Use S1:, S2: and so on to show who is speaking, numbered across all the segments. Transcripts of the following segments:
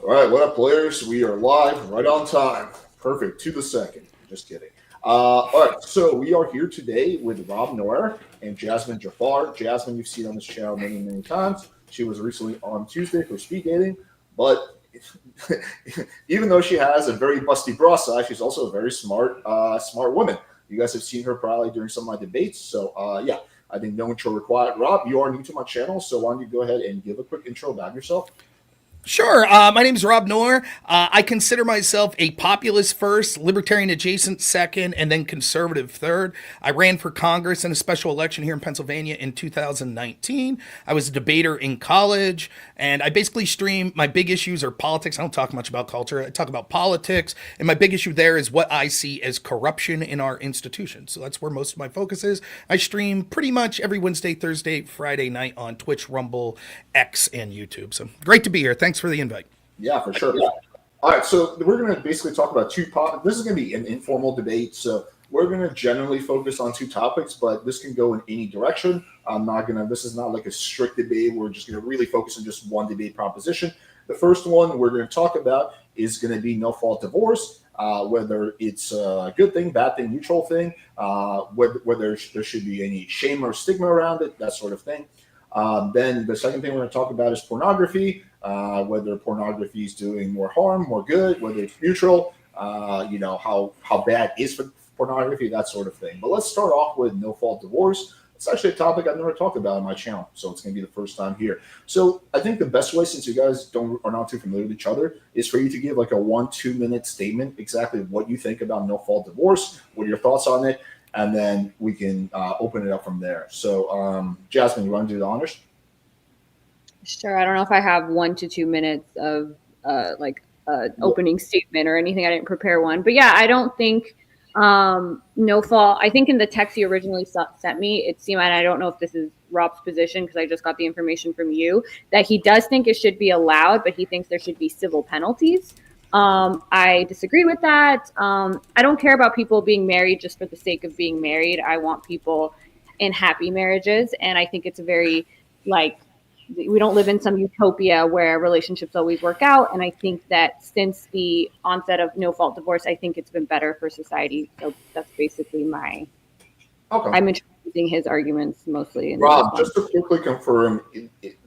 S1: All right, what up, players? We are live, right on time. Perfect, to the second. Just kidding. All right, so we are here today with Rob Noir and Jasmine Jafar. Jasmine, you've seen on this channel many, many times. She was recently on Tuesday for speed dating, but even though she has a very busty bra size, she's also a very smart woman. You guys have seen her probably during some of my debates. So, yeah, I think no intro required. Rob, you are new to my channel, so why don't you go ahead and give a quick intro about yourself?
S2: Sure. My name is Rob Noor. I consider myself a populist first, libertarian adjacent second, and then conservative third. I ran for Congress in a special election here in Pennsylvania in 2019. I was a debater in college, and I basically stream. My big issues are politics. I don't talk much about culture. I talk about politics, and my big issue there is what I see as corruption in our institutions. So that's where most of my focus is. I stream pretty much every Wednesday, Thursday, Friday night on Twitch, Rumble, X, and YouTube. So great to be here. Thanks for the invite.
S1: Yeah, for sure. All right, so we're going to basically talk about This is going to be an informal debate, so we're going to generally focus on two topics, but this can go in any direction. I'm not going to. This is not like a strict debate. We're just going to really focus on just one debate proposition. The first one we're going to talk about is going to be no fault divorce. Whether it's a good thing, bad thing, neutral thing, whether there should be any shame or stigma around it, that sort of thing. Then the second thing we're going to talk about is pornography, whether pornography is doing more harm, more good, whether it's neutral, how bad is for pornography, that sort of thing. But let's start off with no fault divorce. It's actually a topic I've never talked about on my channel, so it's going to be the first time here. So I think the best way, since you guys are not too familiar with each other, is for you to give like a 1-2 minute statement exactly what you think about no fault divorce, what are your thoughts on it, and then we can open it up from there. So, Jasmine, you want to do the honors?
S3: Sure. I don't know if I have 1 to 2 minutes of opening statement or anything. I didn't prepare one, but yeah, I don't think no fault. I think in the text you originally sent me, it seemed, and I don't know if this is Rob's position because I just got the information from you, that he does think it should be allowed, but he thinks there should be civil penalties. I disagree with that. I don't care about people being married just for the sake of being married. I want people in happy marriages. And I think it's a very, we don't live in some utopia where relationships always work out. And I think that since the onset of no fault divorce, I think it's been better for society. So that's basically I'm introducing his arguments mostly.
S1: Rob, just to quickly confirm,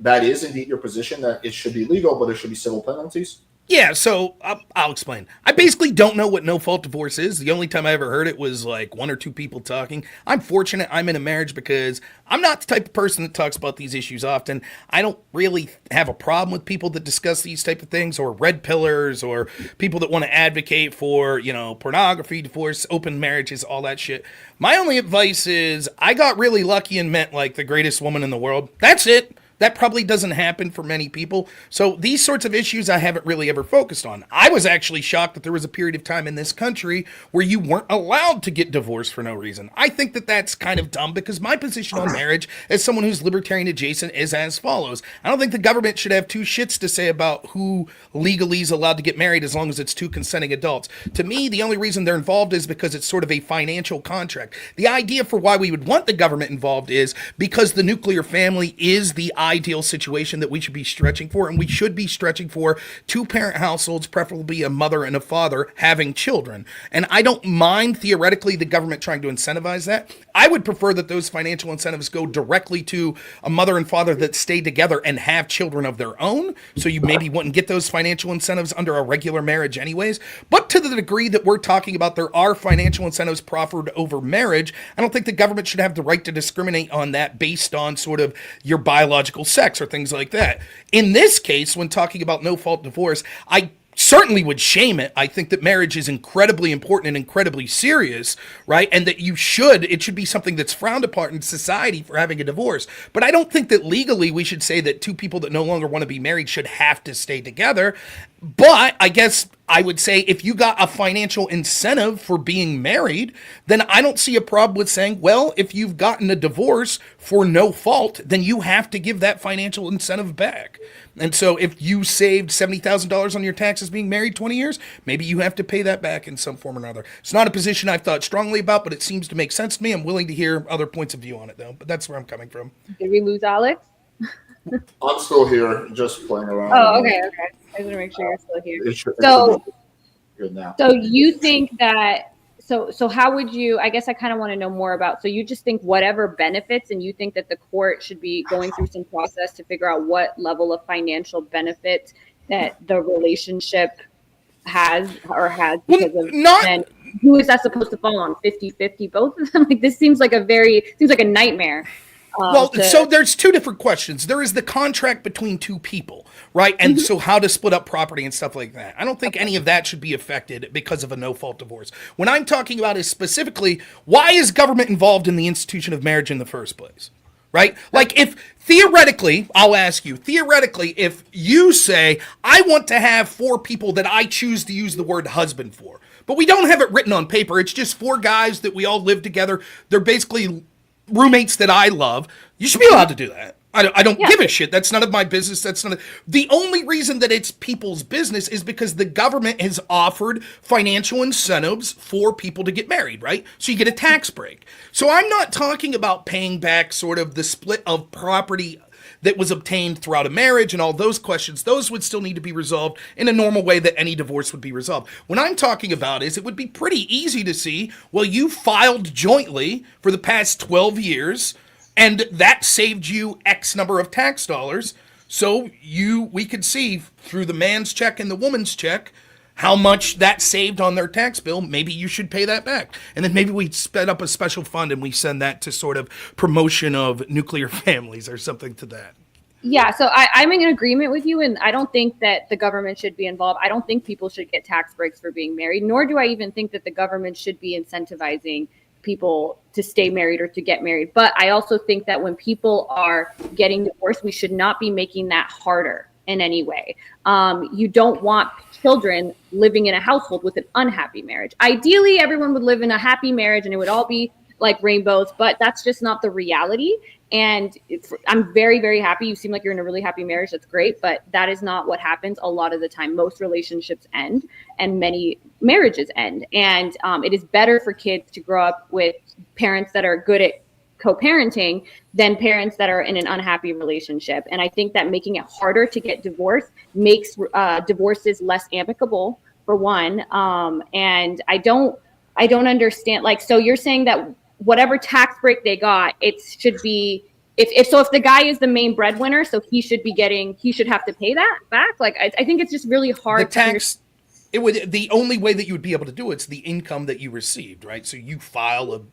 S1: that is indeed your position, that it should be legal, but there should be civil penalties?
S2: Yeah, so I'll explain. I basically don't know what no fault divorce is. The only time I ever heard it was like 1 or 2 people talking. I'm fortunate I'm in a marriage because I'm not the type of person that talks about these issues often. I don't really have a problem with people that discuss these type of things, or red pillars, or people that want to advocate for, pornography, divorce, open marriages, all that shit. My only advice is I got really lucky and met like the greatest woman in the world. That's it. That probably doesn't happen for many people. So these sorts of issues I haven't really ever focused on. I was actually shocked that there was a period of time in this country where you weren't allowed to get divorced for no reason. I think that that's kind of dumb because my position on marriage as someone who's libertarian adjacent is as follows. I don't think the government should have two shits to say about who legally is allowed to get married as long as it's 2 consenting adults. To me, the only reason they're involved is because it's sort of a financial contract. The idea for why we would want the government involved is because the nuclear family is the ideal situation that we should be stretching for, and we should be stretching for 2-parent households, preferably a mother and a father, having children. And I don't mind theoretically the government trying to incentivize that. I would prefer that those financial incentives go directly to a mother and father that stay together and have children of their own, so you maybe wouldn't get those financial incentives under a regular marriage anyways. But to the degree that we're talking about there are financial incentives proffered over marriage, I don't think the government should have the right to discriminate on that based on sort of your biological sex or things like that. In this case, when talking about no fault divorce, I certainly would shame it. I think that marriage is incredibly important and incredibly serious, right? And that it should be something that's frowned upon in society for having a divorce. But I don't think that legally we should say that 2 people that no longer want to be married should have to stay together. But I guess I would say if you got a financial incentive for being married, then I don't see a problem with saying, well, if you've gotten a divorce for no fault, then you have to give that financial incentive back. And so if you saved $70,000 on your taxes being married 20 years, maybe you have to pay that back in some form or another. It's not a position I've thought strongly about, but it seems to make sense to me. I'm willing to hear other points of view on it, though. But that's where I'm coming from.
S3: Did we lose Alex?
S1: I'm still here, just playing around.
S3: Oh, okay. I just want to make sure you're still here.
S1: It should
S3: So,
S1: be good now.
S3: so you think that, so how would you, I guess I kind of want to know more about, so you just think whatever benefits, and you think that the court should be going through some process to figure out what level of financial benefit that the relationship has because of then who is that supposed to fall on, 50-50, both of them? Like, this seems like a nightmare.
S2: So there's two different questions. There is the contract between two people, right? And so how to split up property and stuff like that. I don't think any of that should be affected because of a no-fault divorce. What I'm talking about is specifically, why is government involved in the institution of marriage in the first place? Right? Like, if theoretically, I'll ask you, if you say, I want to have 4 people that I choose to use the word husband for, but we don't have it written on paper, it's just 4 guys that we all live together, they're basically roommates that I love, you should be allowed to do that. I don't give a shit. That's none of my business. The only reason that it's people's business is because the government has offered financial incentives for people to get married, right? So you get a tax break. So I'm not talking about paying back sort of the split of property that was obtained throughout a marriage and all those questions. Those would still need to be resolved in a normal way that any divorce would be resolved. What I'm talking about is it would be pretty easy to see, well, you filed jointly for the past 12 years, and that saved you X number of tax dollars. So we could see through the man's check and the woman's check how much that saved on their tax bill. Maybe you should pay that back. And then maybe we sped up a special fund and we send that to sort of promotion of nuclear families or something to that.
S3: Yeah, so I'm in agreement with you, and I don't think that the government should be involved. I don't think people should get tax breaks for being married, nor do I even think that the government should be incentivizing people to stay married or to get married. But I also think that when people are getting divorced, we should not be making that harder in any way. You don't want children living in a household with an unhappy marriage. Ideally, everyone would live in a happy marriage and it would all be like rainbows, but that's just not the reality. And I'm very, very happy. You seem like you're in a really happy marriage. That's great. But that is not what happens a lot of the time. Most relationships end and many marriages end. And it is better for kids to grow up with parents that are good at co-parenting than parents that are in an unhappy relationship. And I think that making it harder to get divorced makes divorces less amicable, for one. And I don't understand. Like, so you're saying that whatever tax break they got, it should be, if the guy is the main breadwinner, so he should have to pay that back. Like, I think it's just really hard.
S2: The tax, the only way that you would be able to do it's the income that you received, right? So you file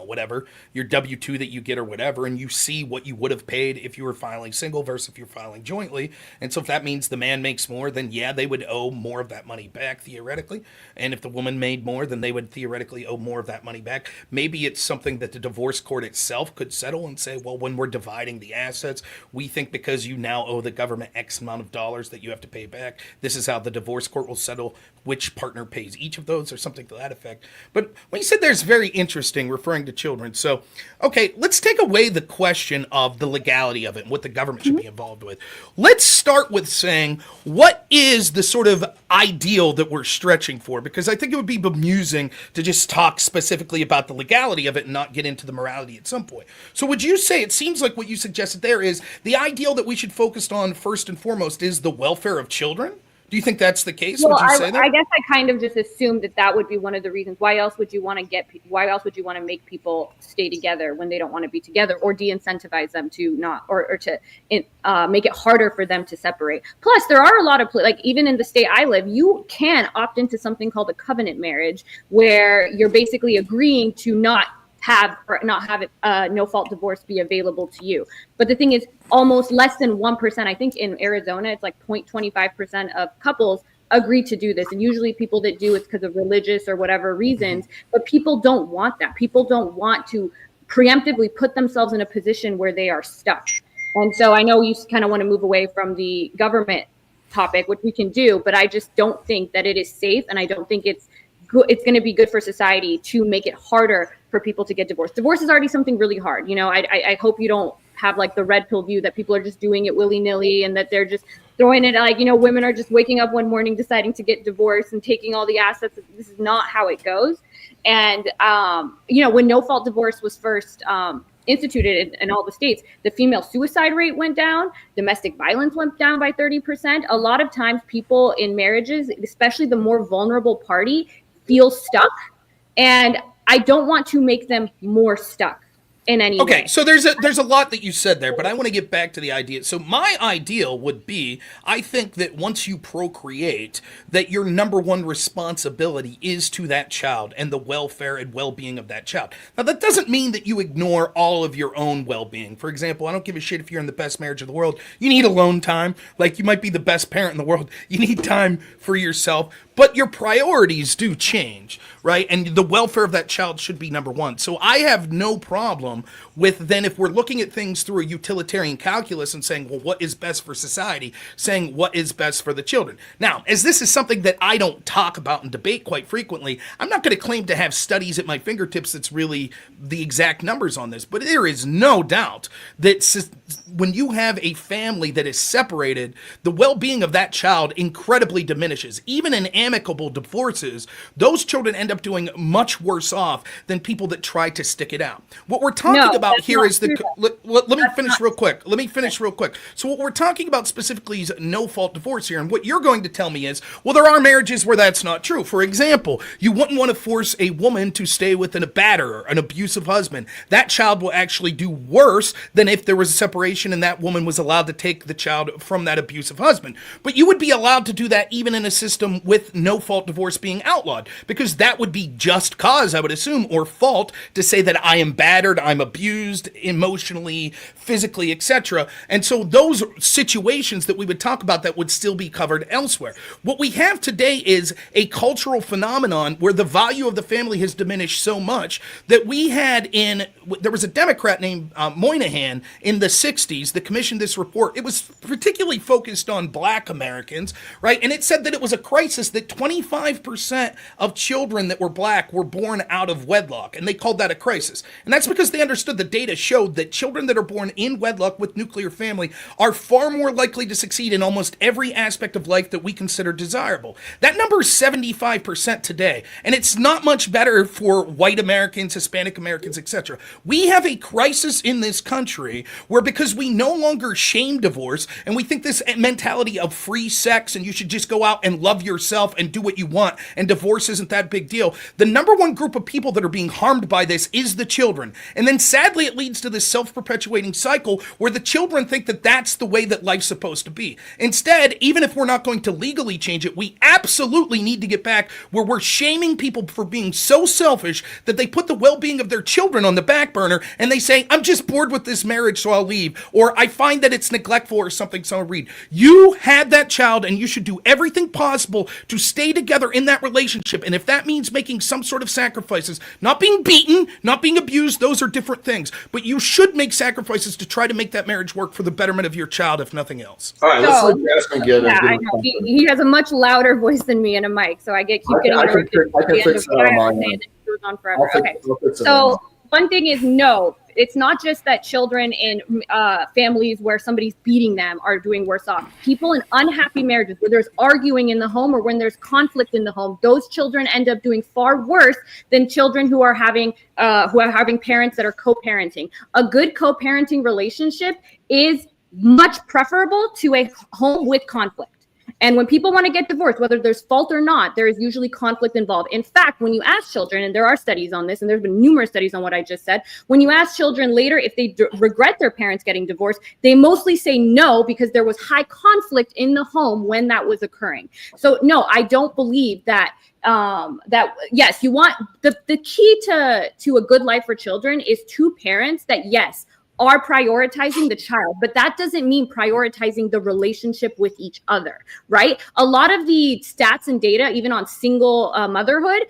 S2: whatever, your W-2 that you get or whatever, and you see what you would have paid if you were filing single versus if you're filing jointly. And so if that means the man makes more, then yeah, they would owe more of that money back theoretically. And if the woman made more, then they would theoretically owe more of that money back. Maybe it's something that the divorce court itself could settle and say, well, when we're dividing the assets, we think because you now owe the government X amount of dollars that you have to pay back, this is how the divorce court will settle which partner pays each of those or something to that effect. But when you said there's very interesting, referring to children. So, okay, let's take away the question of the legality of it and what the government should be involved with. Let's start with saying, what is the sort of ideal that we're stretching for? Because I think it would be bemusing to just talk specifically about the legality of it and not get into the morality at some point. So would you say, it seems like what you suggested there is the ideal that we should focus on first and foremost is the welfare of children? Do you think that's the case?
S3: Well,
S2: would you say that?
S3: I guess I kind of just assumed that would be one of the reasons. Why else would you want to make people stay together when they don't want to be together, or de-incentivize them to not, or to make it harder for them to separate? Plus, there are a lot of, like, even in the state I live, you can opt into something called a covenant marriage, where you're basically agreeing to not have a no-fault divorce be available to you. But the thing is, almost less than 1%, I think in Arizona, it's like 0.25% of couples agree to do this. And usually people that do it's because of religious or whatever reasons, but people don't want that. People don't want to preemptively put themselves in a position where they are stuck. And so I know you kind of want to move away from the government topic, which we can do, but I just don't think that it is safe. And I don't think it's going to be good for society to make it harder for people to get divorced. Divorce is already something really hard. I hope you don't have like the red pill view that people are just doing it willy-nilly and that they're just throwing it, like, women are just waking up one morning deciding to get divorced and taking all the assets. This is not how it goes. And, when no-fault divorce was first instituted in all the states, the female suicide rate went down, domestic violence went down by 30%. A lot of times people in marriages, especially the more vulnerable party, feel stuck. And I don't want to make them more stuck in any way.
S2: Okay, so there's a lot that you said there, but I want to get back to the idea. So my ideal would be, I think that once you procreate, that your number one responsibility is to that child and the welfare and well-being of that child. Now that doesn't mean that you ignore all of your own well-being. For example, I don't give a shit if you're in the best marriage of the world. You need alone time. Like, you might be the best parent in the world. You need time for yourself. But your priorities do change, right? And the welfare of that child should be number one. So I have no problem with then, if we're looking at things through a utilitarian calculus and saying, well, what is best for society? Saying what is best for the children. Now, as this is something that I don't talk about and debate quite frequently, I'm not going to claim to have studies at my fingertips that's really the exact numbers on this. But there is no doubt that when you have a family that is separated, the well-being of that child incredibly diminishes. Even in amicable divorces, those children end up doing much worse off than people that try to stick it out. What we're talking about here is let me finish real quick. So what we're talking about specifically is no-fault divorce here, and what you're going to tell me is, well, there are marriages where that's not true. For example, you wouldn't want to force a woman to stay with an batterer, an abusive husband. That child will actually do worse than if there was a separation and that woman was allowed to take the child from that abusive husband. But you would be allowed to do that even in a system with no-fault divorce being outlawed, because that would be just cause, I would assume, or fault to say that I am battered, I'm abused emotionally, physically, etc. And so those situations that we would talk about that would still be covered elsewhere. What we have today is a cultural phenomenon where the value of the family has diminished so much that there was a Democrat named Moynihan in the 60s that commissioned this report. It was particularly focused on Black Americans, right? And it said that it was a crisis that 25% of children that were Black were born out of wedlock, and they called that a crisis. And that's because they understood the data showed that children that are born in wedlock with nuclear family are far more likely to succeed in almost every aspect of life that we consider desirable. That number is 75% today, and it's not much better for white Americans, Hispanic Americans, etc. We have a crisis in this country where, because we no longer shame divorce, and we think this mentality of free sex and you should just go out and love yourself and do what you want, and divorce isn't that big deal, the number one group of people that are being harmed by this is the children. And then sadly it leads to this self-perpetuating cycle where the children think that that's the way that life's supposed to be. Instead, even if we're not going to legally change it, we absolutely need to get back where we're shaming people for being so selfish that they put the well-being of their children on the back burner, and they say, I'm just bored with this marriage, so I'll leave, or I find that it's neglectful or something, so I'll read. You had that child, and you should do everything possible to stay together in that relationship. And if that means making some sort of sacrifices, not being beaten, not being abused, those are different things. But you should make sacrifices to try to make that marriage work for the betterment of your child, if nothing else.
S1: All right, let's let Jasmine get it.
S3: Yeah, I know. He has a much louder voice than me and a mic, so I keep getting interrupted.
S1: I can fix that on my end.
S3: It goes on forever. Okay. So one thing is, no, it's not just that children in families where somebody's beating them are doing worse off. People in unhappy marriages where there's arguing in the home or when there's conflict in the home, those children end up doing far worse than children who are having parents that are co-parenting. A good co-parenting relationship is much preferable to a home with conflict. And when people want to get divorced, whether there's fault or not, there is usually conflict involved. In fact, when you ask children, and there are studies on this, and there's been numerous studies on what I just said, when you ask children later if they regret their parents getting divorced, they mostly say no because there was high conflict in the home when that was occurring. So no, I don't believe that yes, you want the key to a good life for children is two parents that, yes, are prioritizing the child, but that doesn't mean prioritizing the relationship with each other, right? A lot of the stats and data, even on single motherhood,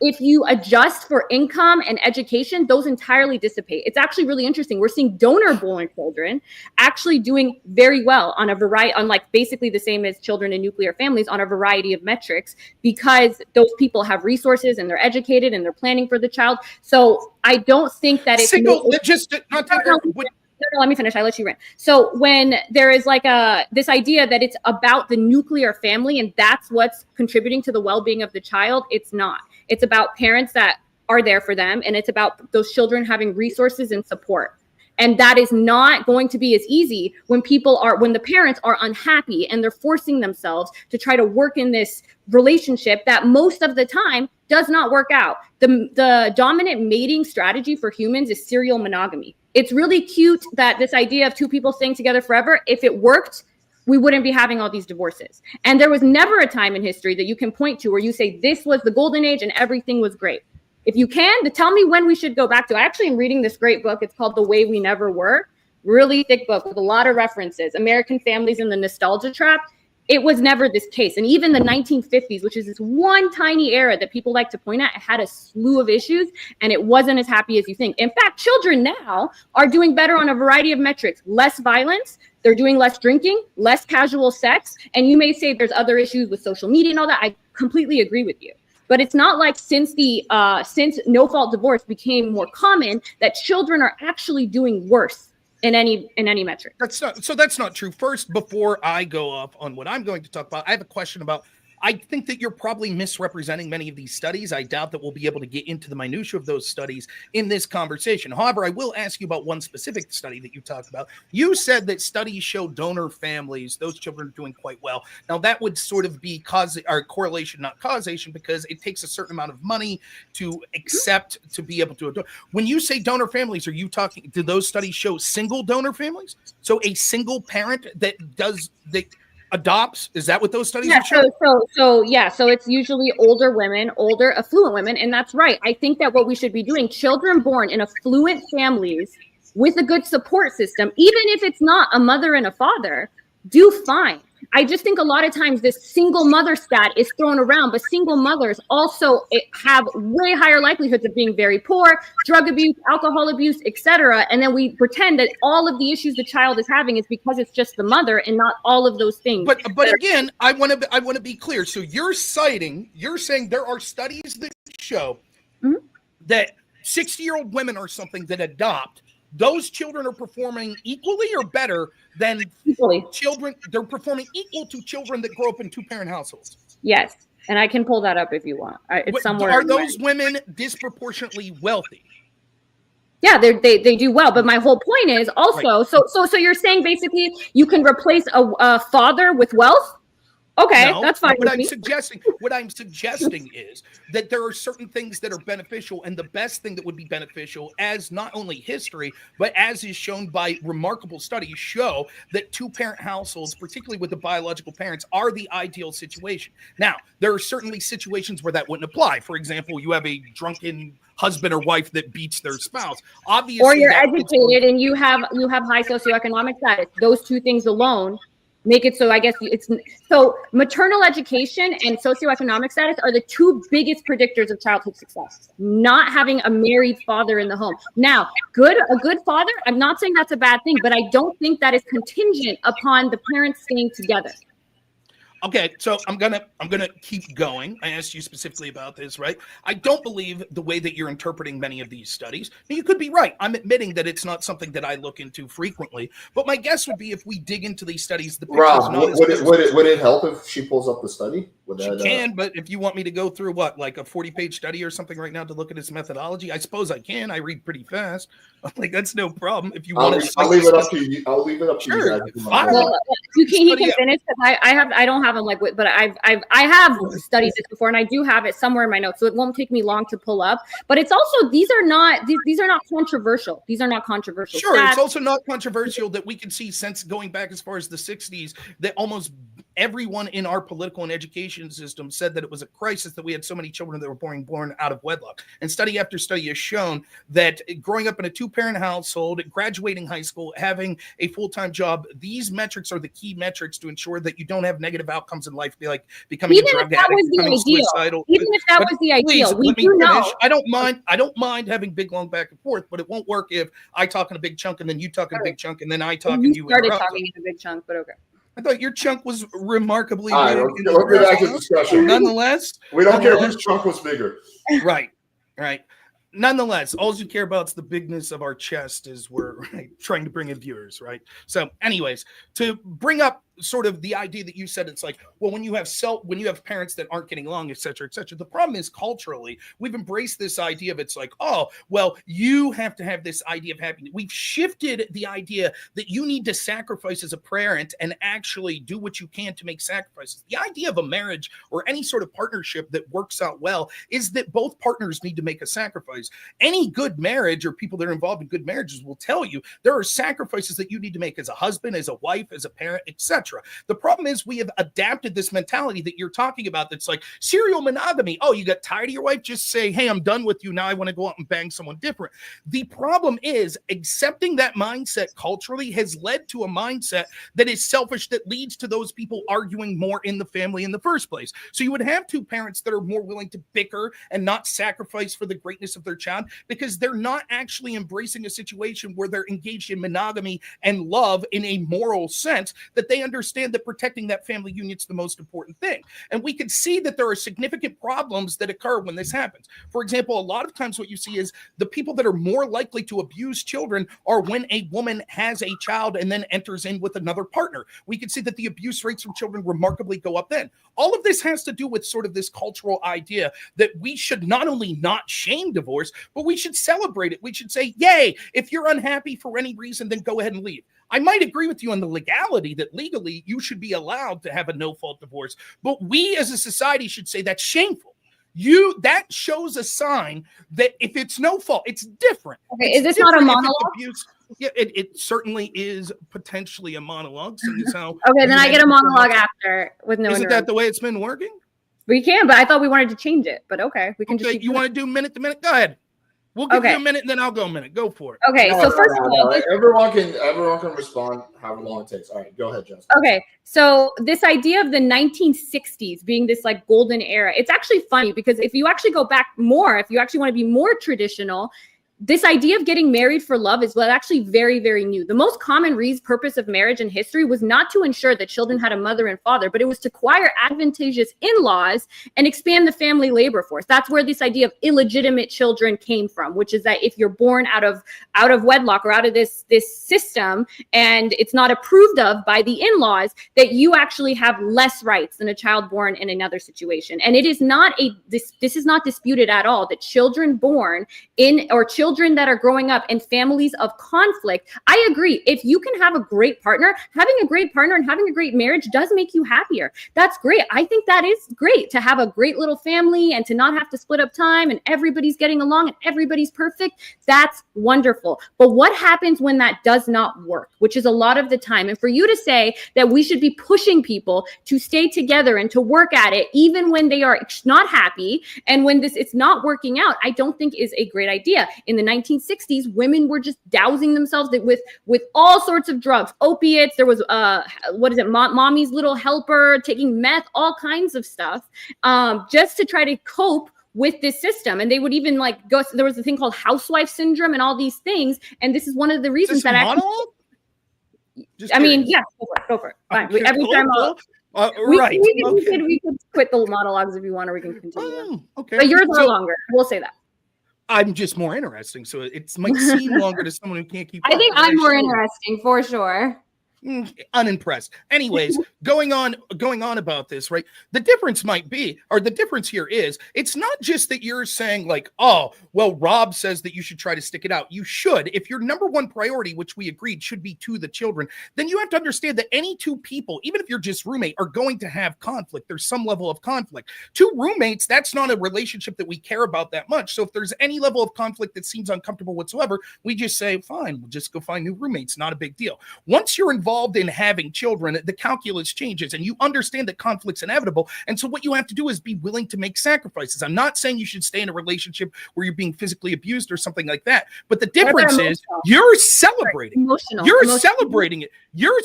S3: if you adjust for income and education, those entirely dissipate. It's actually really interesting. We're seeing donor-born children actually doing very well on a variety, on like basically the same as children in nuclear families on a variety of metrics, because those people have resources and they're educated and they're planning for the child. So I don't think that it's let me finish. I let you rant. So when there is like this idea that it's about the nuclear family and that's what's contributing to the well-being of the child, it's not. It's about parents that are there for them. And it's about those children having resources and support. And that is not going to be as easy when the parents are unhappy and they're forcing themselves to try to work in this relationship that most of the time does not work out. The dominant mating strategy for humans is serial monogamy. It's really cute that this idea of two people staying together forever, if it worked, we wouldn't be having all these divorces. And there was never a time in history that you can point to where you say this was the golden age and everything was great. If you can, tell me when we should go back to. I actually am reading this great book. It's called The Way We Never Were. Really thick book with a lot of references. American Families in the Nostalgia Trap. It was never this case. And even the 1950s, which is this one tiny era that people like to point at, it had a slew of issues and it wasn't as happy as you think. In fact, children now are doing better on a variety of metrics. Less violence. They're doing less drinking, less casual sex. And you may say there's other issues with social media and all that. I completely agree with you. But it's not like since no-fault divorce became more common that children are actually doing worse in any metric.
S2: That's not true. First, before I go off on what I'm going to talk about, I have a question about. I think that you're probably misrepresenting many of these studies. I doubt that we'll be able to get into the minutia of those studies in this conversation. However, I will ask you about one specific study that you talked about. You said that studies show donor families, those children are doing quite well. Now, that would sort of be correlation, not causation, because it takes a certain amount of money to accept to be able to adopt. When you say donor families, are you talking, do those studies show single donor families? So a single parent that adopts, is that what those studies are showing?
S3: So it's usually older women, older affluent women, and that's right. I think that what we should be doing, children born in affluent families with a good support system, even if it's not a mother and a father, do fine. I just think a lot of times this single mother stat is thrown around, but single mothers also have way higher likelihoods of being very poor, drug abuse, alcohol abuse, etc. And then we pretend that all of the issues the child is having is because it's just the mother and not all of those things.
S2: But again, I want to be clear. So you're saying there are studies that show that 60-year-old women or something that adopt, those children are performing equally or better than children. They're performing equal to children that grow up in two-parent households.
S3: Yes. And I can pull that up if you want. It's somewhere.
S2: Are those women disproportionately wealthy?
S3: Yeah, they do well. But my whole point is also, right. So you're saying basically you can replace a father with wealth? Okay, no, that's fine. What
S2: I'm suggesting is that there are certain things that are beneficial, and the best thing that would be beneficial, as not only history, but as is shown by remarkable studies, show that two-parent households, particularly with the biological parents, are the ideal situation. Now, there are certainly situations where that wouldn't apply. For example, you have a drunken husband or wife that beats their spouse. Obviously,
S3: or you're educated and you have high socioeconomic status. Those two things alone make it so. I guess so maternal education and socioeconomic status are the two biggest predictors of childhood success. Not having a married father in the home. Now, a good father, I'm not saying that's a bad thing, but I don't think that is contingent upon the parents staying together.
S2: Okay, so I'm gonna keep going. I asked you specifically about this, right? I don't believe the way that you're interpreting many of these studies. Now, you could be right. I'm admitting that it's not something that I look into frequently. But my guess would be if we dig into these studies, the
S1: Rob, would it help if she pulls up the study?
S2: She can, but if you want me to go through like a 40-page study or something right now to look at its methodology, I suppose I can. I read pretty fast. Like that's no problem. If you want to,
S1: I'll leave it up to you. I'll leave it up to you guys.
S3: Well, he can finish because I don't have them but I have studied this before and I do have it somewhere in my notes, so it won't take me long to pull up. But it's also these are not controversial. These are not controversial.
S2: Sure, stats. It's also not controversial that we can see since going back as far as the 60s that almost everyone in our political and education system said that it was a crisis that we had so many children that were born out of wedlock. And study after study has shown that growing up in a two-parent household, graduating high school, having a full-time job, these metrics are the key metrics to ensure that you don't have negative outcomes in life, like becoming a drug addict, becoming suicidal.
S3: Even if that was the ideal, we do know.
S2: I don't mind having big long back and forth, but it won't work if I talk in a big chunk and then you talk in a big chunk and then I talk and you
S3: started talking in a big chunk, but okay.
S2: I thought your chunk was remarkably big.
S1: Nonetheless, we don't care whose chunk was bigger.
S2: Right. Nonetheless, all you care about is the bigness of our chest as we're trying to bring in viewers, right? So anyways, to bring up sort of the idea that you said, it's like, well, when you have parents that aren't getting along, et cetera, et cetera. The problem is culturally, we've embraced this idea of, it's like, oh, well, you have to have this idea of happiness. We've shifted the idea that you need to sacrifice as a parent and actually do what you can to make sacrifices. The idea of a marriage or any sort of partnership that works out well is that both partners need to make a sacrifice. Any good marriage, or people that are involved in good marriages, will tell you there are sacrifices that you need to make as a husband, as a wife, as a parent, etc. The problem is we have adapted this mentality that you're talking about, that's like serial monogamy. Oh, you got tired of your wife? Just say, hey, I'm done with you. Now I want to go out and bang someone different. The problem is accepting that mindset culturally has led to a mindset that is selfish, that leads to those people arguing more in the family in the first place. So you would have two parents that are more willing to bicker and not sacrifice for the greatness of their child, because they're not actually embracing a situation where they're engaged in monogamy and love in a moral sense, that they understand that protecting that family union is the most important thing. And we can see that there are significant problems that occur when this happens. For example, a lot of times what you see is the people that are more likely to abuse children are when a woman has a child and then enters in with another partner. We can see that the abuse rates from children remarkably go up then. All of this has to do with sort of this cultural idea that we should not only not shame divorce, but we should celebrate it. We should say, yay, if you're unhappy for any reason, then go ahead and leave. I might agree with you on the legality, that legally you should be allowed to have a no-fault divorce, but we as a society should say that's shameful. That shows a sign that if it's no fault, it's different.
S3: Okay, is this not a monologue?
S2: Yeah, it certainly is potentially a monologue. So
S3: okay, then I get a monologue after with no.
S2: Isn't that the way it's been working?
S3: We can, but I thought we wanted to change it. But okay, we can just.
S2: You want to do minute to minute? Go ahead. We'll give you a minute, and then I'll go a minute. Go for it.
S3: Okay, so first of all,
S1: everyone can respond however long it takes. All right, go ahead, Justin.
S3: Okay, so this idea of the 1960s being this like golden era, it's actually funny because if you actually go back more, if you actually want to be more traditional, this idea of getting married for love is actually very, very new. The most common purpose of marriage in history was not to ensure that children had a mother and father, but it was to acquire advantageous in-laws and expand the family labor force. That's where this idea of illegitimate children came from, which is that if you're born out of wedlock or out of this system and it's not approved of by the in-laws, that you actually have less rights than a child born in another situation. And it is not this is not disputed at all, that children born in, or children that are growing up in families of conflict. I agree. If you can have a great partner, having a great partner and having a great marriage does make you happier. That's great. I think that is great, to have a great little family and to not have to split up time and everybody's getting along and everybody's perfect. That's wonderful. But what happens when that does not work, which is a lot of the time? And for you to say that we should be pushing people to stay together and to work at it, even when they are not happy and when it's not working out, I don't think is a great idea. In the 1960s, women were just dousing themselves with all sorts of drugs, opiates. There was mommy's little helper, taking meth, all kinds of stuff, just to try to cope with this system. And they would even go. There was a thing called housewife syndrome and all these things. And this is one of the reasons that I mean, yeah, go for it. Fine.
S2: Okay,
S3: Every time.
S2: Right.
S3: We could quit the monologues if you want, or we can continue.
S2: Okay.
S3: But yours are longer. We'll say that.
S2: I'm just more interesting, so it might seem longer to someone who can't keep up.
S3: I think I'm more interesting for sure.
S2: Unimpressed. Anyways, going on about this, right? The difference here is, it's not just that you're saying like, oh, well, Rob says that you should try to stick it out. You should. If your number one priority, which we agreed should be to the children, then you have to understand that any two people, even if you're just roommate, are going to have conflict. There's some level of conflict. Two roommates, that's not a relationship that we care about that much. So if there's any level of conflict that seems uncomfortable whatsoever, we just say, fine, we'll just go find new roommates. Not a big deal. Once you're involved in having children, the calculus changes and you understand that conflict's inevitable. And so what you have to do is be willing to make sacrifices. I'm not saying you should stay in a relationship where you're being physically abused or something like that. But the difference is you're celebrating. You're celebrating it. You're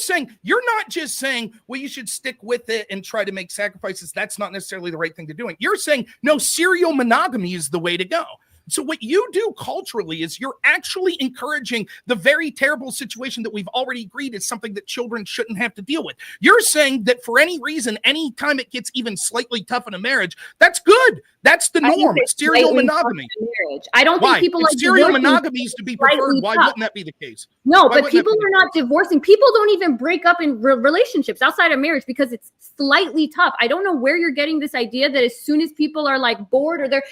S2: not just saying, well, you should stick with it and try to make sacrifices. That's not necessarily the right thing to do. You're saying, no, serial monogamy is the way to go. So what you do culturally is you're actually encouraging the very terrible situation that we've already agreed is something that children shouldn't have to deal with. You're saying that for any reason, anytime it gets even slightly tough in a marriage, that's good. That's the norm. Serial monogamy.
S3: I don't think people like
S2: serial monogamy is to be preferred. Why wouldn't that be the case?
S3: No, but people are not divorcing. People don't even break up in relationships outside of marriage because it's slightly tough. I don't know where you're getting this idea that as soon as people are like bored or their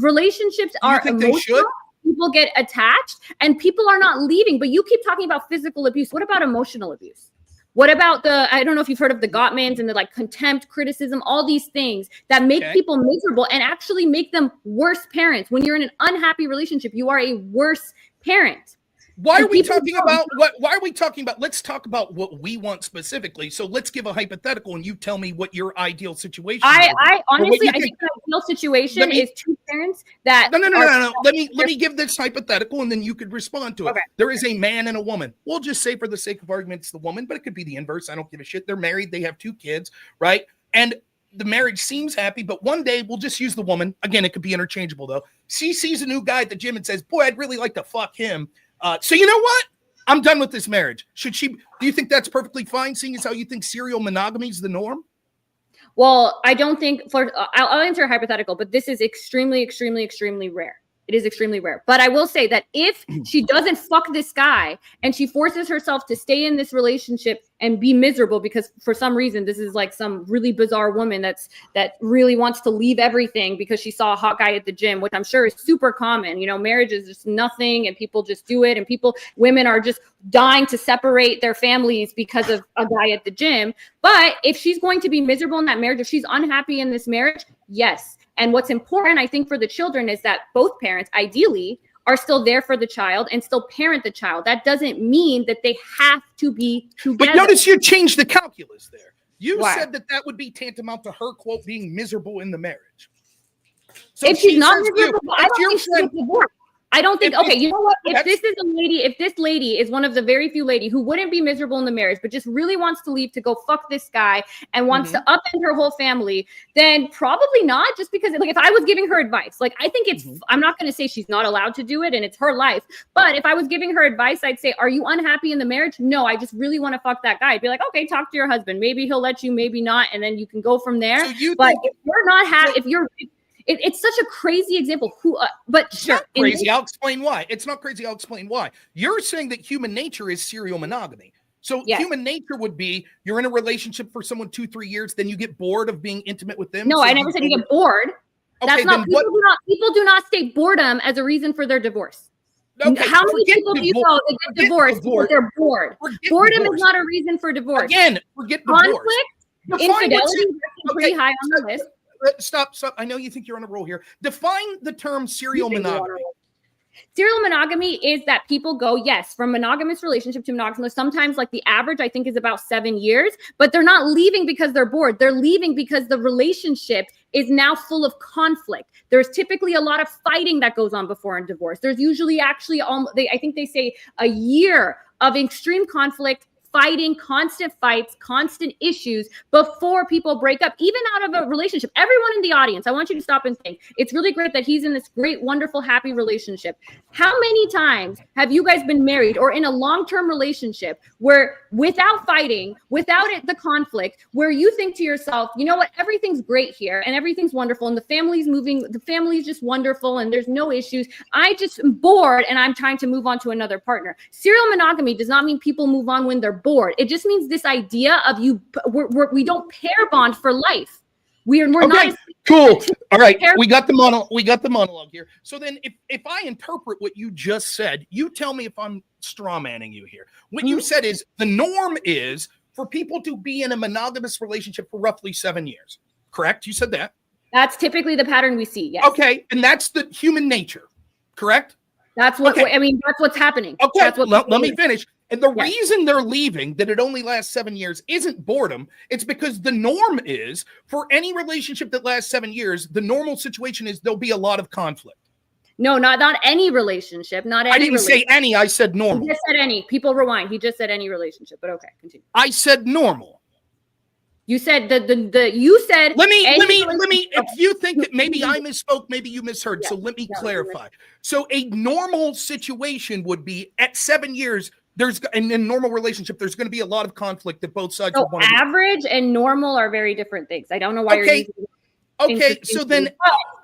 S3: relationships are emotional, people get attached and people are not leaving. But you keep talking about physical abuse. What about emotional abuse? What about I don't know if you've heard of the Gottmans and the like contempt, criticism, all these things that make people miserable and actually make them worse parents. When you're in an unhappy relationship, you are a worse parent.
S2: Why are we talking about why are we talking about? Let's talk about what we want specifically. So let's give a hypothetical and you tell me what your ideal situation is.
S3: I honestly, I think the ideal situation is two parents that
S2: No. Let me give this hypothetical and then you could respond to it. Okay. There is a man and a woman. We'll just say for the sake of argument, it's the woman, but it could be the inverse. I don't give a shit. They're married, they have 2 kids, right? And the marriage seems happy, but one day we'll just use the woman. Again, it could be interchangeable though. She sees a new guy at the gym and says, boy, I'd really like to fuck him. So you know what? I'm done with this marriage. Do you think that's perfectly fine, seeing as how you think serial monogamy is the norm?
S3: Well, I don't think I'll answer a hypothetical, but this is extremely, extremely, extremely rare. It is extremely rare. But I will say that if she doesn't fuck this guy and she forces herself to stay in this relationship and be miserable because for some reason this is like some really bizarre woman that really wants to leave everything because she saw a hot guy at the gym, which I'm sure is super common. You know, marriage is just nothing and people just do it and women are just dying to separate their families because of a guy at the gym. But if she's going to be miserable in that marriage, if she's unhappy in this marriage, yes. And what's important, I think, for the children is that both parents, ideally, are still there for the child and still parent the child. That doesn't mean that they have to be together.
S2: But notice you changed the calculus there. You said that would be tantamount to her, quote, being miserable in the marriage. So
S3: if she's not miserable, I don't think she's divorced. I don't think, okay, you know what? If this lady is one of the very few lady who wouldn't be miserable in the marriage, but just really wants to leave to go fuck this guy and wants to upend her whole family, then probably not, just because, like, if I was giving her advice, like, I think it's, I'm not going to say she's not allowed to do it and it's her life, but if I was giving her advice, I'd say, are you unhappy in the marriage? No, I just really want to fuck that guy. I'd be like, okay, talk to your husband. Maybe he'll let you, maybe not. And then you can go from there. But if you're not happy, it's such a crazy example. But
S2: it's not crazy. I'll explain why. It's not crazy. I'll explain why. You're saying that human nature is serial monogamy. So human nature would be you're in a relationship for someone 2-3 years, then you get bored of being intimate with them.
S3: No, I never said you get bored. Okay, that's not people do not state boredom as a reason for their divorce. Okay, how many people do you know that get divorced because they're bored? Boredom is not a reason for divorce.
S2: Again, forget divorce.
S3: Conflict, infidelity, pretty high on the list.
S2: Stop. I know you think you're on a roll here. Define the term serial monogamy.
S3: Serial monogamy is that people go, yes, from monogamous relationship to monogamous. Sometimes, like, the average, I think, is about 7 years, but they're not leaving because they're bored. They're leaving because the relationship is now full of conflict. There's typically a lot of fighting that goes on before a divorce. There's usually actually, I think they say a year of extreme conflict, fighting, constant fights, constant issues before people break up, even out of a relationship. Everyone in the audience, I want you to stop and think. It's really great that he's in this great, wonderful, happy relationship. How many times have you guys been married or in a long-term relationship where without fighting, without the conflict, where you think to yourself, you know what, everything's great here and everything's wonderful and the family's moving, the family's just wonderful and there's no issues. I just am bored and I'm trying to move on to another partner. Serial monogamy does not mean people move on when they're bored. It just means this idea of we don't pair bond for life. We're okay, not
S2: cool. All right, we got the monologue here. So then, if I interpret what you just said, you tell me if I'm straw manning you here. What you said is the norm is for people to be in a monogamous relationship for roughly 7 years. Correct? You said that.
S3: That's typically the pattern we see. Yes.
S2: Okay, and that's the human nature. Correct?
S3: That's what I mean. That's what's happening.
S2: Okay,
S3: that's what
S2: let me finish. And the reason they're leaving, that it only lasts 7 years, isn't boredom. It's because the norm is for any relationship that lasts 7 years, the normal situation is there'll be a lot of conflict.
S3: No, not any relationship. Not any.
S2: I didn't say any. I said normal.
S3: He just said any. People rewind. He just said any relationship. But okay, continue.
S2: I said normal.
S3: You said you said
S2: let me if you think that maybe I misspoke, maybe you misheard.
S3: Yeah,
S2: so let me
S3: no,
S2: clarify. So a normal situation would be at 7 years, there's in a normal relationship, there's going to be a lot of conflict that both sides
S3: so
S2: would want to.
S3: average and normal are very different things. I don't know why you're using
S2: Okay, so then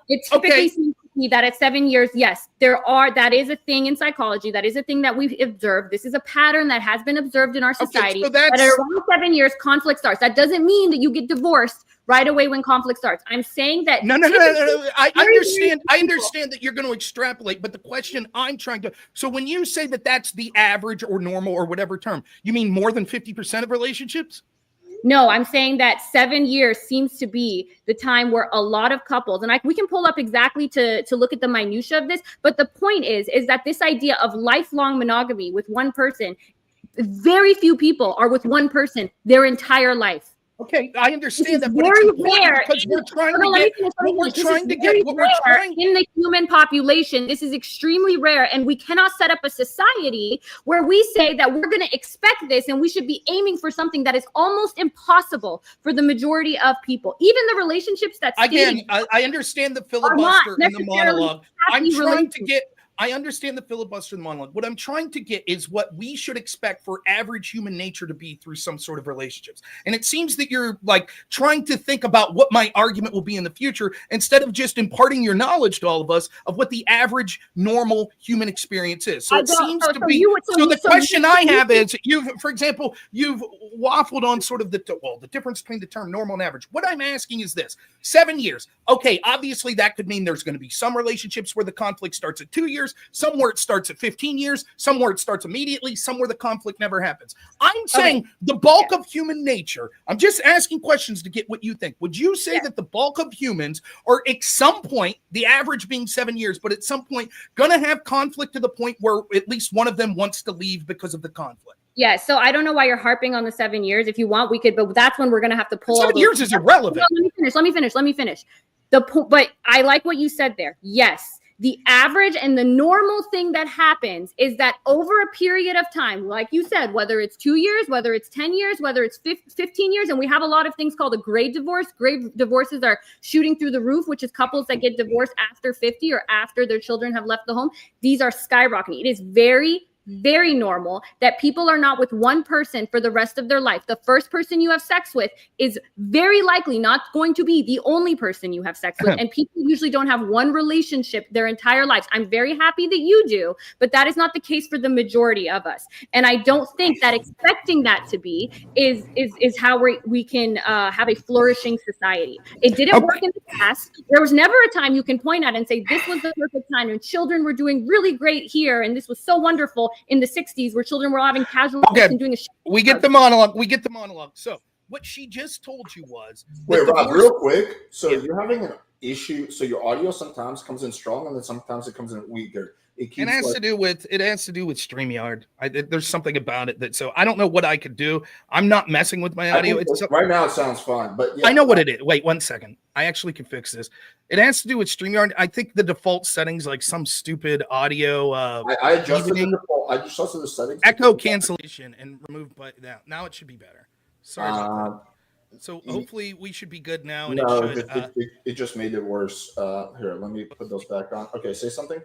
S3: it typically seems to me that at 7 years, yes, that is a thing in psychology. That is a thing that we've observed. This is a pattern that has been observed in our society.
S2: So that's,
S3: that at around 7 years, conflict starts. That doesn't mean that you get divorced right away when conflict starts. I'm saying that
S2: no. I understand that you're going to extrapolate, but the question I'm trying to, so when you say that that's the average or normal or whatever term, you mean more than 50% of relationships?
S3: No, I'm saying that 7 years seems to be the time where a lot of couples, and we can pull up exactly to look at the minutia of this, but the point is that this idea of lifelong monogamy with one person, very few people are with one person their entire life.
S2: Okay, I understand that,
S3: but very rare
S2: because we're trying to get
S3: in the human population. This is extremely rare, and we cannot set up a society where we say that we're going to expect this, and we should be aiming for something that is almost impossible for the majority of people. Even the relationships that
S2: I understand the filibuster and the monologue. I understand the filibuster and the monologue. What I'm trying to get is what we should expect for average human nature to be through some sort of relationships. And it seems that you're like trying to think about what my argument will be in the future instead of just imparting your knowledge to all of us of what the average normal human experience is. So it seems to be. So the question I have is, for example, you've waffled on sort of the difference between the term normal and average. What I'm asking is this: 7 years. Okay, obviously that could mean there's going to be some relationships where the conflict starts at 2 years. Somewhere it starts at 15 years, somewhere it starts immediately, somewhere the conflict never happens. I'm saying the bulk of human nature, I'm just asking questions to get what you think. Would you say that the bulk of humans are at some point, the average being 7 years, but at some point going to have conflict to the point where at least one of them wants to leave because of the conflict?
S3: Yeah, so I don't know why you're harping on the 7 years. If you want, we could, but that's when we're going to have to pull
S2: 7 years is irrelevant.
S3: No, let me finish. But I like what you said there. Yes. The average and the normal thing that happens is that over a period of time, like you said, whether it's 2 years, whether it's 10 years, whether it's 15 years, and we have a lot of things called a gray divorce. Gray divorces are shooting through the roof, which is couples that get divorced after 50 or after their children have left the home. These are skyrocketing. It is very, very normal that people are not with one person for the rest of their life. The first person you have sex with is very likely not going to be the only person you have sex with. And people usually don't have one relationship their entire lives. I'm very happy that you do, but that is not the case for the majority of us. And I don't think that expecting that to be is how we can have a flourishing society. It didn't work in the past. There was never a time you can point at and say, this was the perfect time and children were doing really great here. And this was so wonderful in the 60s where children were having casual sex and doing
S2: we get the monologue. So what she just told you was,
S1: wait, Rob, real quick. So you're having an issue. So your audio sometimes comes in strong and then sometimes it comes in weaker. It has
S2: to do with StreamYard. There's something about it so I don't know what I could do. I'm not messing with my audio.
S1: Right now it sounds fine, but
S2: I know what it is. Wait 1 second. I actually can fix this. It has to do with StreamYard. I think the default settings, like some stupid audio.
S1: I adjusted the default. I adjusted the settings.
S2: Echo cancellation and removed by that. Now it should be better. Sorry. So hopefully we should be good now. And
S1: it just made it worse. Here, let me put those back on. Okay, say something.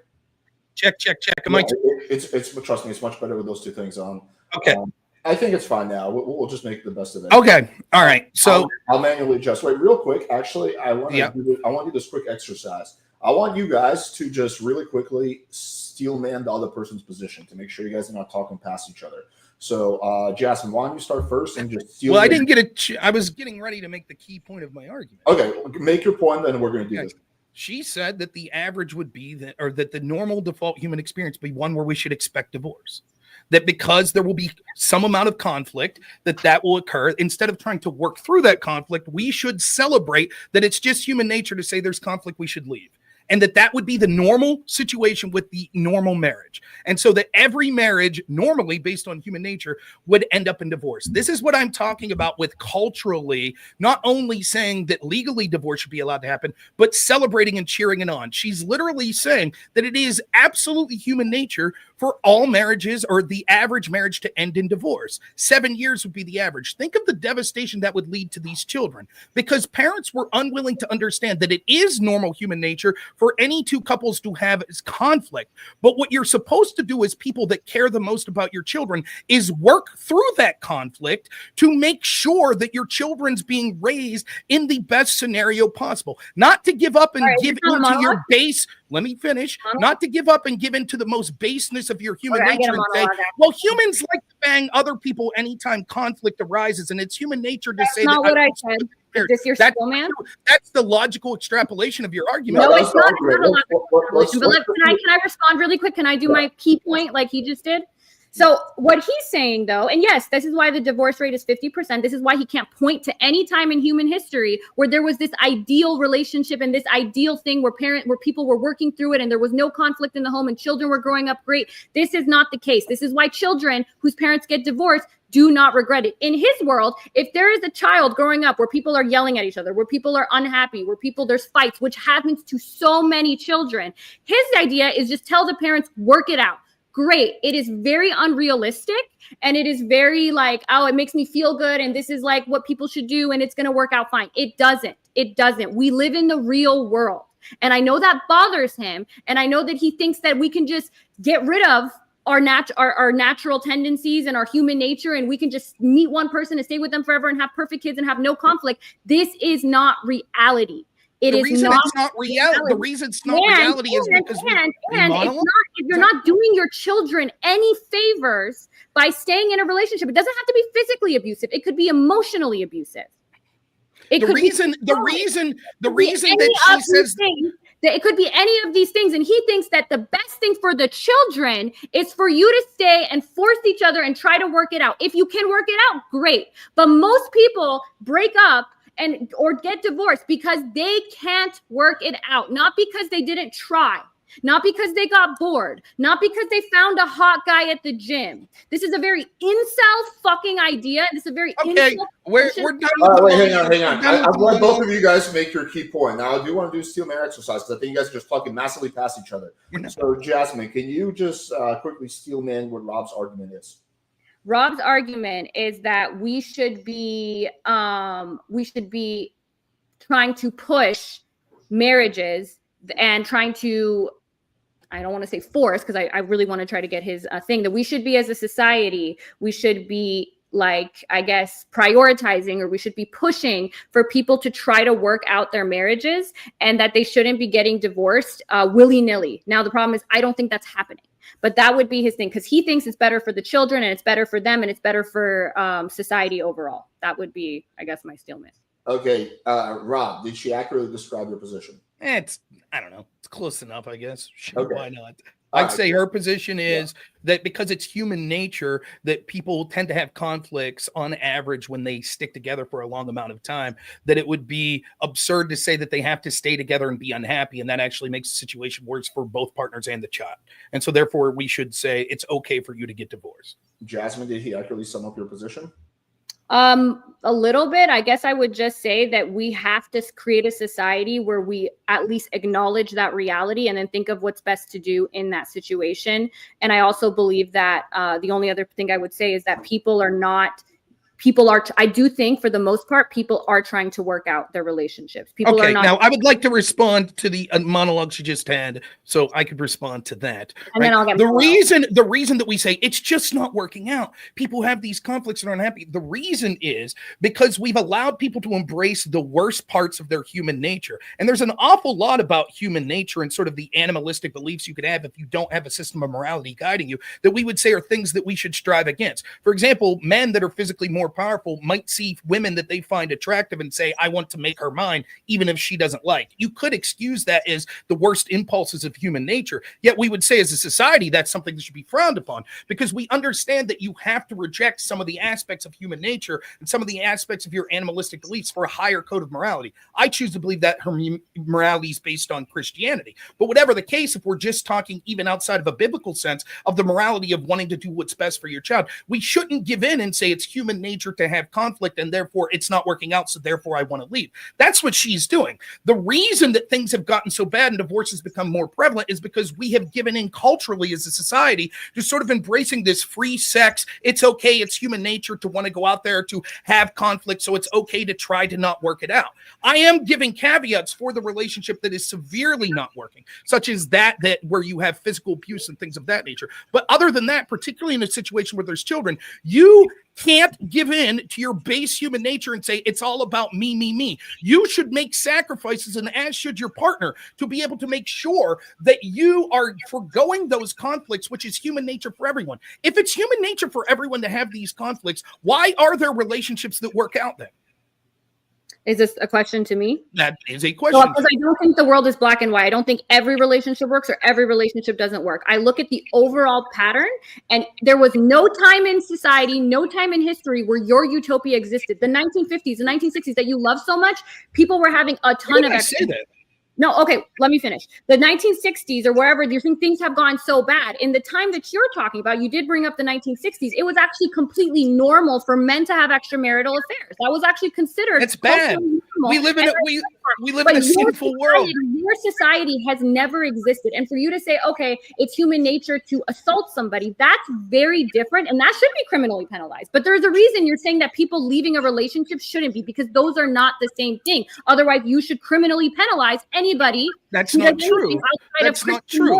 S2: Check.
S1: It's trust me, it's much better with those two things on.
S2: Okay.
S1: I think it's fine now. We'll just make the best of it.
S2: Okay. All right. So
S1: I'll manually adjust. Wait, real quick. Actually, I want to do this quick exercise. I want you guys to just really quickly steel man the other person's position to make sure you guys are not talking past each other. So, Jasmine, why don't you start first and just steal?
S2: Well, I didn't get I was getting ready to make the key point of my argument.
S1: Okay, make your point, then we're going to do this.
S2: She said that the average would be that the normal default human experience be one where we should expect divorce. That because there will be some amount of conflict, that will occur. Instead of trying to work through that conflict, we should celebrate that it's just human nature to say there's conflict, we should leave. And that would be the normal situation with the normal marriage. And so that every marriage normally based on human nature would end up in divorce. This is what I'm talking about with culturally, not only saying that legally divorce should be allowed to happen, but celebrating and cheering it on. She's literally saying that it is absolutely human nature for all marriages or the average marriage to end in divorce. 7 years would be the average. Think of the devastation that would lead to these children, because parents were unwilling to understand that it is normal human nature for any two couples to have conflict. But what you're supposed to do as people that care the most about your children is work through that conflict to make sure that your children's being raised in the best scenario possible. Not to give up and give into your base. Let me finish. Not to give up and give into the most baseness of your human nature and say, well, humans like to bang other people anytime conflict arises, and it's human nature to say
S3: not
S2: that.
S3: What I said. Is this your skill, man?
S2: That's the logical extrapolation of your argument.
S3: No, it's not. Can I respond really quick? Can I do my key point like he just did? So what he's saying, though, and yes, this is why the divorce rate is 50%. This is why he can't point to any time in human history where there was this ideal relationship and this ideal thing where people were working through it and there was no conflict in the home and children were growing up great. This is not the case. This is why children whose parents get divorced do not regret it. In his world, if there is a child growing up where people are yelling at each other, where people are unhappy, where there's fights, which happens to so many children, his idea is just tell the parents, work it out. Great. It is very unrealistic, and it is very like, oh, it makes me feel good, and this is like what people should do, and it's going to work out fine. It doesn't. It doesn't. We live in the real world, and I know that bothers him, and I know that he thinks that we can just get rid of our natural tendencies and our human nature, and we can just meet one person and stay with them forever and have perfect kids and have no conflict. This is not reality. The reason it's not reality
S2: is because
S3: if you're not doing your children any favors by staying in a relationship. It doesn't have to be physically abusive. It could be emotionally abusive.
S2: The reason that she says
S3: it could be any of these things, and he thinks that the best thing for the children is for you to stay and force each other and try to work it out. If you can work it out, great. But most people break up or get divorced because they can't work it out, not because they didn't try, not because they got bored, not because they found a hot guy at the gym. This is a very incel fucking idea. This is a very
S2: we're done.
S1: Wait, hang on. I've let both of you guys make your key point. Now, I do want to do steel man exercise because I think you guys are just talking massively past each other. So, Jasmine, can you just quickly steel man what Rob's argument is?
S3: Rob's argument is that we should be trying to push marriages and trying to, I don't want to say force, because I really want to try to get his thing, that we should be, as a society, we should be like, I guess, prioritizing, or we should be pushing for people to try to work out their marriages, and that they shouldn't be getting divorced willy-nilly. Now, the problem is I don't think that's happening. But that would be his thing, because he thinks it's better for the children and it's better for them and it's better for society overall. That would be, I guess, my statement.
S1: Okay. Rob, did she accurately describe your position?
S2: I don't know. It's close enough, I guess. Sure,
S1: okay.
S2: Why not? I'd say her position is that because it's human nature that people tend to have conflicts on average when they stick together for a long amount of time, that it would be absurd to say that they have to stay together and be unhappy. And that actually makes the situation worse for both partners and the child. And so therefore we should say it's okay for you to get divorced.
S1: Jasmine, did he accurately sum up your position?
S3: A little bit. I guess I would just say that we have to create a society where we at least acknowledge that reality and then think of what's best to do in that situation. And I also believe that the only other thing I would say is that I do think for the most part, people are trying to work out their relationships. People are not. Now
S2: I would like to respond to the monologue she just had, so I could respond to that.
S3: And then I'll get
S2: the reason that we say it's just not working out. People have these conflicts and are unhappy. The reason is because we've allowed people to embrace the worst parts of their human nature. And there's an awful lot about human nature and sort of the animalistic beliefs you could have if you don't have a system of morality guiding you that we would say are things that we should strive against. For example, men that are physically more powerful might see women that they find attractive and say, I want to make her mine, even if she doesn't like. You could excuse that as the worst impulses of human nature. Yet we would say as a society, that's something that should be frowned upon, because we understand that you have to reject some of the aspects of human nature and some of the aspects of your animalistic beliefs for a higher code of morality. I choose to believe that her morality is based on Christianity. But whatever the case, if we're just talking even outside of a biblical sense of the morality of wanting to do what's best for your child, we shouldn't give in and say it's human nature nature to have conflict, and therefore it's not working out, so therefore I want to leave. That's what she's doing. The reason that things have gotten so bad and divorce has become more prevalent is because we have given in culturally as a society to sort of embracing this free sex. It's okay, it's human nature to want to go out there to have conflict, so it's okay to try to not work it out. I am giving caveats for the relationship that is severely not working, such as that where you have physical abuse and things of that nature. But other than that, particularly in a situation where there's children, you can't give in to your base human nature and say it's all about me, me, me. You should make sacrifices, and as should your partner, to be able to make sure that you are foregoing those conflicts, which is human nature for everyone. If it's human nature for everyone to have these conflicts, why are there relationships that work out then?
S3: Is this a question to me?
S2: That is a question.
S3: Well, because I don't think the world is black and white. I don't think every relationship works or every relationship doesn't work. I look at the overall pattern, and there was no time in society, no time in history where your utopia existed. The 1950s, the 1960s that you love so much, people were having a ton of No, okay, let me finish. The 1960s or wherever you think things have gone so bad, in the time that you're talking about, you did bring up the 1960s, it was actually completely normal for men to have extramarital affairs. That was actually considered.
S2: It's bad. We live in a sinful world.
S3: Your society has never existed. And for you to say, okay, it's human nature to assault somebody, that's very different. And that should be criminally penalized. But there's a reason you're saying that people leaving a relationship shouldn't be, because those are not the same thing. Otherwise, you should criminally penalize anybody.
S2: That's not true. That's not true.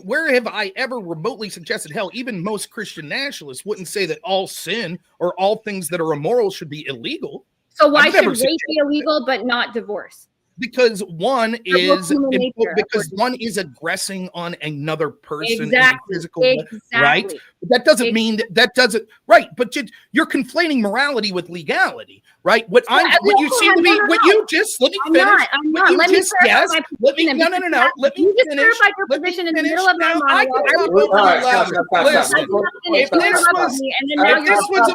S2: Where have I ever remotely suggested, hell, even most Christian nationalists wouldn't say that all sin or all things that are immoral should be illegal.
S3: So why should rape be illegal but not divorce?
S2: Because one is aggressing on another person in a physical way, right? That doesn't mean that doesn't right, but you're conflating morality with legality, right? Let me finish. You just clarify
S3: your position in the middle of my
S2: If this was a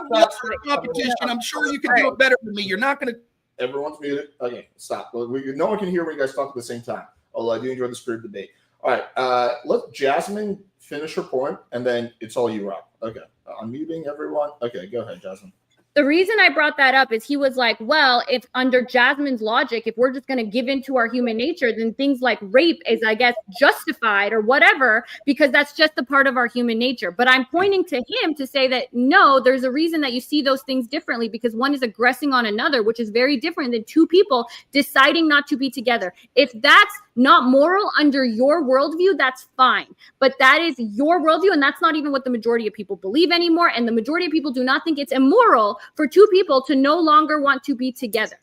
S2: competition, I'm sure you could do it better than me. You're not going to.
S1: Everyone's muted. Okay, stop. No one can hear when you guys talk at the same time. Although I do enjoy the spirit debate. All right, let Jasmine finish her point, and then it's all you, Rob. Okay, I'm muting everyone. Okay, go ahead, Jasmine.
S3: The reason I brought that up is he was like, well, if under Jasmine's logic, if we're just going to give into our human nature, then things like rape is, I guess, justified or whatever, because that's just a part of our human nature. But I'm pointing to him to say that, no, there's a reason that you see those things differently, because one is aggressing on another, which is very different than two people deciding not to be together. If that's not moral under your worldview, that's fine. But that is your worldview, and that's not even what the majority of people believe anymore. And the majority of people do not think it's immoral for two people to no longer want to be together.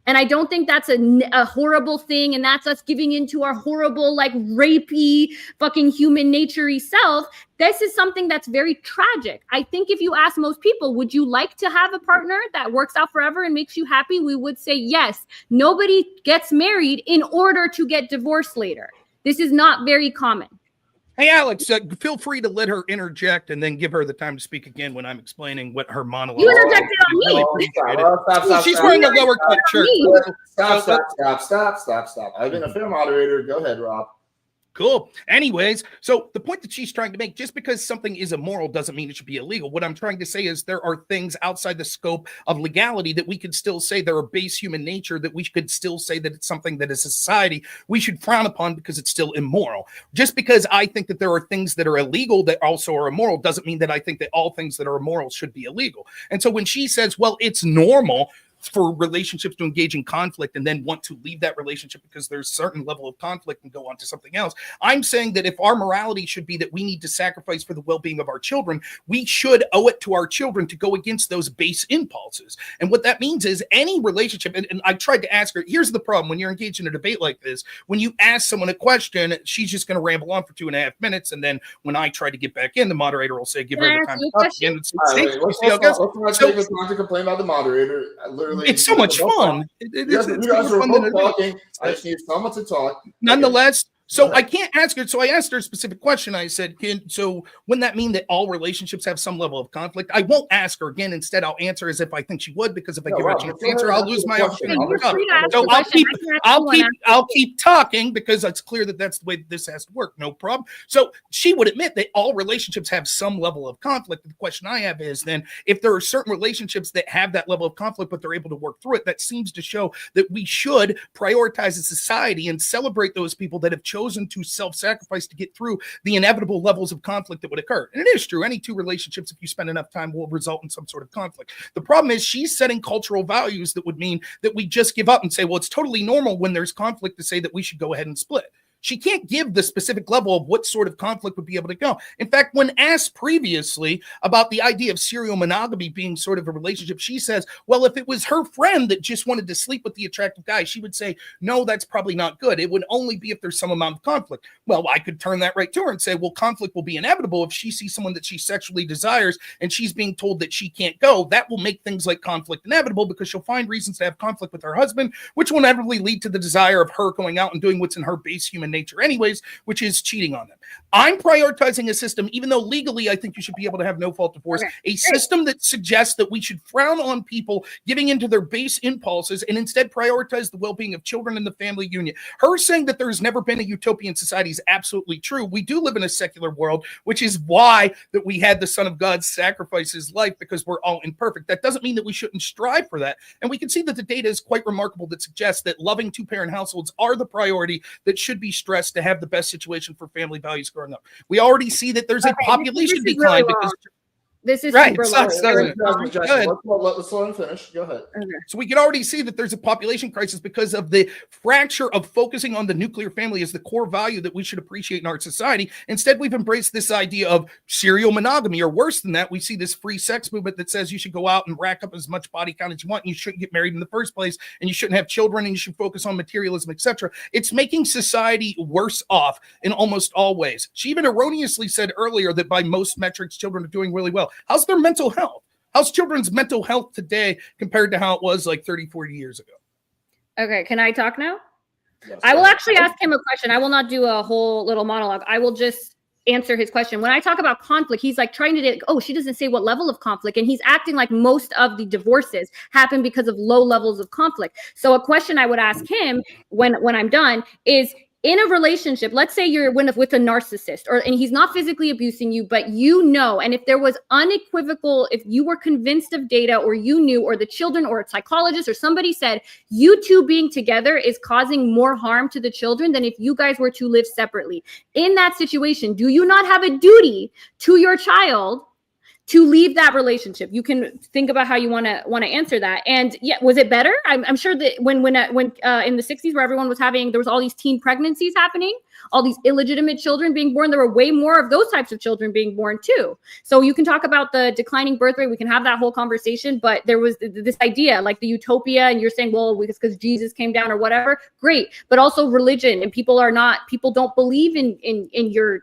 S3: And I don't think that's a horrible thing, and that's us giving into our horrible, like, rapey, fucking human nature-y self. This is something that's very tragic. I think if you ask most people, would you like to have a partner that works out forever and makes you happy? We would say yes. Nobody gets married in order to get divorced later. This is not very common.
S2: Hey, Alex, feel free to let her interject and then give her the time to speak again when I'm explaining what her monologue is.
S3: You interjected on me.
S1: Stop,
S2: she's wearing a lower cut shirt.
S1: Stop. I've been a fair moderator. Go ahead, Rob.
S2: Cool. Anyways, so the point that she's trying to make, just because something is immoral doesn't mean it should be illegal. What I'm trying to say is there are things outside the scope of legality that we could still say there are base human nature, that we could still say that it's something that as a society we should frown upon because it's still immoral. Just because I think that there are things that are illegal that also are immoral doesn't mean that I think that all things that are immoral should be illegal. And so when she says, well, it's normal for relationships to engage in conflict and then want to leave that relationship because there's a certain level of conflict and go on to something else, I'm saying that if our morality should be that we need to sacrifice for the well-being of our children, we should owe it to our children to go against those base impulses. And what that means is any relationship, and I tried to ask her, here's the problem when you're engaged in a debate like this, when you ask someone a question, she's just going to ramble on for 2.5 minutes, and then when I try to get back in, the moderator will say, give her the time to talk again.
S1: Let's not to complain about the moderator.
S2: It's so much fun.
S1: You guys are both talking. I just need someone to talk.
S2: Nonetheless, So I can't ask her. So I asked her a specific question. I said, so wouldn't that mean that all relationships have some level of conflict? I won't ask her again. Instead, I'll answer as if I think she would, because if I give her a chance to answer, I'll lose my opportunity. So I'll keep talking, because it's clear that that's the way this has to work. No problem. So she would admit that all relationships have some level of conflict. The question I have is then, if there are certain relationships that have that level of conflict, but they're able to work through it, that seems to show that we should prioritize a society and celebrate those people that have chosen to self-sacrifice to get through the inevitable levels of conflict that would occur. And it is true, any two relationships, if you spend enough time, will result in some sort of conflict. The problem is she's setting cultural values that would mean that we just give up and say, well, it's totally normal when there's conflict to say that we should go ahead and split. She can't give the specific level of what sort of conflict would be able to go. In fact, when asked previously about the idea of serial monogamy being sort of a relationship, she says, well, if it was her friend that just wanted to sleep with the attractive guy, she would say, no, that's probably not good. It would only be if there's some amount of conflict. Well, I could turn that right to her and say, well, conflict will be inevitable if she sees someone that she sexually desires and she's being told that she can't go. That will make things like conflict inevitable, because she'll find reasons to have conflict with her husband, which will inevitably lead to the desire of her going out and doing what's in her base human nature anyways, which is cheating on them. I'm prioritizing a system, even though legally I think you should be able to have no fault divorce, a system that suggests that we should frown on people giving into their base impulses and instead prioritize the well-being of children and the family union. Her saying that there's never been a utopian society is absolutely true. We do live in a secular world, which is why that we had the Son of God sacrifice his life, because we're all imperfect. That doesn't mean that we shouldn't strive for that. And we can see that the data is quite remarkable that suggests that loving two-parent households are the priority that should be stressed to have the best situation for family values growing up. We already see that there's a population decline because
S3: this is
S2: right.
S3: Super
S2: Sucks, doesn't it?
S1: Let's let him finish. Go ahead.
S3: Okay.
S2: So we can already see that there's a population crisis because of the fracture of focusing on the nuclear family as the core value that we should appreciate in our society. Instead, we've embraced this idea of serial monogamy, or worse than that, we see this free sex movement that says you should go out and rack up as much body count as you want, and you shouldn't get married in the first place, and you shouldn't have children, and you should focus on materialism, etc. It's making society worse off in almost all ways. She even erroneously said earlier that by most metrics, children are doing really well. How's their mental health? How's children's mental health today compared to how it was like 30, 40 years ago?
S3: Okay, can I talk now?
S1: Yes,
S3: I will actually ask him a question. I will not do a whole little monologue. I will just answer his question. When I talk about conflict, he's like trying to, she doesn't say what level of conflict. And he's acting like most of the divorces happen because of low levels of conflict. So a question I would ask him when I'm done is, in a relationship, let's say you're with a narcissist, and he's not physically abusing you, but and if there was unequivocal, if you were convinced of data, or you knew, or the children, or a psychologist, or somebody said, you two being together is causing more harm to the children than if you guys were to live separately. In that situation, do you not have a duty to your child to leave that relationship? You can think about how you want to answer that. And yeah, was it better? I'm sure that when in the 60s, where everyone was there was all these teen pregnancies happening, all these illegitimate children being born. There were way more of those types of children being born too. So you can talk about the declining birth rate. We can have that whole conversation. But there was this idea, like the utopia, and you're saying, well, because Jesus came down or whatever. Great, but also religion, and people don't believe in your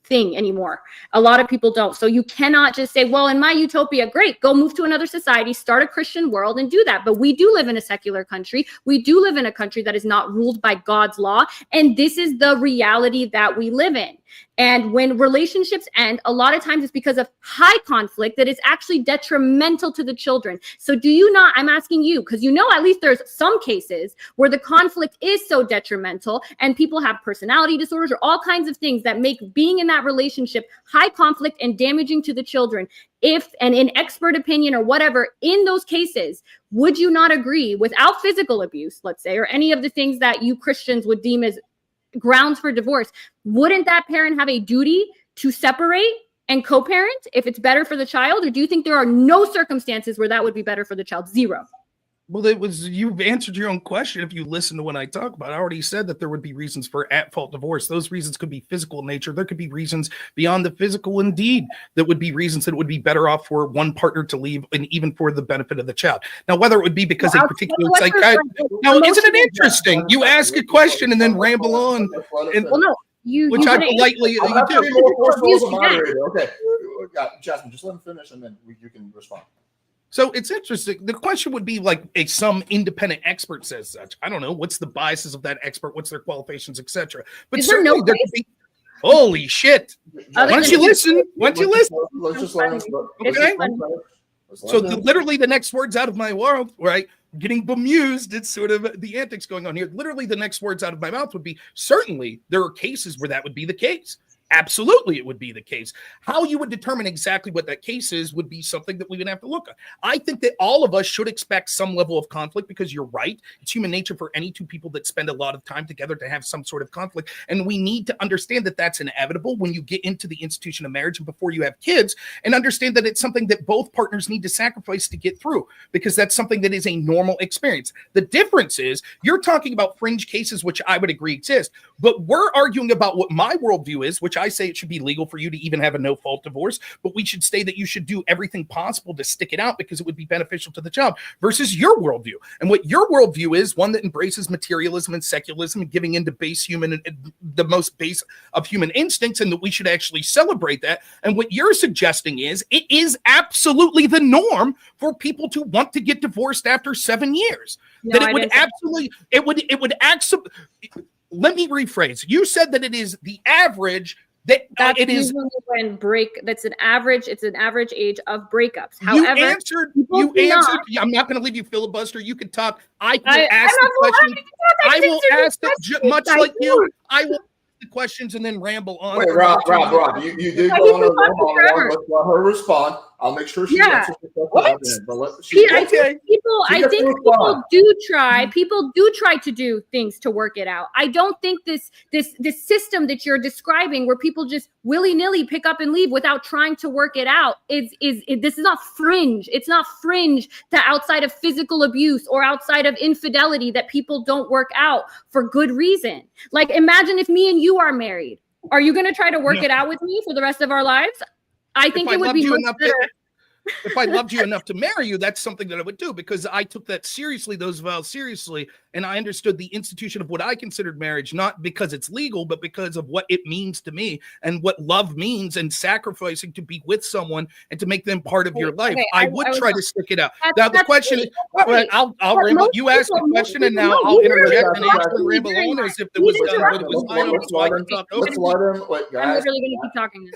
S3: thing anymore. A lot of people don't. So you cannot just say, well, in my utopia, great, go move to another society, start a Christian world and do that. But we do live in a secular country. We do live in a country that is not ruled by God's law. And this is the reality that we live in. And when relationships end, a lot of times it's because of high conflict that is actually detrimental to the children. So do you not, I'm asking you, because at least there's some cases where the conflict is so detrimental and people have personality disorders or all kinds of things that make being in that relationship high conflict and damaging to the children. And in expert opinion or whatever, in those cases, would you not agree, without physical abuse, let's say, or any of the things that you Christians would deem as grounds for divorce, wouldn't that parent have a duty to separate and co-parent if it's better for the child? Or do you think there are no circumstances where that would be better for the child? Zero.
S2: Well, you've answered your own question. If you listen to what I talk about, I already said that there would be reasons for at-fault divorce. Those reasons could be physical in nature. There could be reasons beyond the physical, indeed, that would be reasons that it would be better off for one partner to leave, and even for the benefit of the child. Now, whether it would be because a particular psychiatrist. Now, isn't it interesting? You ask a question and then ramble on. Which I politely do.
S1: Okay, Jasmine, just let him finish, and then you can respond.
S2: So it's interesting. The question would be like some independent expert says such. I don't know. What's the biases of that expert? What's their qualifications, etc. But
S3: Is there
S2: certainly
S3: no
S2: there could be. Holy shit! Why don't you listen? Why don't you listen?
S1: Let's just let him.
S2: Okay. So literally the next words out of my mouth, right? Getting bemused, it's sort of the antics going on here. Literally the next words out of my mouth would be, certainly there are cases where that would be the case. Absolutely, it would be the case. How you would determine exactly what that case is would be something that we would have to look at. I think that all of us should expect some level of conflict because you're right. It's human nature for any two people that spend a lot of time together to have some sort of conflict. And we need to understand that that's inevitable when you get into the institution of marriage and before you have kids, and understand that it's something that both partners need to sacrifice to get through, because that's something that is a normal experience. The difference is you're talking about fringe cases, which I would agree exist, but we're arguing about what my worldview is, which I say it should be legal for you to even have a no-fault divorce, but we should say that you should do everything possible to stick it out because it would be beneficial to the child, versus your worldview. And what your worldview is, one that embraces materialism and secularism and giving into base human, the most base of human instincts, and that we should actually celebrate that. And what you're suggesting is it is absolutely the norm for people to want to get divorced after 7 years.
S3: No,
S2: that it would absolutely, it would actually, let me rephrase. You said that it is the average that it is
S3: when it's an average age of breakups.
S2: you
S3: However,
S2: answered. I'm not going to leave you filibuster. You can talk. I will ask the question. I will ask it much like you. I will ask the questions and then ramble on.
S1: Wait, Rob, you did go on a ramble. Let's let her respond. I'll make sure she answers the question.
S3: I think people do try. People do try to do things to work it out. I don't think this system that you're describing, where people just willy-nilly pick up and leave without trying to work it out, this is not fringe. It's not fringe to outside of physical abuse or outside of infidelity that people don't work out for good reason. Like, imagine if me and you are married. Are you going to try to work it out with me for the rest of our lives? I think it would be much better.
S2: If I loved you enough to marry you, that's something that I would do, because I took that seriously, those vows seriously, and I understood the institution of what I considered marriage, not because it's legal, but because of what it means to me and what love means, and sacrificing to be with someone and to make them part of your life. I would try to stick it out. Now the question is, I'll ramble. You asked the question, and now I'll interject and answer and ramble on as if it was done, but it was I know, so I can talk over.
S1: Let's let him. Guys,
S3: I'm literally going to keep talking.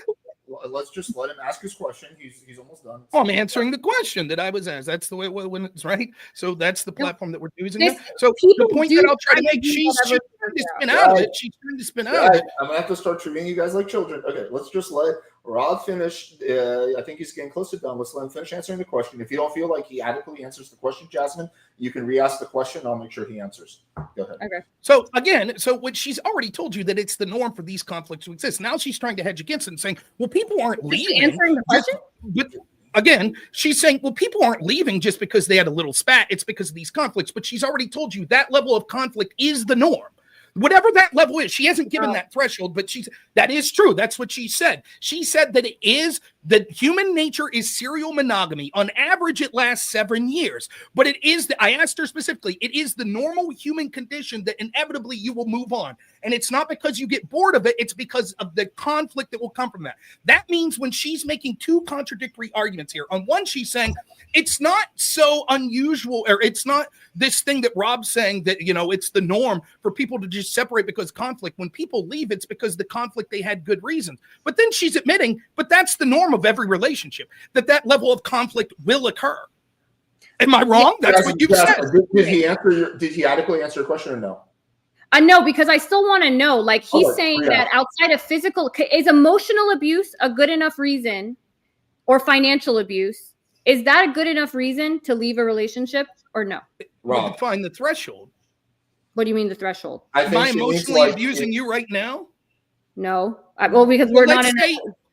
S1: Let's just let him ask his question. He's almost done.
S2: Oh, I'm answering the question that I was asked. That's the way when it's right. So that's the platform that we're using. So the point that I'll try to make, she's trying to spin out of it. She's trying to spin out of it.
S1: I'm gonna have to start treating you guys like children. Okay, let's just let Rod finish. I think he's getting close to done. Let's let him finish answering the question. If you don't feel like he adequately answers the question, Jasmine, you can re-ask the question. I'll make sure he answers. Go ahead.
S3: Okay.
S2: So again, what she's already told you that it's the norm for these conflicts to exist. Now she's trying to hedge against it and saying, well, people aren't leaving.
S3: Answering the question?
S2: But again, she's saying, well, people aren't leaving just because they had a little spat. It's because of these conflicts. But she's already told you that level of conflict is the norm. Whatever that level is, she hasn't given that threshold, but that is true. That's what she said. She said that it is that human nature is serial monogamy. On average, it lasts 7 years. But it is, I asked her specifically, it is the normal human condition that inevitably you will move on. And it's not because you get bored of it. It's because of the conflict that will come from that. That means when she's making two contradictory arguments here, on one, she's saying it's not so unusual, or it's not this thing that Rob's saying that, it's the norm for people to just separate because conflict. When people leave, it's because the conflict, they had good reasons. But then she's admitting, but that's the norm of every relationship, that level of conflict will occur. Am I wrong? That's what you said.
S1: Did he adequately answer your question or no?
S3: No, because I still want to know, like he's saying that outside of physical, is emotional abuse a good enough reason, or financial abuse? Is that a good enough reason to leave a relationship or no?
S2: Well, define the threshold.
S3: What do you mean the threshold?
S2: Am I emotionally abusing you right now?
S3: No. Because we're not in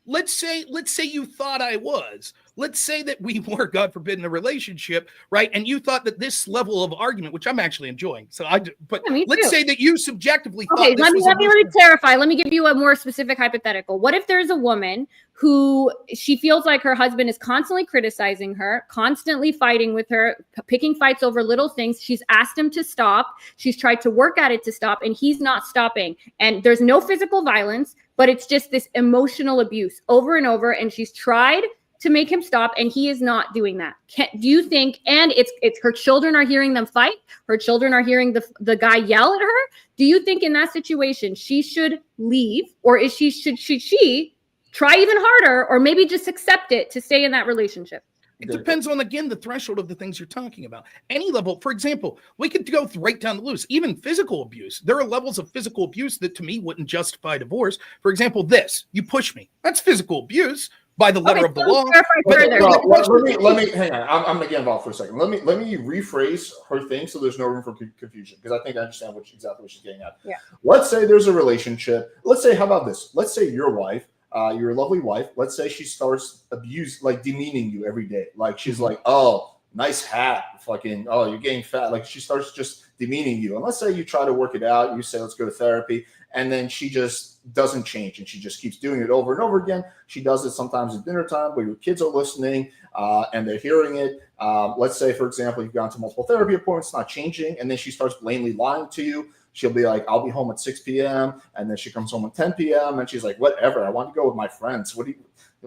S2: Let's say you thought I was. Let's say that we were, God forbid, in a relationship, right? And you thought that this level of argument, which I'm actually enjoying. Let's say that you subjectively thought this was.
S3: Let me clarify. Let me give you a more specific hypothetical. What if there's a woman who she feels like her husband is constantly criticizing her, constantly fighting with her, picking fights over little things? She's asked him to stop. She's tried to work at it to stop, and he's not stopping. And there's no physical violence, but it's just this emotional abuse over and over. And she's tried to make him stop, and he is not doing that. Do you think, and it's her children are hearing them fight, her children are hearing the guy yell at her. Do you think in that situation she should leave, or should she try even harder, or maybe just accept it to stay in that relationship?
S2: It depends on, again, the threshold of the things you're talking about. Any level, for example, we could go right down the loose, even physical abuse. There are levels of physical abuse that to me wouldn't justify divorce. For example, you push me. That's physical abuse by the letter of the law.
S1: Let me hang on. I'm going to get involved for a second. Let me rephrase her thing so there's no room for confusion, because I think I understand exactly what she's getting at.
S3: Yeah.
S1: Let's say there's a relationship. Let's say, how about this? Let's say your wife, your lovely wife, let's say she starts demeaning you every day. Like, she's like, oh, nice hat, fucking, oh, you're getting fat. Like, she starts just demeaning you. And let's say you try to work it out. You say, let's go to therapy. And then she just doesn't change, and she just keeps doing it over and over again. She does it sometimes at dinner time where your kids are listening and they're hearing it. Let's say, for example, you've gone to multiple therapy appointments, not changing, and then she starts blatantly lying to you. She'll be like, I'll be home at 6 p.m. And then she comes home at 10 p.m. And she's like, whatever, I want to go with my friends. Why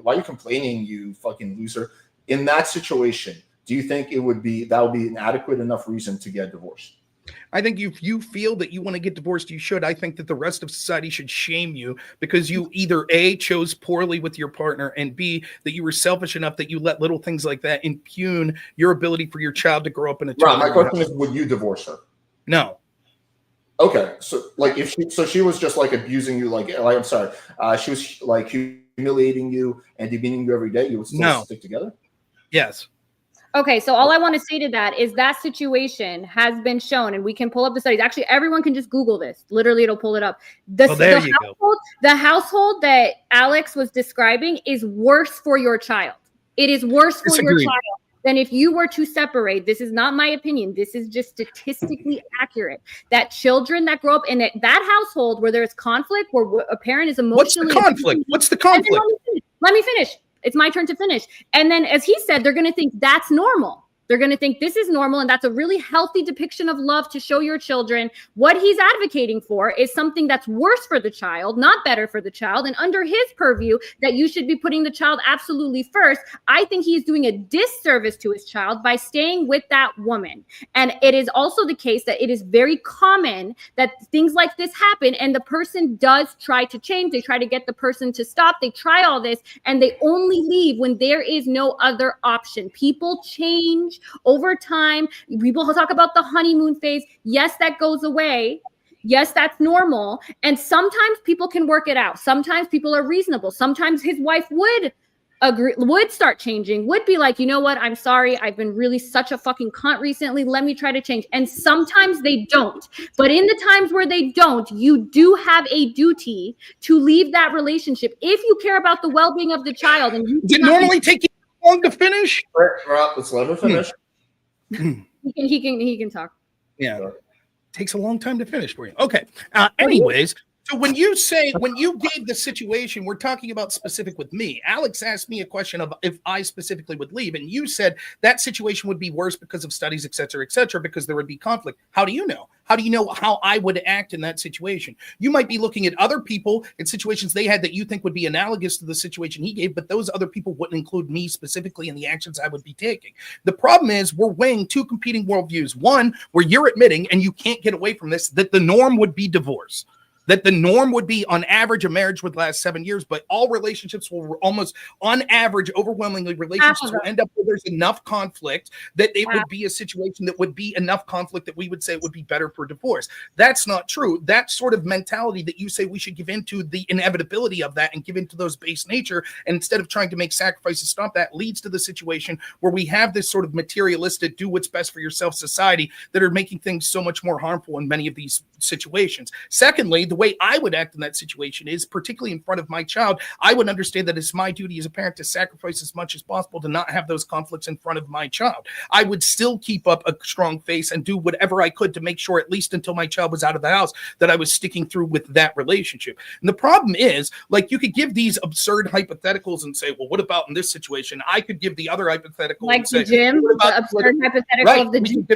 S1: are you complaining, you fucking loser? In that situation, do you think that would be an adequate enough reason to get divorced?
S2: I think if you feel that you want to get divorced, you should. I think that the rest of society should shame you because you either A, chose poorly with your partner, and B, that you were selfish enough that you let little things like that impugn your ability for your child to grow up in a
S1: Right, my question is, would you divorce her?
S2: No.
S1: Okay, so like if she was just like abusing you, like I'm sorry, she was like humiliating you and demeaning you every day, you would still stick together?
S2: Yes.
S3: Okay, so all I want to say to that is that situation has been shown, and we can pull up the studies. Actually, everyone can just Google this. Literally, it'll pull it up. The household that Alex was describing is worse for your child. It is worse for your child than if you were to separate. This is not my opinion. This is just statistically accurate. That children that grow up in that household where there's conflict, where a parent is emotionally—
S2: What's the conflict?
S3: Let me finish. It's my turn to finish. And then, as he said, they're going to think that's normal. They're going to think this is normal, and that's a really healthy depiction of love to show your children. What he's advocating for is something that's worse for the child, not better for the child, and under his purview that you should be putting the child absolutely first. I think he's doing a disservice to his child by staying with that woman. And it is also the case that it is very common that things like this happen, and the person does try to change. They try to get the person to stop. They try all this, and they only leave when there is no other option. People change over time. People talk about the honeymoon phase. Yes, that goes away. Yes, that's normal. And sometimes people can work it out. Sometimes people are reasonable. Sometimes his wife would agree, would start changing, would be like, you know what? I'm sorry. I've been really such a fucking cunt recently. Let me try to change. And sometimes they don't. But in the times where they don't, you do have a duty to leave that relationship if you care about the well-being of the child. And you
S2: did normally take you long to finish?
S1: Rob, let's let her finish.
S3: He can talk.
S2: Yeah. Takes a long time to finish for you. Okay. Anyways, so when you gave the situation, we're talking about specific with me. Alex asked me a question of if I specifically would leave, and you said that situation would be worse because of studies, et cetera, because there would be conflict. How do you know? How do you know how I would act in that situation? You might be looking at other people in situations they had that you think would be analogous to the situation he gave, but those other people wouldn't include me specifically in the actions I would be taking. The problem is we're weighing two competing worldviews. One, where you're admitting, and you can't get away from this, that the norm would be divorce. That the norm would be, on average, a marriage would last 7 years, but all relationships will almost, on average, overwhelmingly, relationships will end up where there's enough conflict that it would be a situation that would be enough conflict that we would say it would be better for divorce. That's not true. That sort of mentality that you say we should give into the inevitability of that and give into those base nature, and instead of trying to make sacrifices to stop that, leads to the situation where we have this sort of materialistic, do what's best for yourself society that are making things so much more harmful in many of these situations. Secondly, the way I would act in that situation is, particularly in front of my child, I would understand that it's my duty as a parent to sacrifice as much as possible to not have those conflicts in front of my child. I would still keep up a strong face and do whatever I could to make sure, at least until my child was out of the house, that I was sticking through with that relationship. And the problem is, like, you could give these absurd hypotheticals and say, well, what about in this situation? I could give the other hypothetical
S3: like
S2: and say,
S3: the gym, the absurd hypothetical of the gym.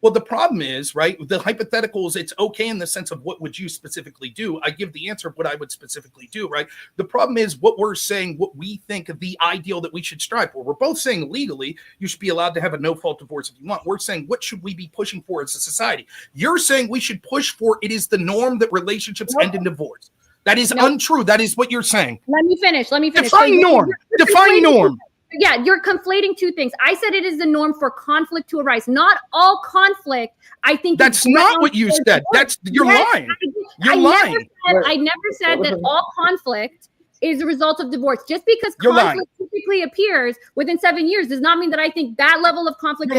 S2: Well, the problem is, right, the hypotheticals, it's okay in the sense of what would you specifically do? I give the answer of what I would specifically do, right? The problem is what we're saying, what we think of the ideal that we should strive for. We're both saying legally you should be allowed to have a no-fault divorce if you want. We're saying what should we be pushing for as a society? You're saying we should push for it is the norm that relationships end in divorce. That is untrue. That is what you're saying.
S3: Let me finish.
S2: Define norm. Define norm.
S3: Yeah, you're conflating two things. I said it is the norm for conflict to arise. Not all conflict, I think.
S2: That's not what you said. You're lying. You're lying.
S3: I never said that all conflict is a result of divorce. Just because conflict typically appears within 7 years does not mean that I think that level of conflict is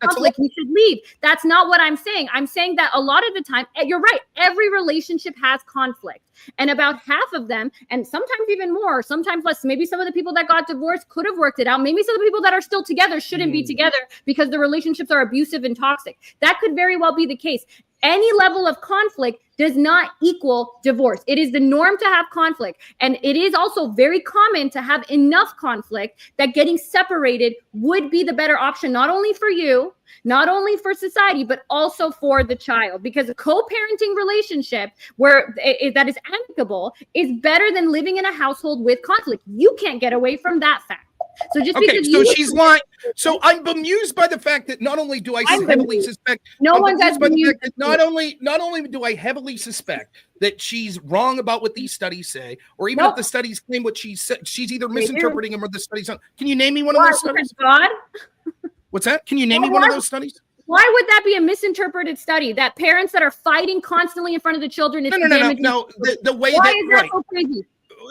S3: conflict we should leave. That's not what I'm saying. I'm saying that a lot of the time, you're right, every relationship has conflict. And about half of them, and sometimes even more, sometimes less, maybe some of the people that got divorced could have worked it out. Maybe some of the people that are still together shouldn't be together because the relationships are abusive and toxic. That could very well be the case. Any level of conflict does not equal divorce. It is the norm to have conflict. And it is also very common to have enough conflict that getting separated would be the better option, not only for you, not only for society, but also for the child. Because a co-parenting relationship where that is amicable is better than living in a household with conflict. You can't get away from that fact. So just
S2: so she's lying. So I'm bemused by the fact that not only do I heavily suspect, not only do I heavily suspect that she's wrong about what these studies say, or even if the studies claim what she said, she's either misinterpreting them or the studies don't. Can you name me one of those studies?
S3: God?
S2: What's that? Can you name me one of those studies?
S3: Why would that be a misinterpreted study? That parents that are fighting constantly in front of the children.
S2: No. The way
S3: why is that so crazy?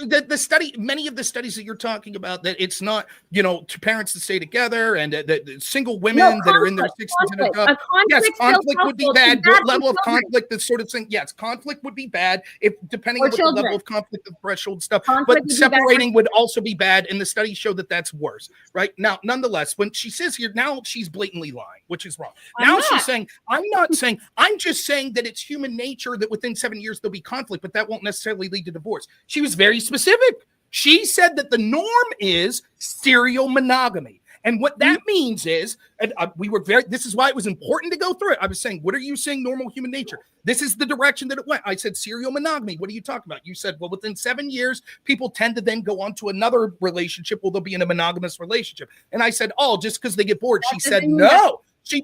S2: The study, many of the studies that you're talking about, that it's not, to parents to stay together and that single women that are in their 60s and above. Yes, conflict would be bad. What level of conflict, this sort of thing? Yes, conflict would be bad if depending on what the level of conflict, the threshold stuff. But separating would also be bad, and the studies show that that's worse. Right now, nonetheless, when she says here now, she's blatantly lying, which is wrong. Now she's saying, I'm not saying, I'm just saying that it's human nature that within 7 years there'll be conflict, but that won't necessarily lead to divorce. She was very specific. She said that the norm is serial monogamy. And what that means is, and this is why it was important to go through it. I was saying, what are you saying normal human nature? This is the direction that it went. I said serial monogamy. What are you talking about? You said, well, within 7 years, people tend to then go on to another relationship. Well, they'll be in a monogamous relationship. And I said, oh, just because they get bored. She said, no.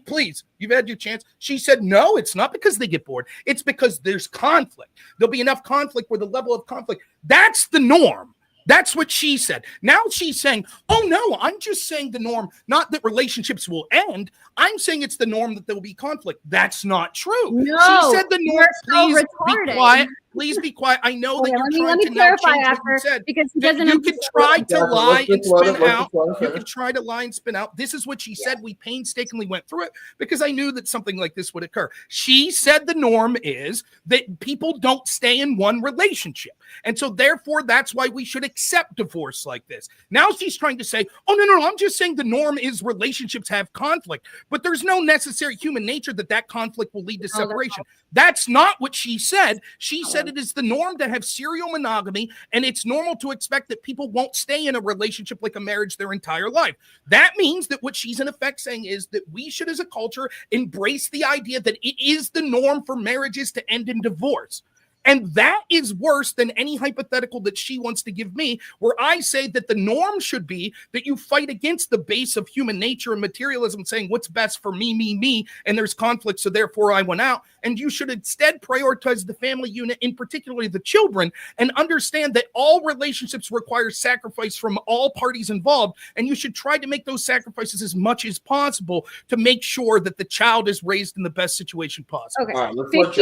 S2: Please, you've had your chance. She said, no, it's not because they get bored. It's because there's conflict. There'll be enough conflict where the level of conflict, that's the norm. That's what she said. Now she's saying, oh, no, I'm just saying the norm, not that relationships will end. I'm saying it's the norm that there will be conflict. That's not true.
S3: No,
S2: she said the norm. Please be quiet. Please be quiet. I know that you're trying to now change what you said.
S3: Because
S2: you can try to lie and spin out. You can try to lie and spin out. This is what she said. We painstakingly went through it because I knew that something like this would occur. She said the norm is that people don't stay in one relationship. And so therefore, that's why we should accept divorce like this. Now she's trying to say, oh, no, I'm just saying the norm is relationships have conflict, but there's no necessary human nature that conflict will lead to separation. That's not what she said. She said it is the norm to have serial monogamy, and it's normal to expect that people won't stay in a relationship like a marriage their entire life. That means that what she's in effect saying is that we should, as a culture, embrace the idea that it is the norm for marriages to end in divorce. And that is worse than any hypothetical that she wants to give me, where I say that the norm should be that you fight against the base of human nature and materialism, saying what's best for me, and there's conflict, so therefore I went out. And you should instead prioritize the family unit, in particular the children, and understand that all relationships require sacrifice from all parties involved. And you should try to make those sacrifices as much as possible to make sure that the child is raised in the best situation possible.
S3: Okay,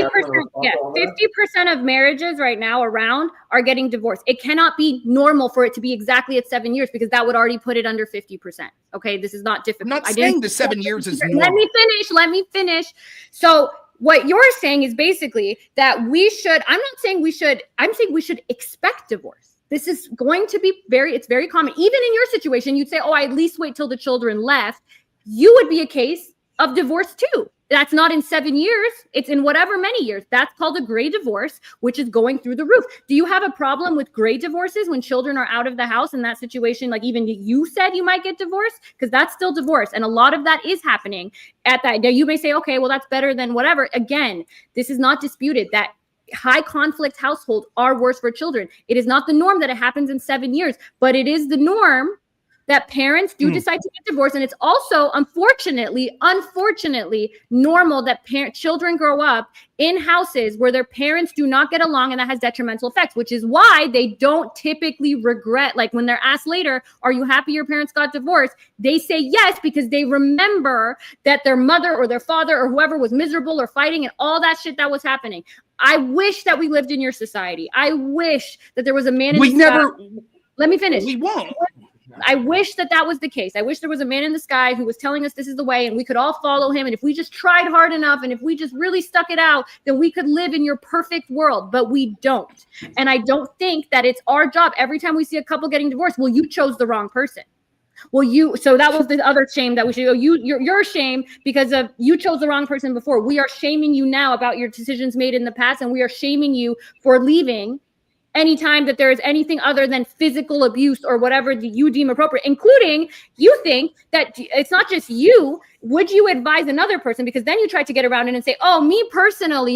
S3: 50% of marriages right now around are getting divorced. It cannot be normal for it to be exactly at 7 years because that would already put it under 50%. Okay, this is not difficult.
S2: I'm not saying the 7 years is normal.
S3: Let me finish. So what you're saying is basically that I'm saying we should expect divorce. This is going to be it's very common. Even in your situation, you'd say, oh, I at least wait till the children left. You would be a case of divorce too. That's not in 7 years. It's in whatever many years. That's called a gray divorce, which is going through the roof. Do you have a problem with gray divorces when children are out of the house in that situation? Like even you said you might get divorced, because that's still divorce. And a lot of that is happening at that. Now you may say, okay, well, that's better than whatever. Again, this is not disputed that high conflict households are worse for children. It is not the norm that it happens in 7 years, but it is the norm that parents do decide to get divorced. And it's also, unfortunately, normal that children grow up in houses where their parents do not get along, and that has detrimental effects, which is why they don't typically regret. Like when they're asked later, are you happy your parents got divorced? They say yes, because they remember that their mother or their father or whoever was miserable or fighting and all that shit that was happening. I wish that we lived in your society. I wish that there was a man in the sky. Let me finish.
S2: We won't.
S3: I wish that was the case. I wish there was a man in the sky who was telling us this is the way, and we could all follow him. And if we just tried hard enough, and if we just really stuck it out, then we could live in your perfect world. But we don't. And I don't think that it's our job every time we see a couple getting divorced. Well, you chose the wrong person. So that was the other shame that we should go. You're ashamed because of you chose the wrong person before. We are shaming you now about your decisions made in the past, and we are shaming you for leaving anytime that there is anything other than physical abuse or whatever you deem appropriate, including you think that it's not just you. Would you advise another person? Because then you try to get around it and say, oh, me personally,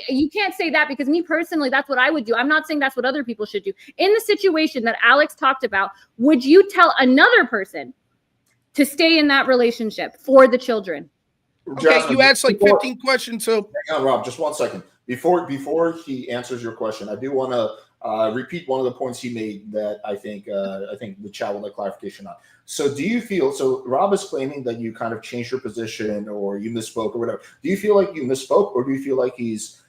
S3: you can't say that because me personally, that's what I would do. I'm not saying that's what other people should do. In the situation that Alex talked about, would you tell another person to stay in that relationship for the children?
S2: Okay, Jasmine, you asked like 15 questions. So
S1: hang on, Rob, just 1 second. Before he answers your question, I do want to repeat one of the points he made that I think the chat will like clarification on. So do you feel, so Rob is claiming that you kind of changed your position or you misspoke or whatever. Do you feel like you misspoke, or do you feel like he's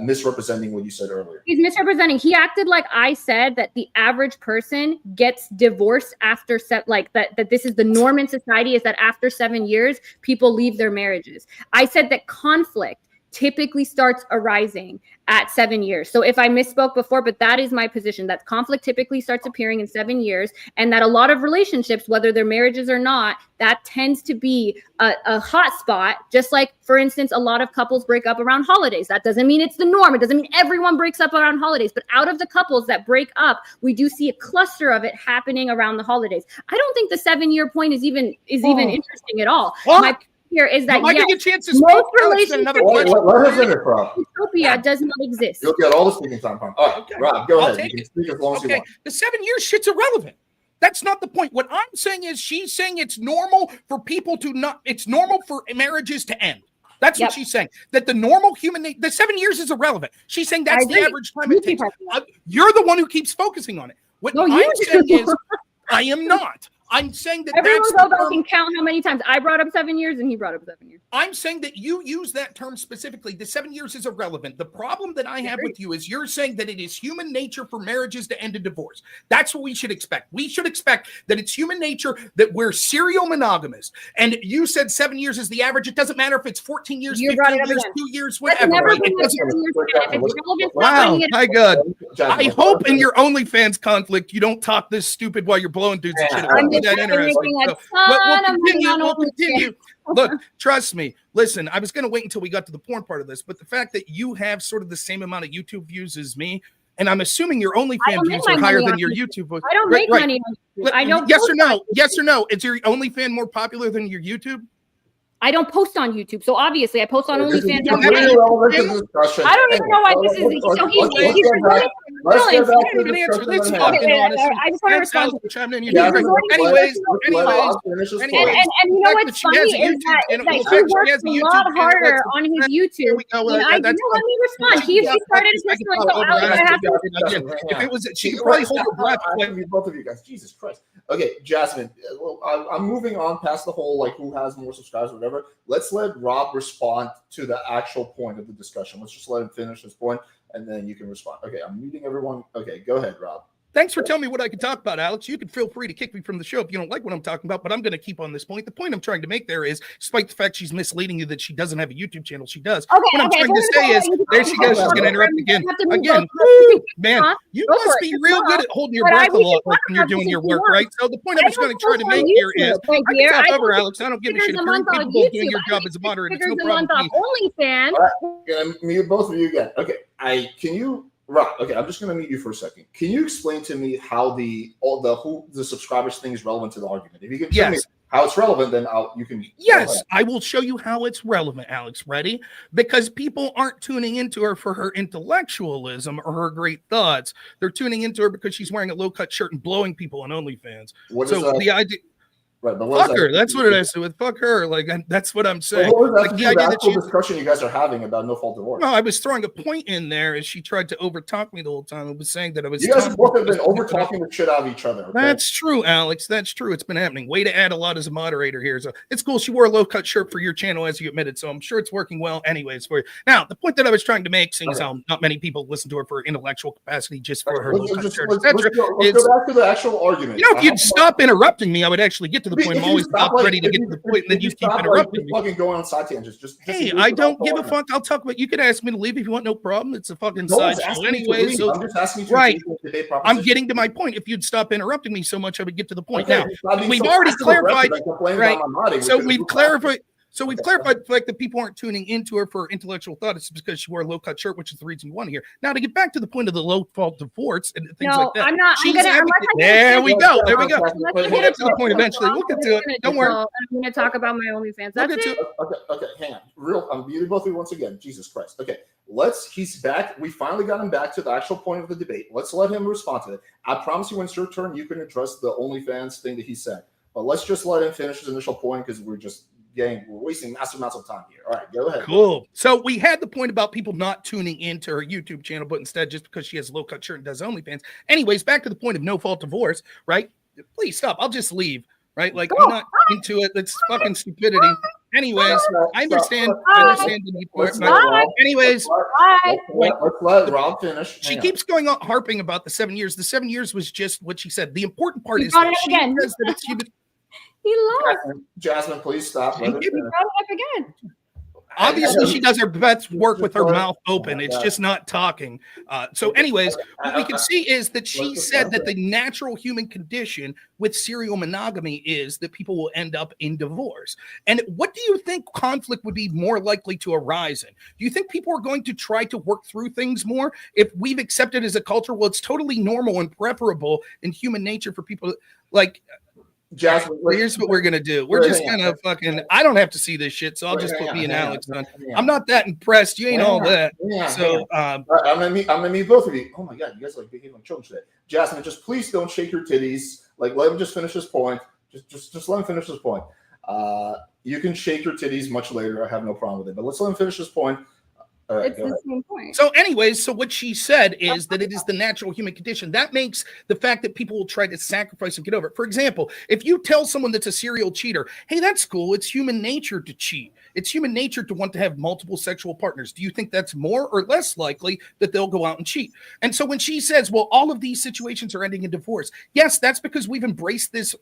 S1: misrepresenting what you said earlier?
S3: He's misrepresenting. He acted like I said that the average person gets divorced after that this is the norm in society, is that after 7 years, people leave their marriages. I said that conflict typically starts arising at 7 years. So if I misspoke before, but that is my position, that conflict typically starts appearing in 7 years, and that a lot of relationships, whether they're marriages or not, that tends to be a hot spot. Just like, for instance, a lot of couples break up around holidays. That doesn't mean it's the norm. It doesn't mean everyone breaks up around holidays, but out of the couples that break up, we do see a cluster of it happening around the holidays. I don't think the 7 year point is even interesting at all.
S2: What?
S3: Here is that
S2: I get a chance to
S3: most
S2: relationships.
S1: Let her finish, Rob.
S3: Utopia does not exist.
S1: You'll get all the speaking time. All right, okay. Rob, go ahead. You can speak as long as you want.
S2: The 7 years shit's irrelevant. That's not the point. What I'm saying is she's saying it's normal for people to not, it's normal for marriages to end. That's what she's saying. That the normal human, the 7 years is irrelevant. She's saying that's the average time it takes. You're the one who keeps focusing on it. What I'm saying is, I am not. I'm saying that
S3: everyone go back and count how many times I brought up 7 years and he brought up 7 years.
S2: I'm saying that you use that term specifically. The 7 years is irrelevant. The problem that I have with you is you're saying that it is human nature for marriages to end in divorce. That's what we should expect. We should expect that it's human nature that we're serial monogamous. And you said 7 years is the average. It doesn't matter if it's 14 years, 15 years, 2 years, whatever. Wow, my God. I hope in your OnlyFans conflict you don't talk this stupid while you're blowing dudes and shit. That interesting. We'll continue. Look, trust me. Listen, I was going to wait until we got to the porn part of this, but the fact that you have sort of the same amount of YouTube views as me, and I'm assuming your OnlyFans views are higher than your YouTube views.
S3: I don't make money on YouTube. I know.
S2: Yes or no? Yes or no? Is your OnlyFans more popular than your YouTube?
S3: I don't post on YouTube, so obviously I post on OnlyFans. I don't even know why this is. So he's I just want to respond. Anyways, and you know what's funny is that he works a lot harder on his YouTube. Let me respond. He started
S1: if it was, she could probably hold her breath. Both of you guys, Jesus Christ. Okay, Jasmine. I'm moving on past the whole like who has more subscribers or whatever. Let's let Rob respond to the actual point of the discussion. Let's just let him finish his point, and then you can respond. Okay, I'm muting everyone. Okay, go ahead, Rob.
S2: Thanks for telling me what I can talk about, Alex. You can feel free to kick me from the show if you don't like what I'm talking about, but I'm going to keep on this point. The point I'm trying to make there is, despite the fact she's misleading you that she doesn't have a YouTube channel, she does.
S3: Okay,
S2: what I'm trying to say is, there she goes. She's going to interrupt again. Again, man, you must be real good at holding your breath a lot like when you're doing your work, right? So the point I was going to try to make here is, I can talk over, Alex. I don't give a shit. If you're incapable of doing your job as a moderator, it's no problem with me.
S3: OnlyFans.
S1: All right, mute both of you again. Okay, can you? Right. Okay, I'm just going to mute you for a second. Can you explain to me how the subscribers thing is relevant to the argument? If you can tell me how it's relevant, then you can.
S2: Yes, I will show you how it's relevant, Alex. Ready? Because people aren't tuning into her for her intellectualism or her great thoughts. They're tuning into her because she's wearing a low-cut shirt and blowing people on OnlyFans. So the idea.
S1: Right, but
S2: fuck her. That's what it has to do with. Fuck her. Like, that's what I'm saying.
S1: What was
S2: like the idea that
S1: discussion you guys are having about no fault divorce?
S2: No, I was throwing a point in there as she tried to overtalk me the whole time. I was saying that I was.
S1: You guys both have been over talking the shit out of each other. Okay?
S2: That's true, Alex. That's true. It's been happening. Way to add a lot as a moderator here. So it's cool. She wore a low cut shirt for your channel, as you admitted. So I'm sure it's working well, anyways, for you. Now, the point that I was trying to make, seeing as how not many people listen to her for intellectual capacity, just for her low cut shirt,
S1: let's go back to the actual argument.
S2: You know, if you'd stop interrupting me, I would actually get to the point. I'm always ready to get to the point, and then you keep interrupting me.
S1: Fucking going on side tangents.
S2: Hey, I don't give a fuck. I'll talk about. You could ask me to leave if you want, no problem. It's a fucking side show anyway. So
S1: I'm just asking you
S2: right. I'm getting to my point. If you'd stop interrupting me so much, I would get to the point. Now we've already clarified, right? So we've clarified. So we've clarified the fact that people aren't tuning into her for intellectual thought. It's because she wore a low-cut shirt, which is the reason we want to hear. Now, to get back to the point of the low-fault divorce and things like that.
S3: I'm not.
S2: There we go. There we go. We'll get to the point eventually. We'll get to it. Don't worry.
S3: I'm going to talk about my OnlyFans. That's it.
S1: Okay, hang on. I'm muting both of you once again. Jesus Christ. Okay, he's back. We finally got him back to the actual point of the debate. Let's let him respond to it. I promise you when it's your turn, you can address the OnlyFans thing that he said. But let's just let him finish his initial point because we're wasting massive amounts of time here. All right, go ahead.
S2: Cool. So we had the point about people not tuning into her YouTube channel, but instead just because she has a low-cut shirt and does OnlyFans. Anyways, back to the point of no-fault divorce, right? Please stop. I'll just leave, right? Like, I'm not into it. That's fucking stupidity. Anyways, I understand. I understand the need for it. Anyways,
S1: let's let Rob finish.
S2: She keeps going on harping about the 7 years. The 7 years was just what she said. The important part is that she says that it's human.
S3: He lost.
S1: Jasmine, please stop.
S3: He brought it up again.
S2: Obviously, she does her best work with her mouth open. It's just not talking. So anyways, what we can see is that she said that the natural human condition with serial monogamy is that people will end up in divorce. And what do you think conflict would be more likely to arise in? Do you think people are going to try to work through things more if we've accepted as a culture, well, it's totally normal and preferable in human nature for people like...
S1: Jasmine,
S2: here's what we're gonna do. We're just gonna fucking. I don't have to see this shit, so I'll just put me and Alex on. I'm not that impressed. You ain't all that. So
S1: I'm gonna meet both of you. Oh my god, you guys like behaving like children today. Jasmine, just please don't shake your titties. Like, let him just finish his point. Just let him finish his point. You can shake your titties much later. I have no problem with it. But let's let him finish his point.
S3: It's the same point.
S2: So anyways, so what she said is that it is the natural human condition. That makes the fact that people will try to sacrifice and get over it. For example, if you tell someone that's a serial cheater, hey, that's cool. It's human nature to cheat. It's human nature to want to have multiple sexual partners. Do you think that's more or less likely that they'll go out and cheat? And so when she says, well, all of these situations are ending in divorce. Yes, that's because we've embraced this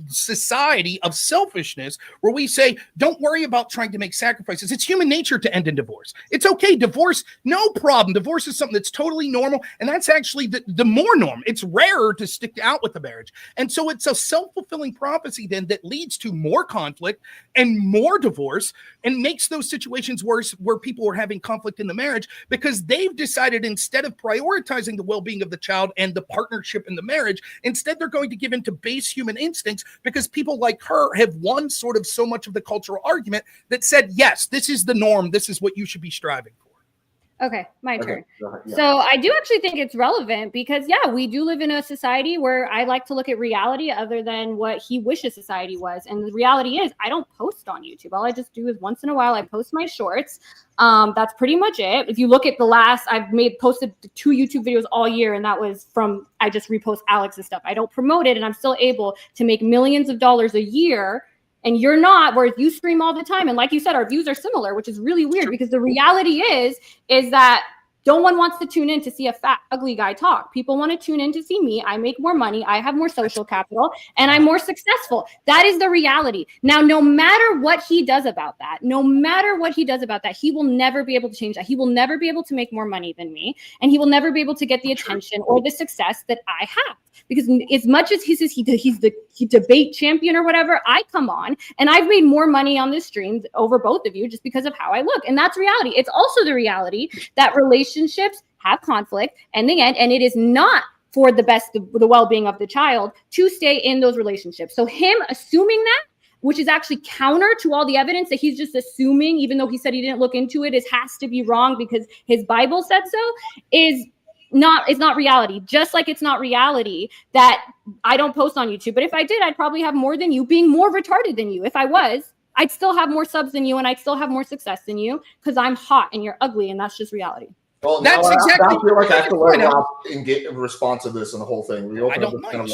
S2: society of selfishness where we say, don't worry about trying to make sacrifices. It's human nature to end in divorce. It's okay. Divorce, no problem. Divorce is something that's totally normal. And that's actually the more norm. It's rarer to stick out with the marriage. And so it's a self-fulfilling prophecy then that leads to more conflict and more divorce and makes those situations worse where people are having conflict in the marriage because they've decided instead of prioritizing the well-being of the child and the partnership in the marriage, instead they're going to give in to base human instincts because people like her have won sort of so much of the cultural argument that said, yes, this is the norm. This is what you should be striving for.
S3: Okay, my turn. Yeah. So I do actually think it's relevant because, yeah, we do live in a society where I like to look at reality other than what he wishes society was. And the reality is I don't post on YouTube. All I just do is once in a while I post my shorts. That's pretty much it. If you look at the last, posted 2 YouTube videos all year, and that was I just repost Alex's stuff. I don't promote it, and I'm still able to make millions of dollars a year. And you're not, whereas you stream all the time. And like you said, our views are similar, which is really weird because the reality is that No one wants to tune in to see a fat, ugly guy talk. People want to tune in to see me. I make more money. I have more social capital, and I'm more successful. That is the reality. Now, no matter what he does about that, he will never be able to change that. He will never be able to make more money than me, and he will never be able to get the attention or the success that I have. Because as much as he's the debate champion or whatever, I come on and I've made more money on this stream over both of you just because of how I look. And that's reality. It's also the reality that relationships have conflict in the end, and it is not for the best, the well-being of the child to stay in those relationships. So him assuming that, which is actually counter to all the evidence that he's just assuming, even though he said he didn't look into it, has to be wrong because his Bible said so, it's not reality. Just like it's not reality that I don't post on YouTube. But if I did, I'd probably have more than you, being more retarded than you. If I was, I'd still have more subs than you, and I'd still have more success than you because I'm hot and you're ugly, and that's just reality.
S1: Well,
S2: That's exactly.
S1: I feel like I have to let Rob and get a response of this and the whole thing.
S2: I don't mind.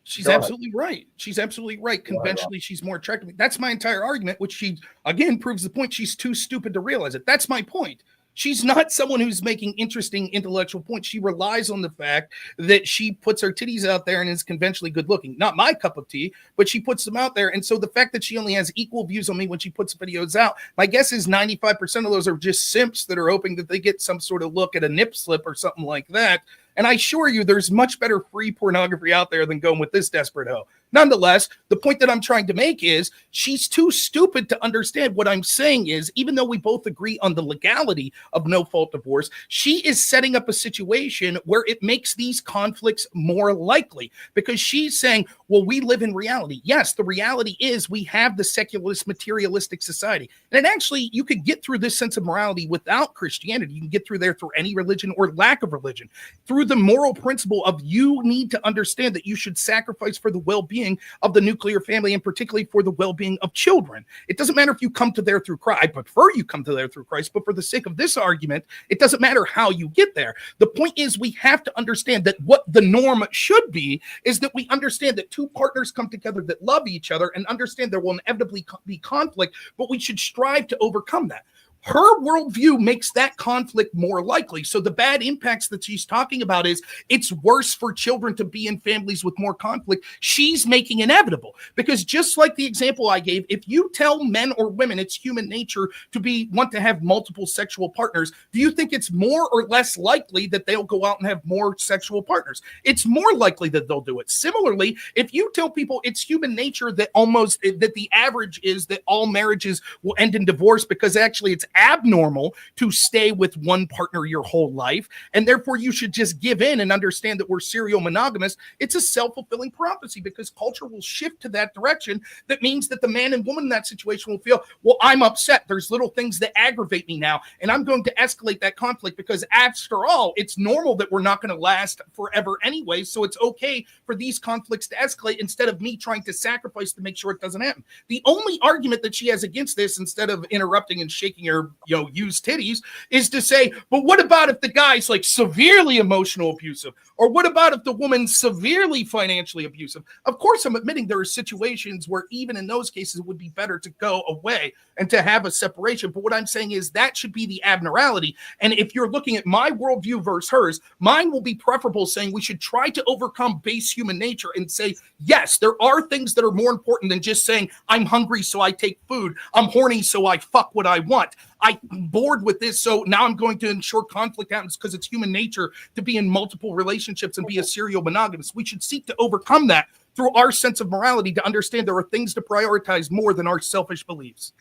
S2: She's absolutely right. She's absolutely right. Conventionally, she's more attractive. That's my entire argument, which she again proves the point. She's too stupid to realize it. That's my point. She's not someone who's making interesting intellectual points. She relies on the fact that she puts her titties out there and is conventionally good looking. Not my cup of tea, but she puts them out there. And so the fact that she only has equal views on me when she puts videos out, my guess is 95% of those are just simps that are hoping that they get some sort of look at a nip slip or something like that. And I assure you, there's much better free pornography out there than going with this desperate hoe. Nonetheless, the point that I'm trying to make is she's too stupid to understand. What I'm saying is, even though we both agree on the legality of no-fault divorce, she is setting up a situation where it makes these conflicts more likely because she's saying, well, we live in reality. Yes, the reality is we have the secularist, materialistic society. And actually, you could get through this sense of morality without Christianity. You can get through there through any religion or lack of religion, through the moral principle of you need to understand that you should sacrifice for the well-being of the nuclear family, and particularly for the well-being of children. It doesn't matter if you come to there through Christ. I prefer you come to there through Christ, but for the sake of this argument, it doesn't matter how you get there. The point is we have to understand that what the norm should be is that we understand that two partners come together that love each other and understand there will inevitably be conflict, but we should strive to overcome that. Her worldview makes that conflict more likely. So the bad impacts that she's talking about is it's worse for children to be in families with more conflict. She's making inevitable because just like the example I gave, if you tell men or women it's human nature to want to have multiple sexual partners, do you think it's more or less likely that they'll go out and have more sexual partners? It's more likely that they'll do it. Similarly, if you tell people it's human nature that the average is that all marriages will end in divorce because actually it's abnormal to stay with one partner your whole life, and therefore you should just give in and understand that we're serial monogamous, it's a self-fulfilling prophecy because culture will shift to that direction. That means that the man and woman in that situation will feel, well, I'm upset. There's little things that aggravate me now, and I'm going to escalate that conflict because after all, it's normal that we're not going to last forever anyway, so it's okay for these conflicts to escalate instead of me trying to sacrifice to make sure it doesn't happen. The only argument that she has against this, instead of interrupting and shaking her used titties, is to say, but what about if the guy's like severely emotional abusive? Or what about if the woman's severely financially abusive? Of course, I'm admitting there are situations where even in those cases, it would be better to go away and to have a separation. But what I'm saying is that should be the abnormality. And if you're looking at my worldview versus hers, mine will be preferable saying we should try to overcome base human nature and say, yes, there are things that are more important than just saying, I'm hungry, so I take food. I'm horny, so I fuck what I want. I'm bored with this, so now I'm going to ensure conflict happens because it's human nature to be in multiple relationships and be a serial monogamous. We should seek to overcome that through our sense of morality to understand there are things to prioritize more than our selfish beliefs.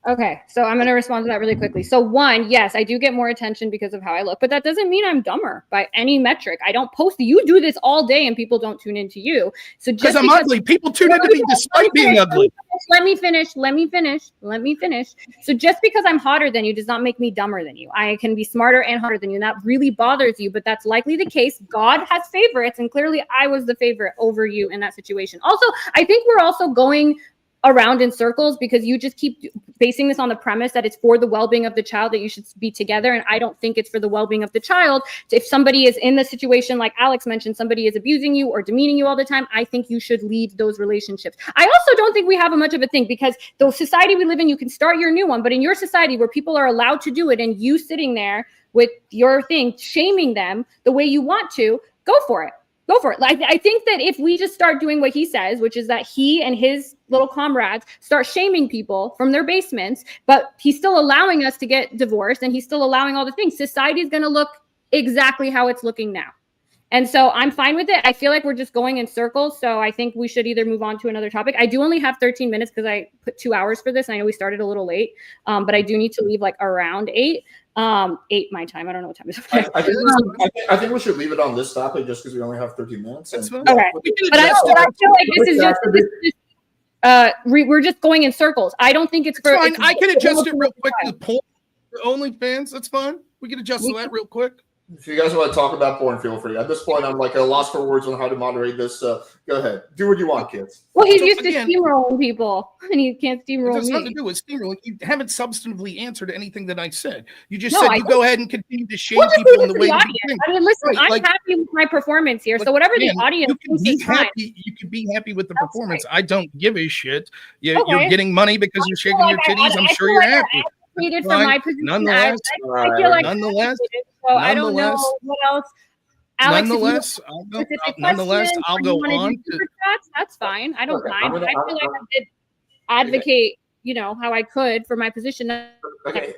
S3: Okay, so I'm going to respond to that really quickly. So one, yes, I do get more attention because of how I look, but that doesn't mean I'm dumber by any metric. I don't post. You do this all day and people don't tune into you. So just because
S2: I'm ugly, people tune into me despite being ugly.
S3: Let me finish. So just because I'm hotter than you does not make me dumber than you. I can be smarter and hotter than you, and that really bothers you, but that's likely the case. God has favorites, and clearly I was the favorite over you in that situation. Also, I think we're also going around in circles because you just keep basing this on the premise that it's for the well-being of the child that you should be together. And I don't think it's for the well-being of the child. If somebody is in the situation, like Alex mentioned, somebody is abusing you or demeaning you all the time, I think you should leave those relationships. I also don't think we have much of a thing because the society we live in, you can start your new one, but in your society where people are allowed to do it and you sitting there with your thing, shaming them the way you want to, go for it. Go for it. Like, I think that if we just start doing what he says, which is that he and his little comrades start shaming people from their basements, but he's still allowing us to get divorced and he's still allowing all the things, society is going to look exactly how it's looking now. And so I'm fine with it. I feel like we're just going in circles. So I think we should either move on to another topic. I do only have 13 minutes because I put 2 hours for this. I know we started a little late, but I do need to leave like around 8 my time. I don't know what time it is.
S1: I think we should leave it on this topic just because we only have 13 minutes.
S3: Okay. But I feel like this is just we're just going in circles. I don't think it's for.
S2: Fine. I can adjust it real quick to porn for OnlyFans. That's fine. We can adjust that real quick.
S1: If you guys want to talk about porn, feel free. At this point, I'm like at a loss for words on how to moderate this. Go ahead. Do what you want, kids.
S3: Well, he's used to steamrolling people, and he can't steamroll me.
S2: It has nothing to do with steamrolling. You haven't substantively answered anything that I said. You just said you go ahead and continue to shame people in the way you think.
S3: I mean, listen, I'm happy with my performance here. So whatever the audience thinks is fine.
S2: You can be happy with the performance. Right. I don't give a shit. You're getting money because you're shaking your titties. I'm sure you're happy.
S3: For my position.
S2: Nonetheless,
S3: I feel like so I don't know what else. Alex,
S2: nonetheless, I'll go on.
S3: That's fine. I don't mind. But I feel like I did advocate, how I could for my position.
S1: Okay.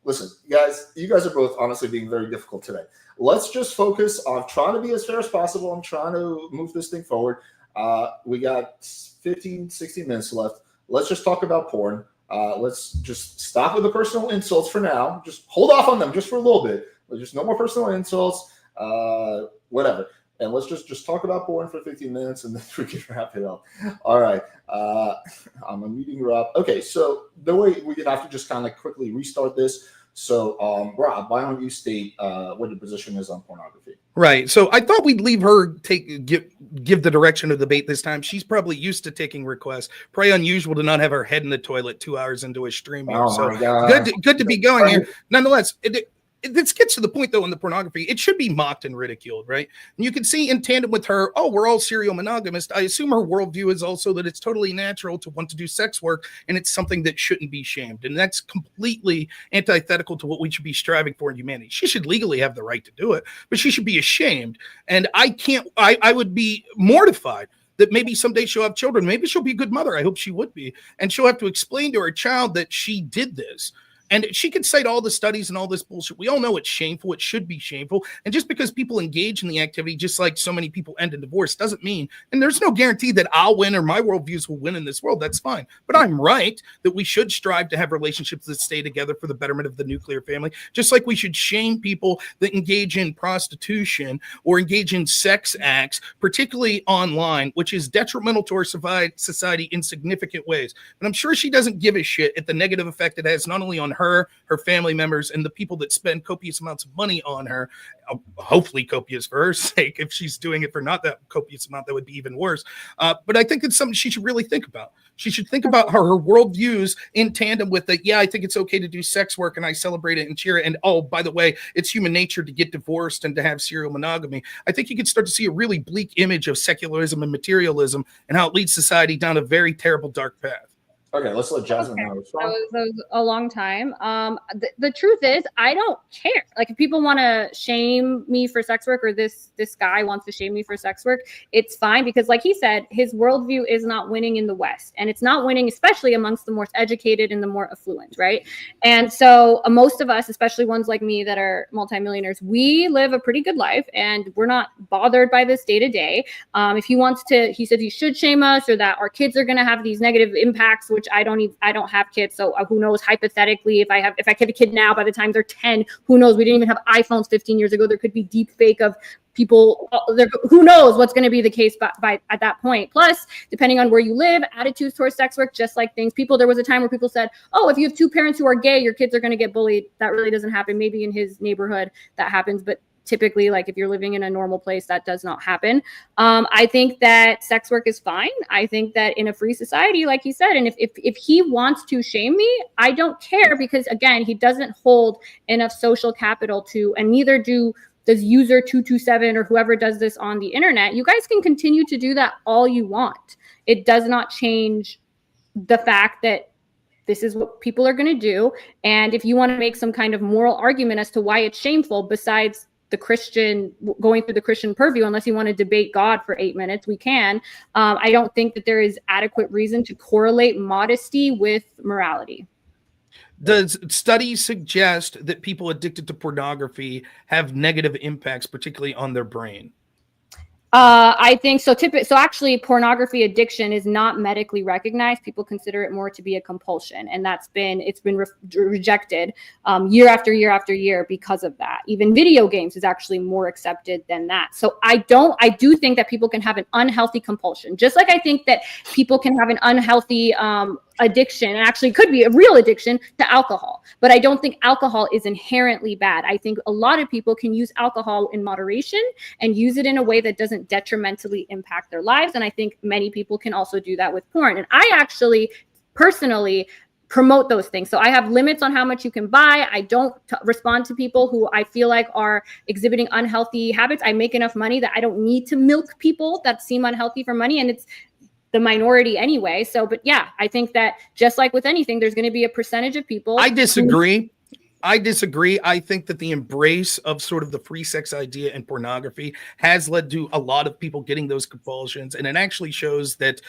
S1: Listen, guys, you guys are both honestly being very difficult today. Let's just focus on trying to be as fair as possible. I'm trying to move this thing forward. We got 15, 16 minutes left. Let's just talk about porn. Let's just stop with the personal insults for now. Just hold off on them just for a little bit. Just no more personal insults, whatever. And let's just talk about porn for 15 minutes and then we can wrap it up. All right. I'm a meeting Rob. Okay, so the way we have to just kind of quickly restart this. So, Rob, why don't you state what your position is on pornography?
S2: Right. So I thought we'd leave her give the direction of the debate this time. She's probably used to taking requests. Probably unusual to not have her head in the toilet 2 hours into a stream here. So good to be going here. Nonetheless, this gets to the point, though, in the pornography. It should be mocked and ridiculed, right? And you can see in tandem with her, we're all serial monogamist. I assume her worldview is also that it's totally natural to want to do sex work, and it's something that shouldn't be shamed. And that's completely antithetical to what we should be striving for in humanity. She should legally have the right to do it, but she should be ashamed. And I would be mortified that maybe someday she'll have children. Maybe she'll be a good mother. I hope she would be. And she'll have to explain to her child that she did this. And she could cite all the studies and all this bullshit. We all know it's shameful. It should be shameful. And just because people engage in the activity, just like so many people end in divorce, doesn't mean, and there's no guarantee that I'll win or my worldviews will win in this world. That's fine. But I'm right that we should strive to have relationships that stay together for the betterment of the nuclear family. Just like we should shame people that engage in prostitution or engage in sex acts, particularly online, which is detrimental to our society in significant ways. But I'm sure she doesn't give a shit at the negative effect it has not only on her family members, and the people that spend copious amounts of money on her, hopefully copious for her sake. If she's doing it for not that copious amount, that would be even worse. But I think it's something she should really think about. She should think about her worldviews in tandem with that. Yeah, I think it's okay to do sex work and I celebrate it and cheer it. And by the way, it's human nature to get divorced and to have serial monogamy. I think you could start to see a really bleak image of secularism and materialism and how it leads society down a very terrible, dark path.
S1: Okay, let's let Jasmine know.
S3: That was a long time. The truth is, I don't care. Like, if people want to shame me for sex work, or this guy wants to shame me for sex work, it's fine, because like he said, his worldview is not winning in the West, and it's not winning, especially amongst the more educated and the more affluent, right? And so most of us, especially ones like me that are multimillionaires, we live a pretty good life, and we're not bothered by this day to day. If he wants to, he said he should shame us, or that our kids are going to have these negative impacts, which I don't have kids, so who knows? Hypothetically, if I have a kid now, by the time they're 10, who knows? We didn't even have iPhones 15 years ago. There could be deep fake of people. Who knows what's going to be the case by at that point? Plus, depending on where you live, attitudes towards sex work, just like things. There was a time where people said, if you have two parents who are gay, your kids are going to get bullied. That really doesn't happen. Maybe in his neighborhood that happens, but typically, like if you're living in a normal place, that does not happen. I think that sex work is fine. I think that in a free society, like he said, and if he wants to shame me, I don't care, because again, he doesn't hold enough social capital to, and neither does user 227 or whoever does this on the internet. You guys can continue to do that all you want. It does not change the fact that this is what people are going to do. And if you want to make some kind of moral argument as to why it's shameful, besides the Christian going through the Christian purview, unless you want to debate God for 8 minutes, we can. I don't think that there is adequate reason to correlate modesty with morality.
S2: Does studies suggest that people addicted to pornography have negative impacts, particularly on their brain?
S3: I think so. So actually, pornography addiction is not medically recognized. People consider it more to be a compulsion, and it's been rejected year after year after year because of that. Even video games is actually more accepted than that. So I do think that people can have an unhealthy compulsion, just like I think that people can have an unhealthy addiction, and actually could be a real addiction to alcohol. But I don't think alcohol is inherently bad. I think a lot of people can use alcohol in moderation and use it in a way that doesn't detrimentally impact their lives. And I think many people can also do that with porn. And I actually personally promote those things. So I have limits on how much you can buy. I don't respond to people who I feel like are exhibiting unhealthy habits. I make enough money that I don't need to milk people that seem unhealthy for money. And it's the minority anyway. So, but yeah, I think that just like with anything, there's going to be a percentage of people.
S2: I disagree. I think that the embrace of sort of the free sex idea in pornography has led to a lot of people getting those compulsions. And it actually shows that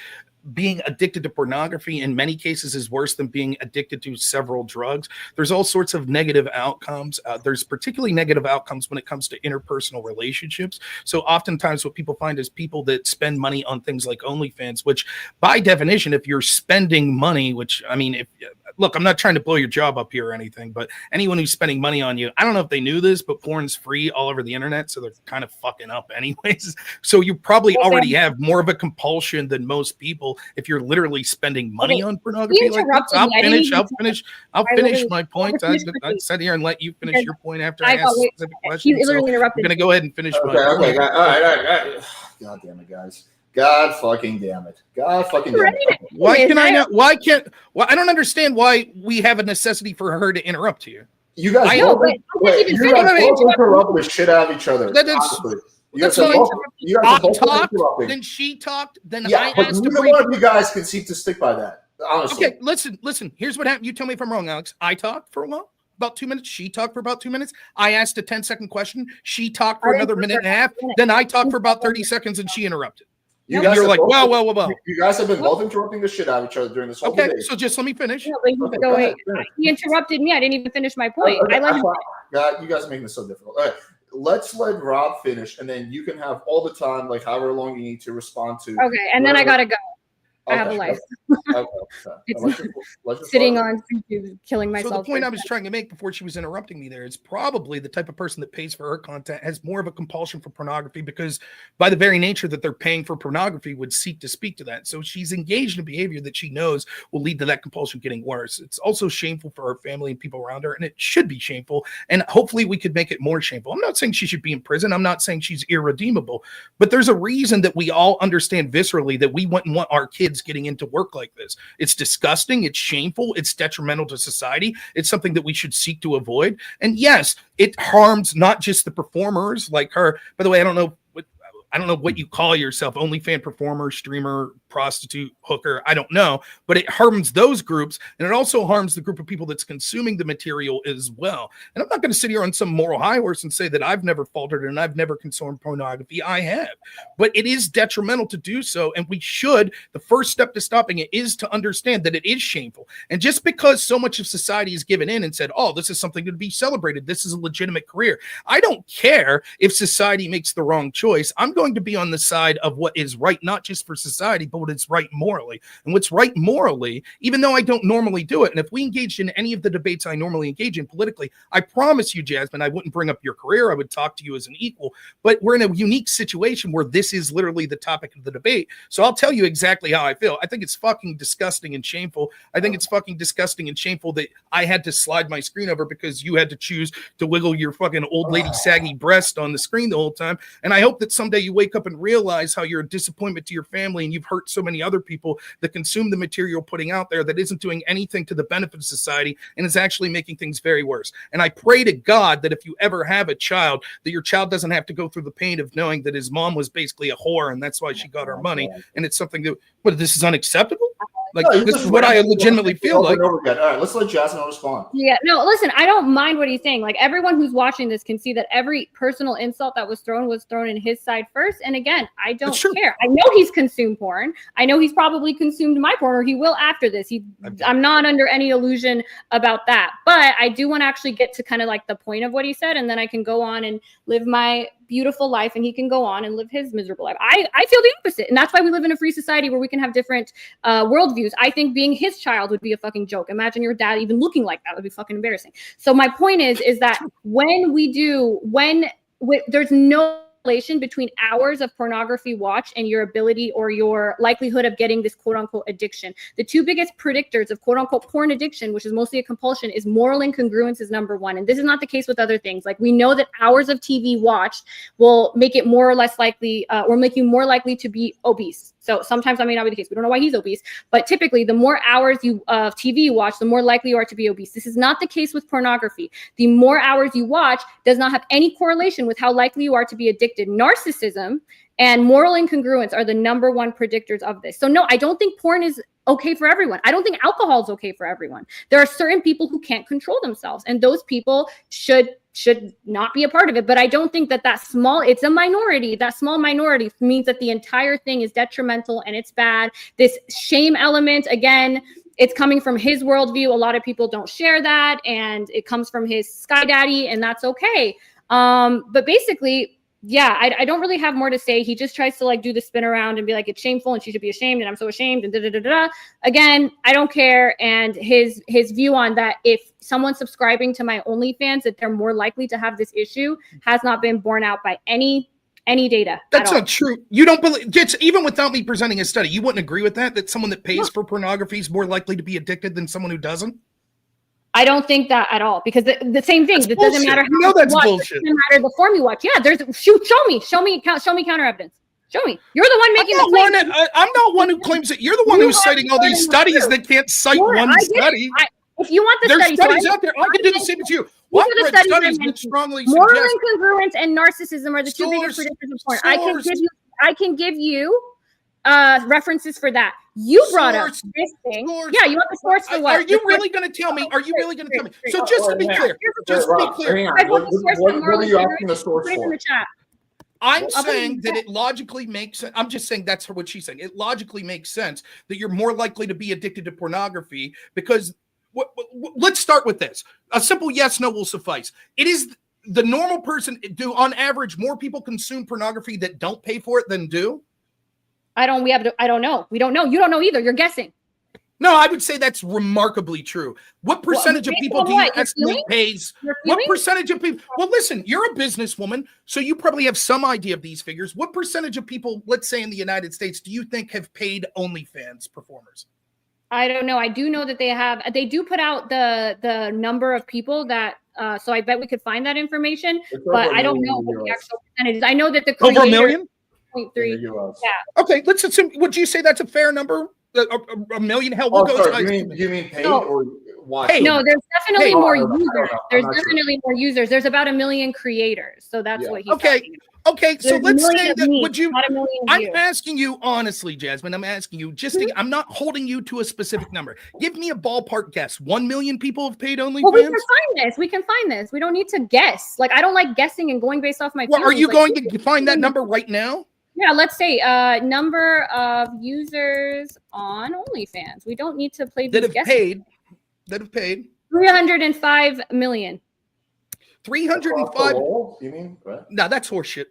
S2: being addicted to pornography in many cases is worse than being addicted to several drugs. There's all sorts of negative outcomes. There's particularly negative outcomes when it comes to interpersonal relationships. So oftentimes what people find is people that spend money on things like OnlyFans, which by definition, if you're spending money, which I mean, look, I'm not trying to blow your job up here or anything, but anyone who's spending money on you, I don't know if they knew this, but porn's free all over the internet. So they're kind of fucking up anyways. So you probably already have more of a compulsion than most people if you're literally spending money on pornography. Like this. I'll finish my point. I sat here and let you finish your point after I asked specific questions. So I'm going to go ahead and finish my point.
S1: Okay. All right. God damn it, guys. God fucking damn it. God fucking damn it.
S2: Why I don't understand why we have a necessity for her to interrupt you.
S1: You guys both interrupt the shit out of each other.
S2: I talked, then she talked, then I asked.
S1: Neither one of you guys can seem to stick by that. Honestly.
S2: Okay, listen. Here's what happened. You tell me if I'm wrong, Alex. I talked for a while, about 2 minutes. She talked for about 2 minutes. I asked a 10-second question. She talked for another minute and a half. Then I talked for about 30 seconds, and she interrupted.
S1: You guys
S2: are like, well.
S1: You guys have been both interrupting the shit out of each other during this whole debate.
S2: So just let me finish.
S3: He interrupted me. I didn't even finish my point.
S1: God, you guys are making this so difficult. All right, let's let Rob finish, and then you can have all the time, like however long you need to respond to.
S3: Okay, and then I gotta go. I have a life. It's sitting on YouTube, killing myself.
S2: So the point I was trying to make before she was interrupting me there is probably the type of person that pays for her content has more of a compulsion for pornography, because by the very nature that they're paying for pornography would seek to speak to that. So she's engaged in behavior that she knows will lead to that compulsion getting worse. It's also shameful for her family and people around her, and it should be shameful. And hopefully we could make it more shameful. I'm not saying she should be in prison. I'm not saying she's irredeemable, but there's a reason that we all understand viscerally that we wouldn't want our kids getting into work like this. It's disgusting. It's shameful. It's detrimental to society. It's something that we should seek to avoid. And yes, it harms not just the performers like her. By the way, I don't know what you call yourself, OnlyFans performer, streamer, prostitute, hooker. I don't know, but it harms those groups, and it also harms the group of people that's consuming the material as well. And I'm not going to sit here on some moral high horse and say that I've never faltered and I've never consumed pornography. I have, but it is detrimental to do so, and we should. The first step to stopping it is to understand that it is shameful. And just because so much of society has given in and said, "Oh, this is something to be celebrated. This is a legitimate career," I don't care if society makes the wrong choice. I'm going to be on the side of what is right, not just for society, but what is right morally. And what's right morally, even though I don't normally do it, and if we engaged in any of the debates I normally engage in politically, I promise you, Jasmine, I wouldn't bring up your career. I would talk to you as an equal. But we're in a unique situation where this is literally the topic of the debate. So I'll tell you exactly how I feel. I think it's fucking disgusting and shameful. I think it's fucking disgusting and shameful that I had to slide my screen over because you had to choose to wiggle your fucking old lady saggy breast on the screen the whole time. And I hope that someday you wake up and realize how you're a disappointment to your family and you've hurt so many other people that consume the material putting out there that isn't doing anything to the benefit of society and is actually making things very worse. And I pray to God that if you ever have a child, that your child doesn't have to go through the pain of knowing that his mom was basically a whore and that's why she got her money. And it's something that, but this is unacceptable. Like,
S1: no,
S2: this is what I legitimately feel like.
S1: All right, let's let Jasmine respond.
S3: Yeah, no, listen, I don't mind what he's saying. Like, everyone who's watching this can see that every personal insult that was thrown in his side first. And again, I don't care. I know he's consumed porn. I know he's probably consumed my porn, or he will after this. I'm not under any illusion about that. But I do want to actually get to kind of like the point of what he said, and then I can go on and live my beautiful life, and he can go on and live his miserable life. I feel the opposite, and that's why we live in a free society where we can have different worldviews. I think being his child would be a fucking joke. Imagine your dad even looking like that. Would be fucking embarrassing. So my point is that there's no relation between hours of pornography watch and your ability or your likelihood of getting this quote unquote addiction. The two biggest predictors of quote unquote porn addiction, which is mostly a compulsion, is moral incongruence is number one. And this is not the case with other things. Like, we know that hours of TV watched will make it more or less likely or make you more likely to be obese. So sometimes that may not be the case. We don't know why he's obese, but typically the more hours of TV you watch, the more likely you are to be obese. This is not the case with pornography. The more hours you watch does not have any correlation with how likely you are to be addicted. Narcissism and moral incongruence are the number one predictors of this. So no, I don't think porn is okay for everyone. I don't think alcohol is okay for everyone. There are certain people who can't control themselves, and those people should not be a part of it. But I don't think that it's a minority. That small minority means that the entire thing is detrimental and it's bad. This shame element, again, it's coming from his worldview. A lot of people don't share that, and it comes from his sky daddy, and that's okay. But basically, yeah, I don't really have more to say. He just tries to like do the spin around and be like, it's shameful and she should be ashamed and I'm so ashamed and da-da-da-da. Again, I don't care. And his view on that, if someone's subscribing to my OnlyFans, that they're more likely to have this issue, has not been borne out by any data.
S2: That's not true. You don't believe, even without me presenting a study, you wouldn't agree with that someone that pays for pornography is more likely to be addicted than someone who doesn't?
S3: I don't think that at all, because the same thing. It doesn't matter how
S2: that's
S3: watch,
S2: bullshit.
S3: It doesn't matter the form you watch. Yeah, show me counter evidence. Show me. You're the one making the claim.
S2: I'm not one who claims it. You're the one who's citing all these studies that can't cite one study.
S3: If you want the
S2: There's studies out there. I can do the same as you. What studies that strongly
S3: moral
S2: suggest
S3: incongruence and narcissism are the two biggest predictors of porn. I can give you references for that. You brought up this thing. Yeah, you want the source for what?
S2: Are you really going to tell me? So just to be clear,
S1: what are you asking the source
S3: for? In the chat.
S2: I'm saying that it logically makes sense. I'm just saying that's what she's saying. It logically makes sense that you're more likely to be addicted to pornography because let's start with this. A simple yes, no will suffice. It is the normal person. Do on average more people consume pornography that don't pay for it than do?
S3: I don't know. We don't know. You don't know either. You're guessing.
S2: No, I would say that's remarkably true. What percentage of people do you estimate pays? What percentage of people? Well, listen, you're a businesswoman, so you probably have some idea of these figures. What percentage of people, let's say in the United States, do you think have paid OnlyFans performers?
S3: I don't know. I do know that they do put out the number of people that, so I bet we could find that information, but I don't know what the actual percentage is. I know that the creator,
S2: over 1 million?
S3: 0.3.
S2: Yeah. Okay, let's assume, would you say that's a fair number? A million? Hell, we'll go.
S1: Sorry, you mean paid or watch?
S3: No, there's definitely more users. There's definitely more users. There's about 1 million creators. So that's what he's talking about.
S2: Okay, so let's say that I'm
S3: views.
S2: asking you honestly, Jasmine, I'm asking you I'm not holding you to a specific number. Give me a ballpark guess. 1 million people have paid OnlyFans?
S3: Well, we can find this. We don't need to guess. Like, I don't like guessing and going based off my feelings.
S2: Are you going to find that number right now?
S3: Yeah, let's say number of users on OnlyFans. We don't need to play these guesses.
S2: That have paid.
S3: 305 million.
S2: 305.
S1: You mean? What?
S2: No, that's horseshit.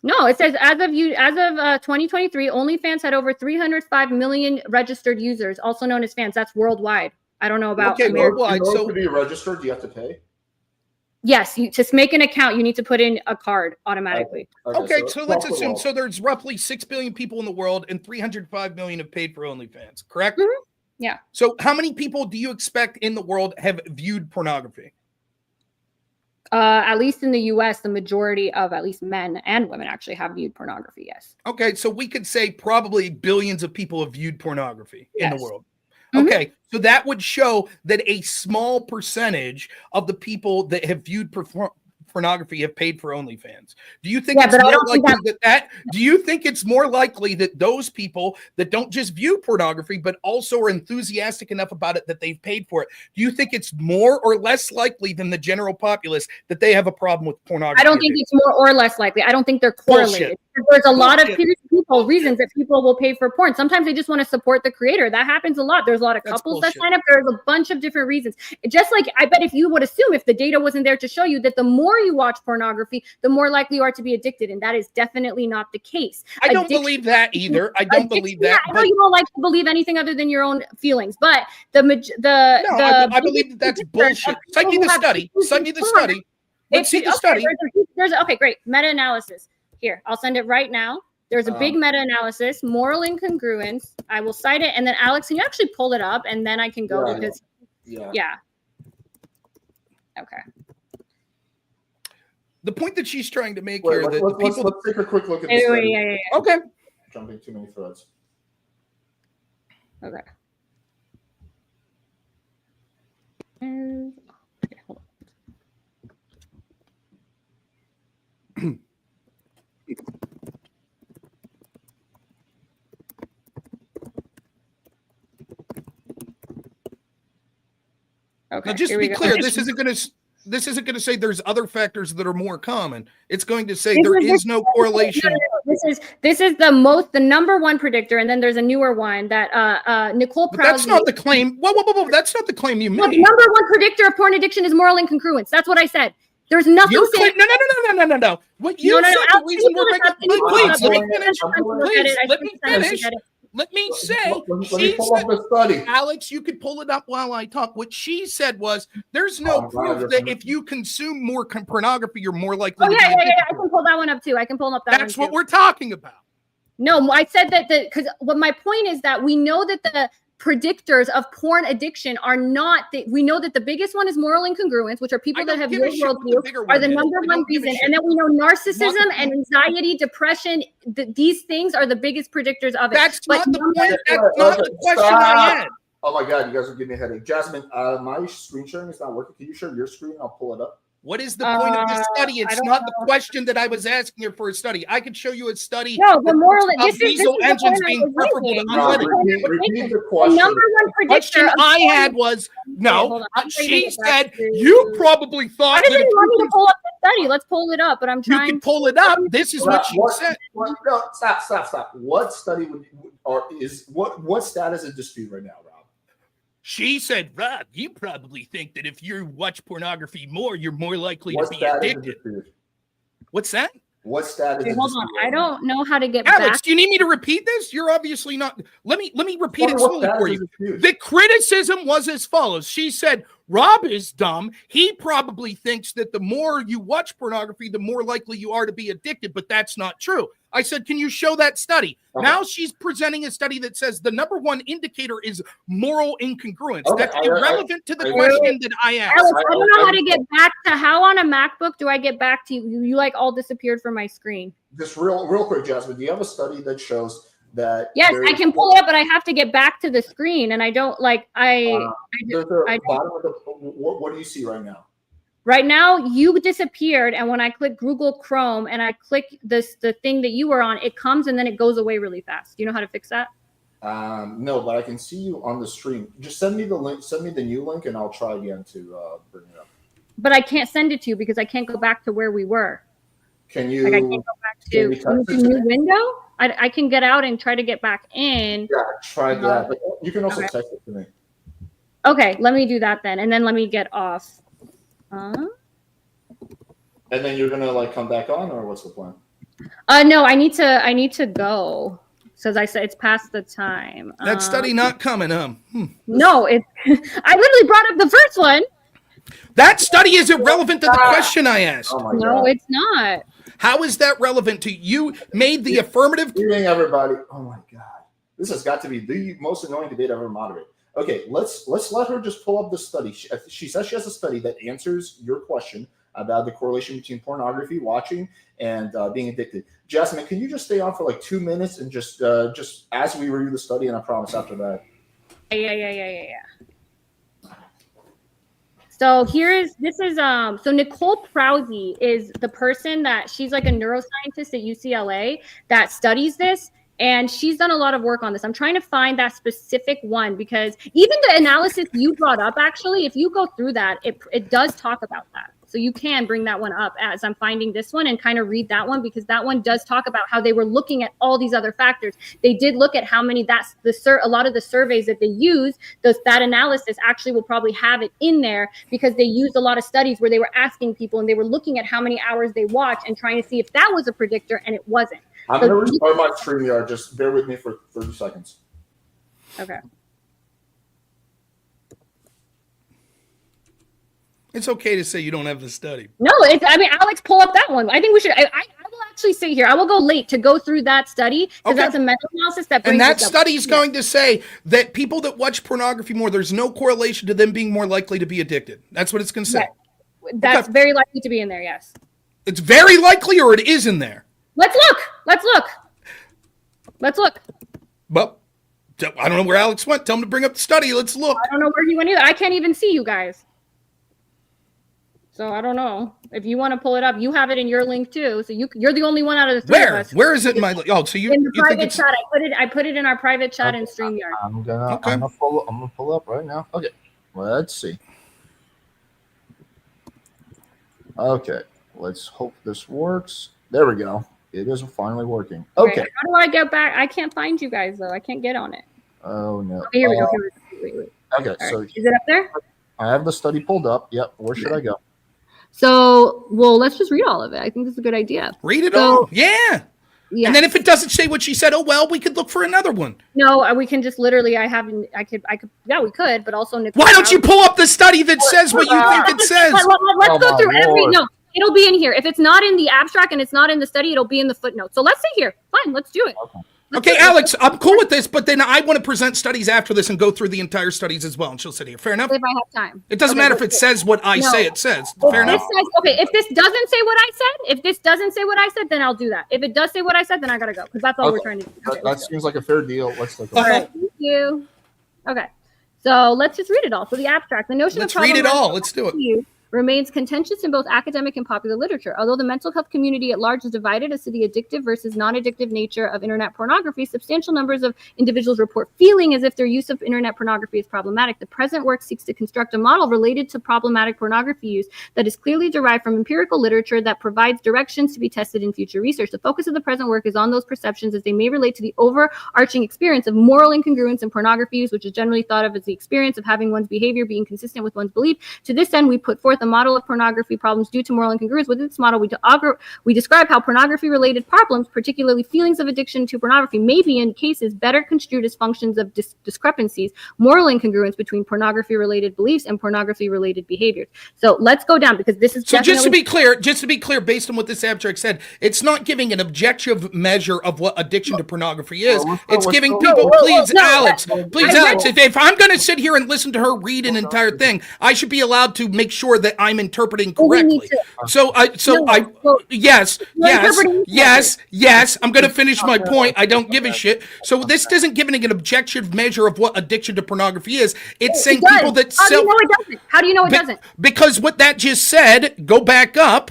S3: No, it says as of 2023, OnlyFans had over 305 million registered users, also known as fans. That's worldwide. I don't know about
S2: Okay,
S3: America.
S2: worldwide.
S1: In order
S2: So
S1: to be registered, do you have to pay?
S3: Yes, you just make an account. You need to put in a card automatically.
S2: okay, so let's
S1: across the
S2: assume
S1: world.
S2: so there's roughly 6 billion people in the world and 305 million have paid for OnlyFans, correct?
S3: Mhm. Yeah.
S2: So how many people do you expect in the world have viewed pornography?
S3: At least in the US, the majority of at least men and women actually have viewed pornography. Yes.
S2: Okay, so we could say probably billions of people have viewed pornography in the
S3: Yes.
S2: world.
S3: Mhm.
S2: Okay, so that would show that a small percentage of the people that have viewed pornography have paid for OnlyFans. Do you think
S3: Yeah,
S2: it's
S3: but I
S2: more
S3: don't think
S2: likely that do you think it's more likely that those people that don't just view pornography but also are enthusiastic enough about it that they've paid for it? Do you think it's more or less likely than the general populace that they have a problem with pornography?
S3: I don't think it's more or less likely. I don't think they're correlated. There's a lot of reasons that people will pay for porn. Sometimes they just want to support the creator. That happens a lot. There's a lot of couples that sign up. There's a bunch of different reasons. Just like I bet if you would assume if the data wasn't there to show you that the more you watch pornography, the more likely you are to be addicted. And that is definitely not the case.
S2: I don't believe that either. I don't believe that.
S3: I know you don't like to believe anything other than your own feelings, but I
S2: believe that that's bullshit. Cite me the study. Cite me the study. Let's see the study.
S3: There's okay, great meta-analysis. Here, I'll send it right now. There's a big meta-analysis, moral incongruence. I will cite it, and then Alex, can you actually pull it up, and then I can go because yeah. Okay.
S2: The point that she's trying to make
S1: Wait,
S2: here that
S1: let's take a quick look at the study.
S3: Yeah.
S2: Okay.
S1: Jumping too many threads.
S3: Okay. Okay, hold on. Okay.
S2: Now, just to be clear, this isn't going to say there's other factors that are more common. It's going to say there is no correlation.
S3: This is the number one predictor, and then there's a newer one that Nicole Proudly.
S2: That's not the claim. Whoa! That's not the claim you made.
S3: The number one predictor of porn addiction is moral incongruence. That's what I said. There's nothing.
S2: No. What you said? The reason we're making. Please, let me say.
S1: She said, the study.
S2: Alex, you could pull it up while I talk. What she said was, there's no proof that if you consume more pornography, you're more likely.
S3: Yeah. I can pull that one up too. I can pull up that.
S2: That's what we're talking about.
S3: No, I said that because what my point is that we know that the predictors of porn addiction are not we know that the biggest one is moral incongruence, which are people that have your worldview, are the number one reason, and then we know narcissism and anxiety, depression, these things are the biggest predictors of it.
S2: That's not the point. That's not the question I had.
S1: Oh my god, you guys are giving me a headache. Jasmine, my screen sharing is not working. Can you share your screen? I'll pull it up.
S2: What is the point of this study? It's not the question that I was asking you for a study. I could show you a study.
S3: No, the moral
S2: diesel engines being preferable to unleaded.
S1: Repeat the question.
S3: The number one predictor
S2: I had was she said you probably thought.
S3: I didn't want me to pull up the study. Let's pull it up, but I'm trying.
S2: You can pull it up. This is what she said.
S1: No, stop. What study what status is dispute right now, Rob?
S2: She said, Rob, you probably think that if you watch pornography more, you're more likely to be addicted. What's that?
S1: What status?
S3: Hold on. I don't know how to get
S2: Alex,
S3: back.
S2: do you need me to repeat this? You're obviously not. Let me repeat it slowly for you. The criticism was as follows. She said, Rob is dumb. He probably thinks that the more you watch pornography, the more likely you are to be addicted, but that's not true. I said, can you show that study? Okay. Now she's presenting a study that says the number one indicator is moral incongruence. Okay. That's irrelevant to the question that I asked.
S3: Alex, I don't know how to get back to how on a MacBook do I get back to you? You like all disappeared from my screen.
S1: Just real quick, Jasmine, do you have a study that shows that?
S3: Yes, I can pull it up, but I have to get back to the screen, and I don't like
S1: bottom of the, what do you see right now?
S3: Right now, you disappeared, and when I click Google Chrome and I click the thing that you were on, it comes and then it goes away really fast. Do you know how to fix that?
S1: No, but I can see you on the stream. Just send me the link. Send me the new link, and I'll try again to bring it up.
S3: But I can't send it to you because I can't go back to where we were.
S1: Can you?
S3: Like I can't go back to the new window. I can get out and try to get back in.
S1: Yeah, try that. But you can also text it to me.
S3: Okay, let me do that then, and then let me get off.
S1: And then you're gonna come back on, or what's the plan?
S3: No, I need to go because I said it's past the time.
S2: That study not coming,
S3: No, it. I literally brought up the first one.
S2: That study is irrelevant to the question I asked.
S1: Oh my
S3: No,
S1: God.
S3: it's not.
S2: How is that relevant to you? Made the affirmative.
S1: Evening, everybody. Oh my God. This has got to be the most annoying debate I've ever moderated. Okay, let's let her just pull up the study. She says she has a study that answers your question about the correlation between pornography, watching, and being addicted. Jasmine, can you just stay on for like 2 minutes and just as we review the study, and I promise after that.
S3: Yeah. So so Nicole Prousey is the person that she's like a neuroscientist at UCLA that studies this. And she's done a lot of work on this. I'm trying to find that specific one because even the analysis you brought up, actually, if you go through that, it does talk about that. So you can bring that one up as I'm finding this one and kind of read that one because that one does talk about how they were looking at all these other factors. They did look at how many a lot of the surveys that they use, that analysis actually will probably have it in there because they used a lot of studies where they were asking people and they were looking at how many hours they watch and trying to see if that was a predictor, and it wasn't.
S1: I'm going to restart my StreamYard. Just bear with me for 30 seconds.
S3: Okay.
S2: It's okay to say you don't have the study.
S3: No, Alex, pull up that one. I think we should. I will actually sit here. I will go late to go through that study because that's a meta-analysis that brings.
S2: And that study is going to say that people that watch pornography more, there's no correlation to them being more likely to be addicted. That's what it's going to say.
S3: Yes. That's very likely to be in there. Yes.
S2: It's very likely, or it is in there.
S3: Let's look.
S2: Well, I don't know where Alex went. Tell him to bring up the study. Let's look.
S3: I don't know where he went either. I can't even see you guys. So I don't know. If you want to pull it up, you have it in your link too. So you're the only one out of the three of us.
S2: Where is it in my? Oh, so you
S3: in the
S2: you
S3: private
S2: think it's,
S3: chat? I put it in our private chat in StreamYard.
S1: I'm gonna pull up right now. Okay, let's see. Okay, let's hope this works. There we go. It is finally working. Okay.
S3: How do I get back? I can't find you guys though. I can't get on it.
S1: Oh no.
S3: Okay, here we go. Wait.
S1: Okay, so
S3: is it up there?
S1: I have the study pulled up. Yep. Where should I go?
S3: So, let's just read all of it. I think this is a good idea.
S2: Read it all. Yeah.
S3: Yeah.
S2: And then if it doesn't say what she said, oh well, we could look for another one.
S3: No, we can just literally. I could. Yeah, we could. But also, Nicole,
S2: why don't you pull up the study that says what you think it says?
S3: Let's go through every. No, it'll be in here. If it's not in the abstract and it's not in the study, it'll be in the footnote. So let's see here. Fine, let's do it.
S2: Okay, Alex, I'm cool with this, but then I want to present studies after this and go through the entire studies as well, and she'll sit here. Fair enough?
S3: If I have time.
S2: It doesn't matter if it says what I say it says. Fair enough?
S3: If this doesn't say what I said, then I'll do that. If it does say what I said, then I gotta go, because that's all we're trying to do. Okay,
S1: that seems like a fair deal. Let's look.
S3: All right, thank you. Okay, so let's just read it all. So the abstract, the notion
S2: let's
S3: of
S2: read it all. Let's do it.
S3: Remains contentious in both academic and popular literature. Although the mental health community at large is divided as to the addictive versus non-addictive nature of internet pornography, substantial numbers of individuals report feeling as if their use of internet pornography is problematic. The present work seeks to construct a model related to problematic pornography use that is clearly derived from empirical literature that provides directions to be tested in future research. The focus of the present work is on those perceptions as they may relate to the overarching experience of moral incongruence in pornography use, which is generally thought of as the experience of having one's behavior being consistent with one's belief. To this end, we put forth a model of pornography problems due to moral incongruence. Within this model, we describe how pornography-related problems, particularly feelings of addiction to pornography, may be in cases better construed as functions of discrepancies, moral incongruence between pornography-related beliefs and pornography-related behaviors. So let's go down, because this is
S2: so just to be clear, based on what this abstract said, it's not giving an objective measure of what addiction to pornography is. It's giving people, Alex, if I'm going to sit here and listen to her read an entire thing, I should be allowed to make sure that I'm interpreting correctly. Yes. I'm going to finish my point. I don't give a shit. So this isn't giving an objective measure of what addiction to pornography is. It's saying people that
S3: How do you know it doesn't?
S2: Because what that just said, go back up,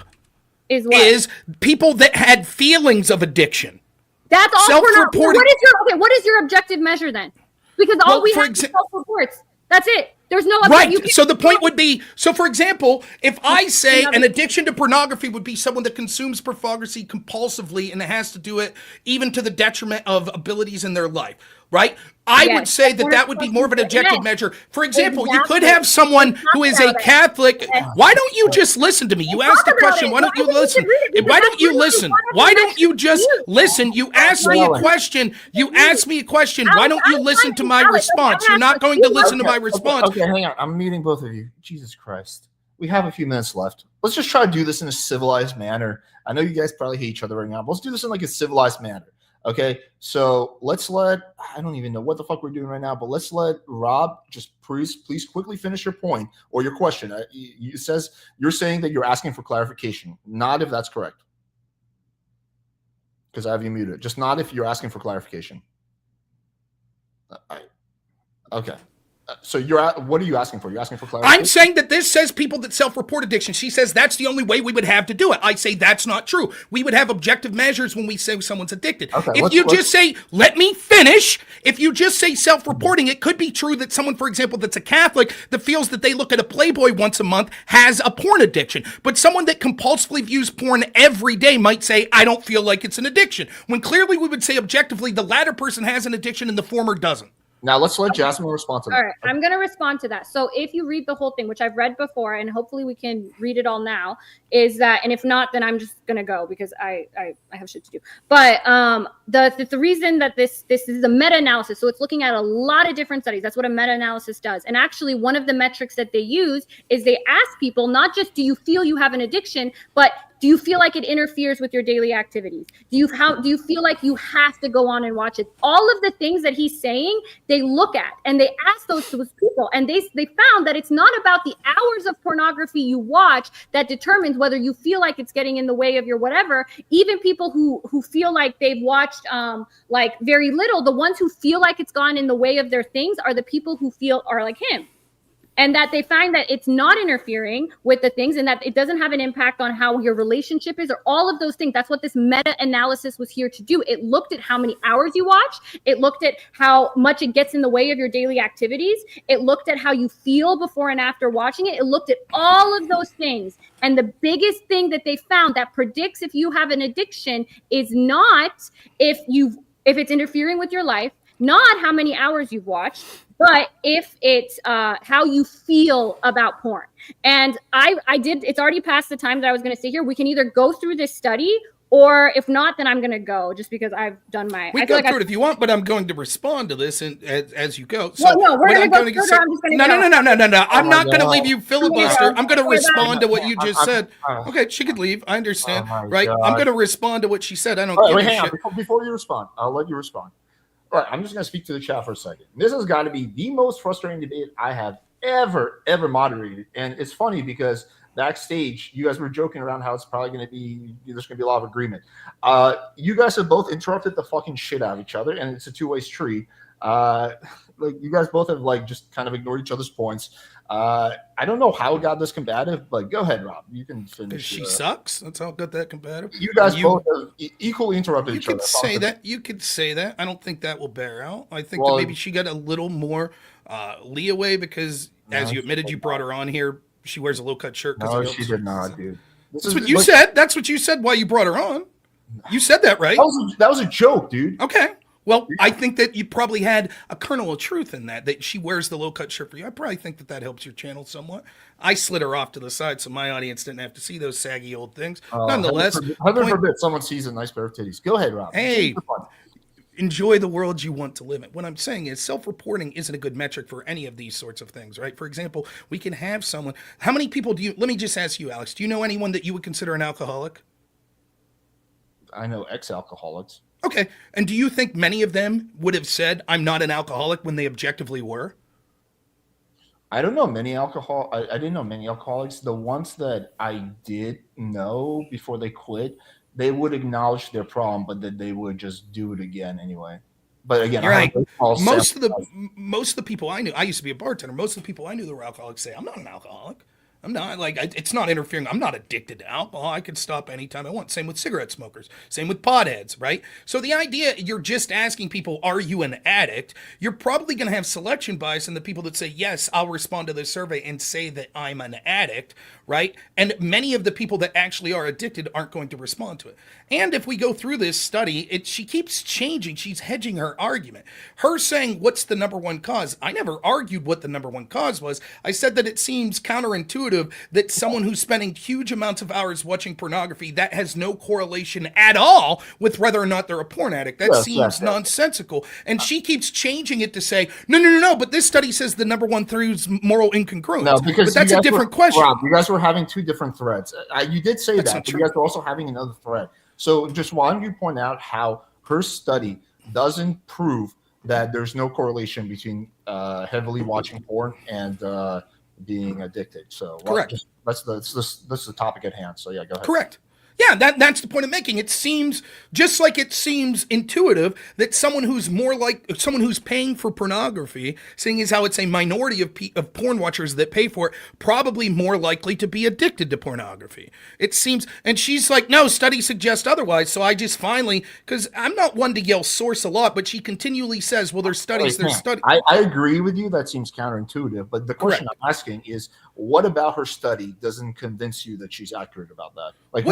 S2: is people that had feelings of addiction.
S3: That's all pornography. What is your objective measure then? Because all we have is self-reports. That's it. There's no other.
S2: Right. So the point would be, so for example, if I say an addiction to pornography would be someone that consumes pornography compulsively and has to do it even to the detriment of abilities in their life, right? I
S3: Yes,
S2: would say
S3: that's
S2: that would be more of an objective
S3: yes.
S2: measure. For example, you could
S3: Exactly.
S2: have someone who is a
S3: about it.
S2: Catholic. Why don't you just listen to me? You asked a
S3: Talk about
S2: question.
S3: it.
S2: Why don't you
S3: I think we
S2: listen?
S3: should read it because
S2: Why
S3: that's
S2: don't you
S3: literally
S2: listen?
S3: one of the
S2: Why don't you
S3: metrics
S2: just
S3: used.
S2: listen? You asked me a
S1: Alex.
S2: question. You asked me a question. Why
S3: Alex,
S2: don't you
S3: I'm
S2: listen to
S3: finding
S2: my
S3: Alex.
S2: response?
S3: I'm
S2: You're not
S3: asking
S2: going to
S3: you.
S2: listen to my response.
S1: Okay, hang on. I'm meeting both of you. Jesus Christ. We have a few minutes left. Let's just try to do this in a civilized manner. I know you guys probably hate each other right now, but let's do this in like a civilized manner. Okay, so let's I don't even know what the fuck we're doing right now, but let's let Rob just please quickly finish your point or your question. It says you're saying that you're asking for clarification. Not if that's correct. Because I have you muted. Just not if you're asking for clarification. Okay. So what are you asking for? You're asking for clarification?
S2: I'm saying that this says people that self-report addiction. She says that's the only way we would have to do it. I say that's not true. We would have objective measures when we say someone's addicted.
S1: Okay,
S2: if you just say, let me finish, if you just say self-reporting, it could be true that someone, for example, that's a Catholic that feels that they look at a Playboy once a month has a porn addiction. But someone that compulsively views porn every day might say, I don't feel like it's an addiction. When clearly we would say objectively the latter person has an addiction and the former doesn't.
S1: Now let's let Jasmine respond to that.
S3: All right, I'm going to respond to that. So if you read the whole thing, which I've read before, and hopefully we can read it all now, is that, and if not, then I'm just going to go because I have shit to do. But the reason that this is a meta-analysis, so it's looking at a lot of different studies. That's what a meta-analysis does. And actually, one of the metrics that they use is they ask people not just do you feel you have an addiction, but do you feel like it interferes with your daily activities? Do you feel like you have to go on and watch it? All of the things that he's saying, they look at and they ask those people, and they found that it's not about the hours of pornography you watch that determines whether you feel like it's getting in the way of your whatever. Even people who feel like they've watched like very little, the ones who feel like it's gone in the way of their things are the people who feel are like him. And that they find that it's not interfering with the things and that it doesn't have an impact on how your relationship is or all of those things. That's what this meta-analysis was here to do. It looked at how many hours you watch. It looked at how much it gets in the way of your daily activities. It looked at how you feel before and after watching it. It looked at all of those things. And the biggest thing that they found that predicts if you have an addiction is not if it's interfering with your life, not how many hours you've watched, but if it's how you feel about porn. And I did, it's already past the time that I was going to sit here. We can either go through this study, or if not, then I'm going to go just because I've done my.
S2: We can go through it if you want, but I'm going to respond to this as you go. So
S3: well, no, we're going to go through
S2: say,
S3: I'm just going to
S2: no. I'm not going to
S1: God.
S2: leave you filibuster. I'm going to respond to what you just
S1: I'm-
S2: said. Okay, she could leave. I understand,
S1: Oh my
S2: right?
S1: God.
S2: I'm going to respond to what she said. I don't
S1: All right,
S2: give
S1: wait,
S2: a
S1: hang
S2: shit.
S1: on. Before you respond, I'll let you respond. All right, I'm just going to speak to the chat for a second. This has got to be the most frustrating debate I have ever moderated. And it's funny because backstage, you guys were joking around how it's probably going to be, there's going to be a lot of agreement. You guys have both interrupted the fucking shit out of each other, and it's a two-way street. Like you guys both have like just kind of ignored each other's points. I don't know how it got this combative, but go ahead, Rob. You can finish.
S2: She sucks. That's how it got that combative.
S1: You guys both have equally interrupted each other.
S2: You could say that. I don't think that will bear out. I think that maybe she got a little more leeway because, as you admitted, you brought her on here. She wears a low-cut shirt.
S1: No, she did not, dude.
S2: That's what you said. That's what you said. Why you brought her on? You said that, right?
S1: That was a joke, dude.
S2: Okay. Well, I think that you probably had a kernel of truth in that she wears the low-cut shirt for you. I probably think that helps your channel somewhat. I slid her off to the side so my audience didn't have to see those saggy old things. Nonetheless,
S1: heaven forbid someone sees a nice pair of titties. Go ahead, Rob.
S2: Hey, enjoy the world you want to live in. What I'm saying is self-reporting isn't a good metric for any of these sorts of things, right? For example, we can have someone. How many people let me just ask you, Alex, do you know anyone that you would consider an alcoholic?
S1: I know ex-alcoholics.
S2: Okay. And do you think many of them would have said, I'm not an alcoholic when they objectively were?
S1: I don't know many I didn't know many alcoholics. The ones that I did know before they quit, they would acknowledge their problem, but that they would just do it again anyway. But again,
S2: you're right. Most of the people I knew, I used to be a bartender. Most of the people I knew that were alcoholics say, I'm not an alcoholic. I'm not it's not interfering. I'm not addicted to alcohol. I can stop anytime I want. Same with cigarette smokers. Same with potheads, right? So the idea you're just asking people, are you an addict? You're probably going to have selection bias in the people that say, yes, I'll respond to this survey and say that I'm an addict, right? And many of the people that actually are addicted aren't going to respond to it. And if we go through this study, she keeps changing. She's hedging her argument. Her saying, what's the number one cause? I never argued what the number one cause was. I said that it seems counterintuitive that someone who's spending huge amounts of hours watching pornography, that has no correlation at all with whether or not they're a porn addict. That seems nonsensical. And she keeps changing it to say, no, but this study says the number one thing is moral incongruence.
S1: No, because
S2: but that's a different question.
S1: Rob, you guys were having two different threads. You did say that, but you guys were also having another thread. So just why don't you point out how her study doesn't prove that there's no correlation between heavily watching porn and being addicted. So
S2: correct.
S1: That's the topic at hand. So yeah, go ahead.
S2: Correct. Yeah, that's the point I'm making. It seems just like it seems intuitive that someone who's someone who's paying for pornography, seeing as how it's a minority of porn watchers that pay for it, probably more likely to be addicted to pornography. It seems, and she's like, no, studies suggest otherwise. So I just finally, because I'm not one to yell source a lot, but she continually says, well, there's studies,
S1: I agree with you. That seems counterintuitive. But the question I'm asking is, what about her study doesn't convince you that she's accurate about that? Like,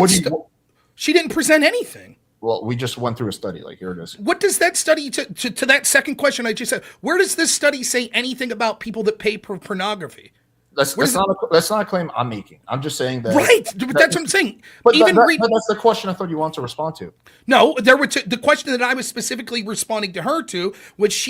S2: she didn't present anything.
S1: Well, we just went through a study. Like, here it is.
S2: What does that study, to that second question I just said, where does this study say anything about people that pay for pornography?
S1: That's not a claim I'm making. I'm just saying that.
S2: Right. That's what I'm saying.
S1: But that's the question I thought you wanted to respond to.
S2: No, the question that I was specifically responding to her to was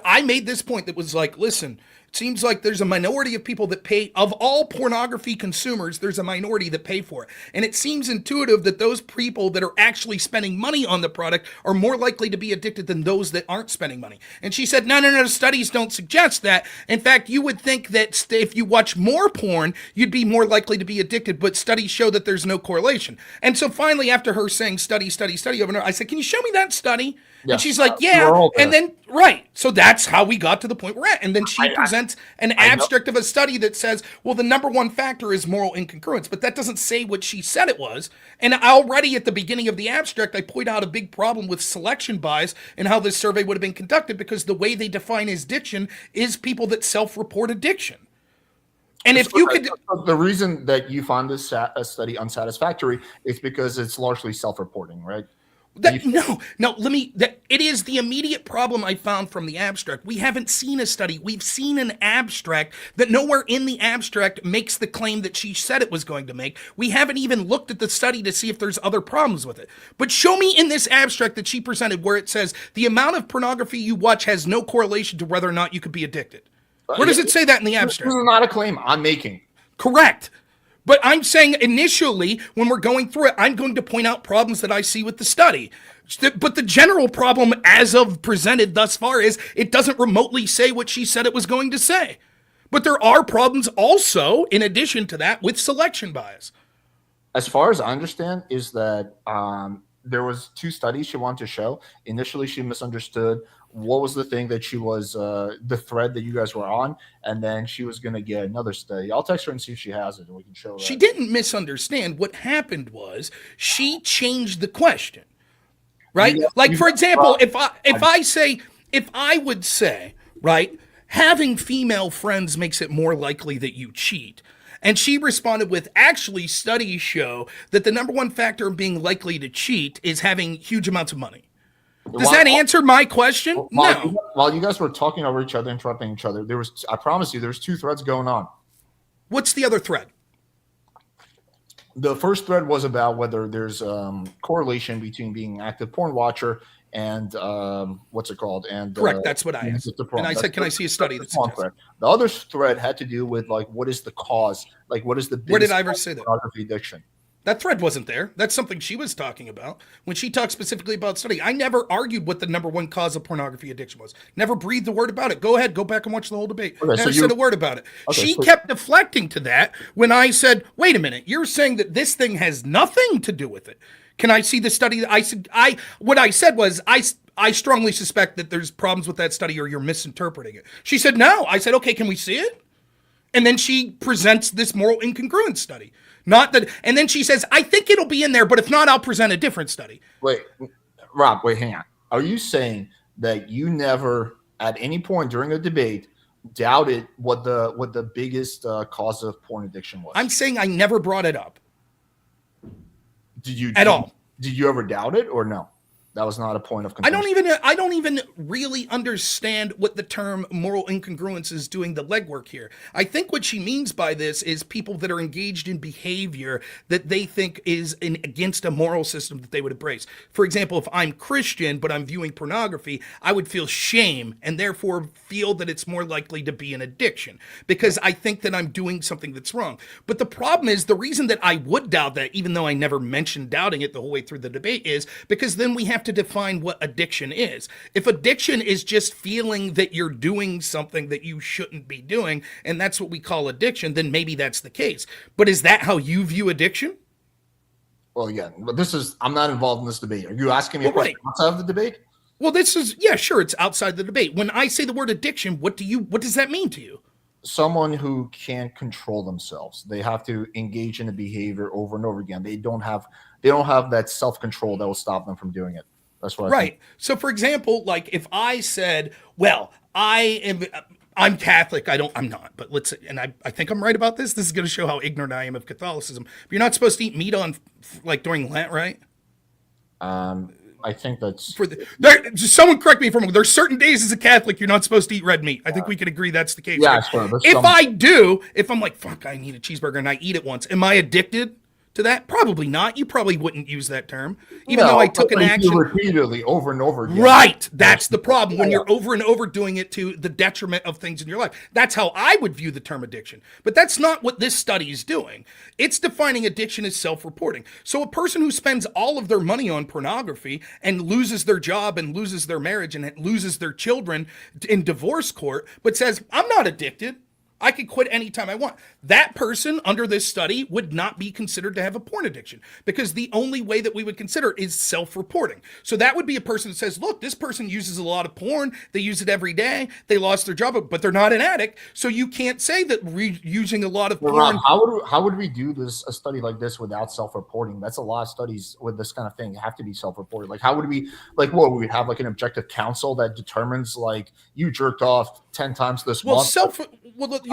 S2: I made this point that was like, listen, it seems like there's a minority of people that pay, of all pornography consumers, there's a minority that pay for it. And it seems intuitive that those people that are actually spending money on the product are more likely to be addicted than those that aren't spending money. And she said, no, studies don't suggest that. In fact, you would think that if you watch more porn, you'd be more likely to be addicted, but studies show that there's no correlation. And so finally, after her saying study over, I said, can you show me that study? Yeah. And she's like, yeah. And then, right. So that's how we got to the point we're at. And then she presents an abstract of a study that says, well, the number one factor is moral incongruence, but that doesn't say what she said it was. And already at the beginning of the abstract, I point out a big problem with selection bias and how this survey would have been conducted, because the way they define addiction is people that self-report addiction. And if you could,
S1: the reason that you find this study unsatisfactory is because it's largely self-reporting, right?
S2: It is the immediate problem I found from the abstract. We haven't seen a study. We've seen an abstract that nowhere in the abstract makes the claim that she said it was going to make. We haven't even looked at the study to see if there's other problems with it. But show me in this abstract that she presented where it says the amount of pornography you watch has no correlation to whether or not you could be addicted. Where does it say that in the abstract?
S1: This is not a claim I'm making.
S2: Correct. But I'm saying initially, when we're going through it, I'm going to point out problems that I see with the study. But the general problem as of presented thus far is it doesn't remotely say what she said it was going to say. But there are problems also, in addition to that, with selection bias.
S1: As far as I understand, is that there was two studies she wanted to show. Initially, she misunderstood what was the thing that she was, the thread that you guys were on, and then she was going to get another study. I'll text her and see if she has it, and we can show that.
S2: She didn't misunderstand. What happened was she changed the question, right? For example, if I would say, right, having female friends makes it more likely that you cheat. And she responded with, actually, studies show that the number one factor of being likely to cheat is having huge amounts of money. Does that answer my question? No.
S1: While you guys were talking over each other, interrupting each other, I promise you, there's two threads going on.
S2: What's the other thread?
S1: The first thread was about whether there's correlation between being an active porn watcher and what's it called? And
S2: correct, that's what I asked. And I said, can I see a study that's
S1: thread? The other thread had to do with what is the cause? What is the biggest
S2: where did I ever say that?
S1: Pornography addiction?
S2: That thread wasn't there. That's something she was talking about. When she talked specifically about study, I never argued what the number one cause of pornography addiction was. Never breathed a word about it. Go ahead, go back and watch the whole debate. Okay, never said a word about it. Okay, she kept deflecting to that when I said, wait a minute, you're saying that this thing has nothing to do with it. Can I see the study? What I said was, I strongly suspect that there's problems with that study or you're misinterpreting it. She said, no. I said, okay, can we see it? And then she presents this moral incongruence study. Not that, and then she says, I think it'll be in there, but if not, I'll present a different study.
S1: Wait, Rob, hang on. Are you saying that you never, at any point during a debate, doubted what the biggest cause of porn addiction was?
S2: I'm saying I never brought it up.
S1: Did you
S2: at all?
S1: Did you ever doubt it or no? That was not a point of contention.
S2: I don't even really understand what the term moral incongruence is doing the legwork here. I think what she means by this is people that are engaged in behavior that they think is against a moral system that they would embrace. For example, if I'm Christian but I'm viewing pornography, I would feel shame and therefore feel that it's more likely to be an addiction because I think that I'm doing something that's wrong. But the problem is the reason that I would doubt that, even though I never mentioned doubting it the whole way through the debate, is because then we have to define what addiction is. If addiction is just feeling that you're doing something that you shouldn't be doing, and that's what we call addiction, then maybe that's the case. But is that how you view addiction?
S1: Well, yeah, but I'm not involved in this debate. Are you asking me a question outside of the debate?
S2: Well, sure, it's outside the debate. When I say the word addiction, what does that mean to you?
S1: Someone who can't control themselves. They have to engage in a behavior over and over again. They don't have that self-control that will stop them from doing it. That's what I think.
S2: So, for example, like if I said, well, I'm Catholic. I'm not, but let's say, and I think I'm right about this. This is going to show how ignorant I am of Catholicism. But you're not supposed to eat meat on like during Lent, right?
S1: I think that's
S2: someone correct me if I'm wrong. There's certain days as a Catholic you're not supposed to eat red meat. I think we can agree that's the case.
S1: Yeah,
S2: right?
S1: sure.
S2: If I'm like, fuck, I need a cheeseburger and I eat it once, am I addicted to that? Probably not. You probably wouldn't use that term, even though I took an action
S1: repeatedly over and over again.
S2: Right. That's the problem when you're over and over doing it to the detriment of things in your life. That's how I would view the term addiction. But that's not what this study is doing. It's defining addiction as self-reporting. So a person who spends all of their money on pornography and loses their job and loses their marriage and loses their children in divorce court, but says, I'm not addicted, I could quit anytime I want. That person under this study would not be considered to have a porn addiction because the only way that we would consider is self-reporting. So that would be a person that says, look, this person uses a lot of porn. They use it every day. They lost their job, but they're not an addict. So you can't say that using a lot of porn.
S1: Rob, how would we do a study like this without self-reporting? That's a lot of studies with this kind of thing have to be self-reported. Like how would we, we would have like an objective counsel that determines like you jerked off 10 times this month?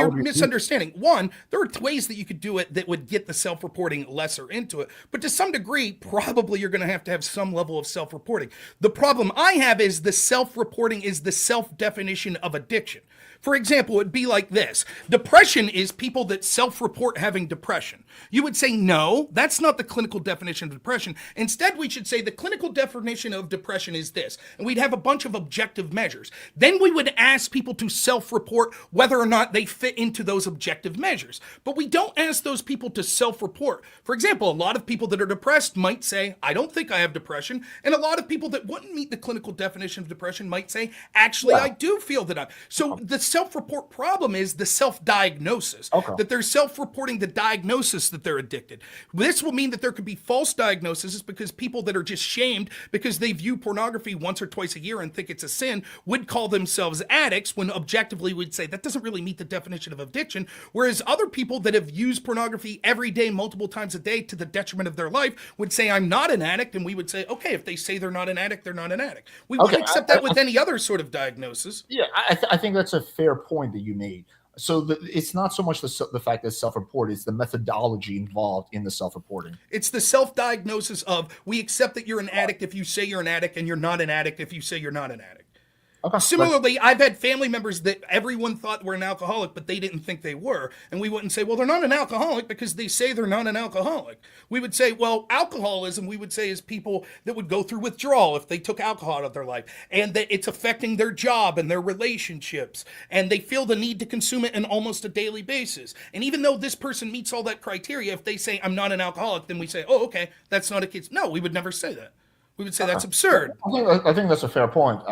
S2: You're misunderstanding. One, there are ways that you could do it that would get the self-reporting lesser into it. But to some degree, probably you're going to have some level of self-reporting. The problem I have is the self-reporting is the self-definition of addiction. For example, it'd be like this. Depression is people that self-report having depression. You would say, no, that's not the clinical definition of depression. Instead, we should say the clinical definition of depression is this. And we'd have a bunch of objective measures. Then we would ask people to self-report whether or not they fit into those objective measures. But we don't ask those people to self-report. For example, a lot of people that are depressed might say, I don't think I have depression. And a lot of people that wouldn't meet the clinical definition of depression might say, actually, I do feel that I'm. So the self-report problem is the self-diagnosis. That they're self-reporting the diagnosis that they're addicted. This will mean that there could be false diagnoses because people that are just shamed because they view pornography once or twice a year and think it's a sin would call themselves addicts when objectively we'd say that doesn't really meet the definition of addiction. Whereas other people that have used pornography every day, multiple times a day to the detriment of their life would say, I'm not an addict. And we would say, okay, if they say they're not an addict, they're not an addict. We would accept that with any other sort of diagnosis.
S1: Yeah, I think that's a fair point that you made. So it's not so much the fact that it's self-reported, it's the methodology involved in the self-reporting.
S2: It's the self-diagnosis of we accept that you're an addict if you say you're an addict and you're not an addict if you say you're not an addict. Similarly, I've had family members that everyone thought were an alcoholic, but they didn't think they were. And we wouldn't say, well, they're not an alcoholic because they say they're not an alcoholic. We would say, well, alcoholism, we would say, is people that would go through withdrawal if they took alcohol out of their life, and that it's affecting their job and their relationships, and they feel the need to consume it on almost a daily basis. And even though this person meets all that criteria, if they say, I'm not an alcoholic, then we say, oh, okay, that's not a case. No, we would never say that. We would say that's absurd.
S1: I think that's a fair point.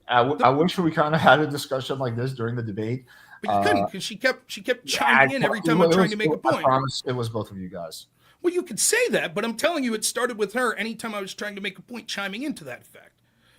S1: I wish we kind of had a discussion like this during the debate.
S2: But you couldn't because she kept chiming in every time I'm trying to make a point.
S1: I promise it was both of you guys.
S2: Well, you could say that, but I'm telling you it started with her anytime I was trying to make a point chiming into that fact.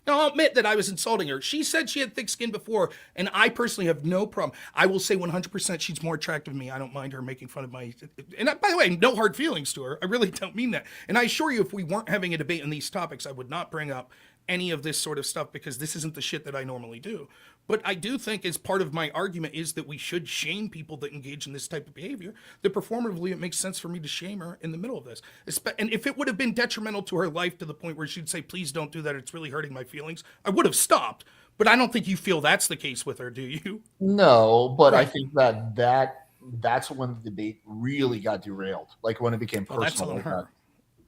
S2: Now, I'll admit that I was insulting her. She said she had thick skin before, and I personally have no problem. I will say 100% she's more attractive than me. I don't mind her making fun of my... And by the way, no hard feelings to her. I really don't mean that. And I assure you, if we weren't having a debate on these topics, I would not bring up any of this sort of stuff because this isn't the shit that I normally do. But I do think as part of my argument is that we should shame people that engage in this type of behavior. That performatively, it makes sense for me to shame her in the middle of this. And if it would have been detrimental to her life to the point where she'd say, please don't do that, it's really hurting my feelings, I would have stopped. But I don't think you feel that's the case with her, do you?
S1: No, but I think that's when the debate really got derailed. Like when it became personal.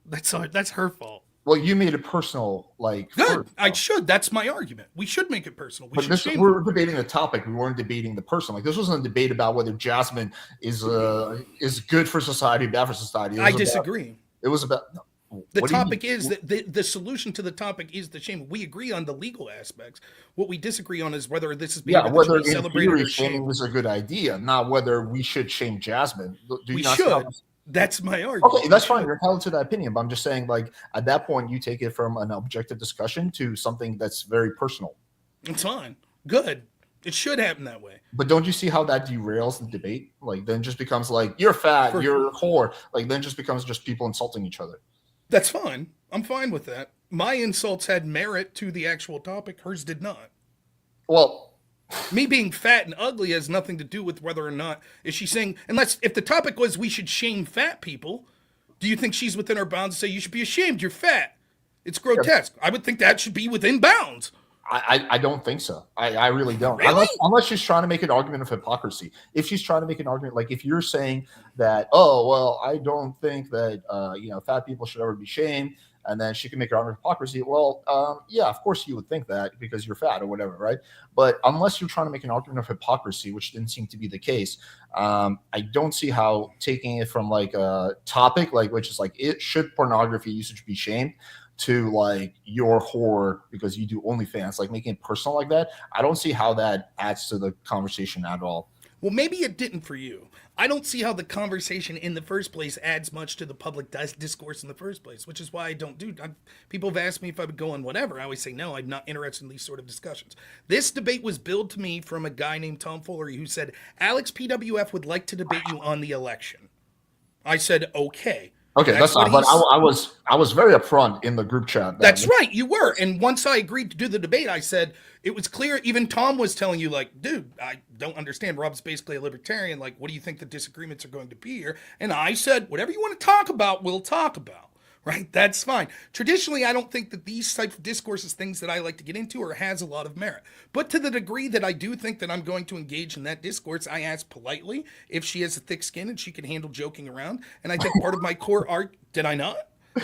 S2: That's on her. That's her fault.
S1: Well, you made it personal, like
S2: good. I should. That's my argument. We should make it personal.
S1: We're debating the topic. We weren't debating the person. Like this wasn't a debate about whether Jasmine is good for society, bad for society.
S2: I disagree.
S1: It was about
S2: the topic is that the solution to the topic is the shame. We agree on the legal aspects. What we disagree on is whether this is
S1: whether in theory shaming was a good idea, not whether we should shame Jasmine.
S2: We should. That's my argument.
S1: Okay, that's fine. You're entitled to that opinion, but I'm just saying, like, at that point, you take it from an objective discussion to something that's very personal.
S2: It's fine. Good. It should happen that way.
S1: But don't you see how that derails the debate? Like, then just becomes like, you're fat, you're a whore. Like, then just becomes just people insulting each other.
S2: That's fine. I'm fine with that. My insults had merit to the actual topic. Hers did not.
S1: Well...
S2: Me being fat and ugly has nothing to do with whether or not is she saying if the topic was we should shame fat people, do you think she's within her bounds to say you should be ashamed, you're fat? It's grotesque. I would think that should be within bounds.
S1: I don't think so. I really don't.
S2: Really?
S1: Unless she's trying to make an argument of hypocrisy. If she's trying to make an argument, like if you're saying that, oh, well, I don't think that, fat people should ever be shamed, and then she can make her argument of hypocrisy. Well, yeah, of course you would think that because you're fat or whatever, right? But unless you're trying to make an argument of hypocrisy, which didn't seem to be the case, I don't see how taking it from like a topic, like which is like, should pornography usage be shamed, to like your whore because you do OnlyFans, like making it personal like that. I don't see how that adds to the conversation at all.
S2: Well, maybe it didn't for you. I don't see how the conversation in the first place adds much to the public discourse in the first place, which is why I don't do. People have asked me if I would go on whatever. I always say no, I'm not interested in these sort of discussions. This debate was billed to me from a guy named Tom Follery who said, Alex PWF would like to debate you on the election. I said, okay.
S1: Okay, that's not. But I was very upfront in the group chat.
S2: That's right, you were. And once I agreed to do the debate, I said it was clear. Even Tom was telling you, like, dude, I don't understand. Rob's basically a libertarian. Like, what do you think the disagreements are going to be here? And I said, whatever you want to talk about, we'll talk about. Right? That's fine. Traditionally, I don't think that these type of discourses, things that I like to get into, or has a lot of merit. But to the degree that I do think that I'm going to engage in that discourse, I ask politely if she has a thick skin and she can handle joking around. And I think part of my core did I not?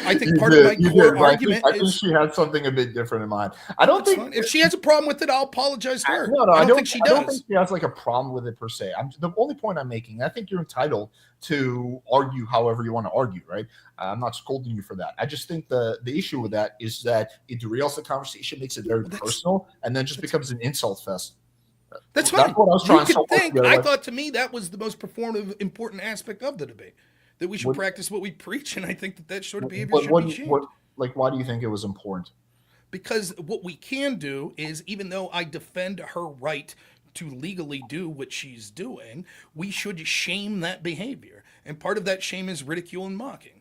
S2: I think part of my core argument
S1: I think she had something a bit different in mind. I don't think
S2: if she has a problem with it, I'll apologize to her.
S1: No,
S2: I don't think she does.
S1: I don't think she has like a problem with it per se. The only point I'm making, I think you're entitled to argue however you want to argue, right? I'm not scolding you for that. I just think the issue with that is that it derails the conversation, makes it very personal, and then just becomes an insult fest.
S2: That's fine.
S1: That's what I was trying to think.
S2: I thought to me that was the most performative, important aspect of the debate. That we should practice what we preach, and I think that sort of behavior should be shamed.
S1: Why do you think it was important?
S2: Because what we can do is, even though I defend her right to legally do what she's doing, we should shame that behavior. And part of that shame is ridicule and mocking.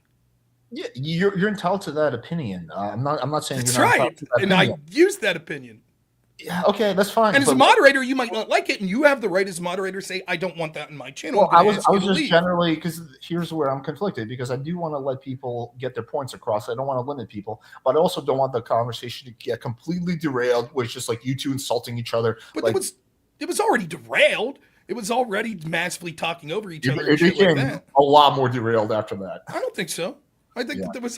S1: Yeah, you're entitled to that opinion. I'm not saying
S2: that's
S1: you're not
S2: right,
S1: to that
S2: and
S1: opinion.
S2: I use that opinion.
S1: Yeah, okay, that's fine.
S2: And as a moderator, you might not like it, and you have the right as a moderator to say, I don't want that in my channel.
S1: Well, I was just generally, because here's where I'm conflicted, because I do want to let people get their points across. I don't want to limit people, but I also don't want the conversation to get completely derailed, where it's just like you two insulting each other.
S2: But
S1: like,
S2: it was already derailed. It was already massively talking over each other.
S1: It became a lot more derailed after that.
S2: I don't think so. I think that there was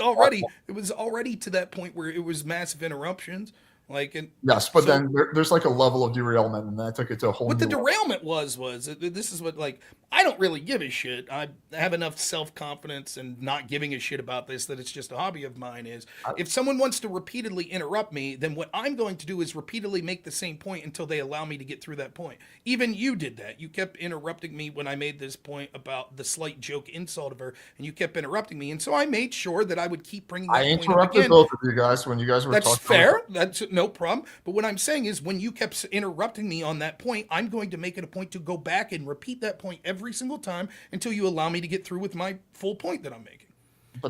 S2: already to that point where it was massive interruptions.
S1: Yes, but then there's like a level of derailment, and that took it to a whole.
S2: What the derailment was this is what, like, I don't really give a shit. I have enough self-confidence and not giving a shit about this that it's just a hobby of mine. If someone wants to repeatedly interrupt me, then what I'm going to do is repeatedly make the same point until they allow me to get through that point. Even you did that. You kept interrupting me when I made this point about the slight joke insult of her, and you kept interrupting me, and so I made sure that I would keep bringing that point up again.
S1: I interrupted both of you guys when you guys were talking.
S2: That's fair. That's no problem. But what I'm saying is, when you kept interrupting me on that point, I'm going to make it a point to go back and repeat that point every single time until you allow me to get through with my full point that I'm making.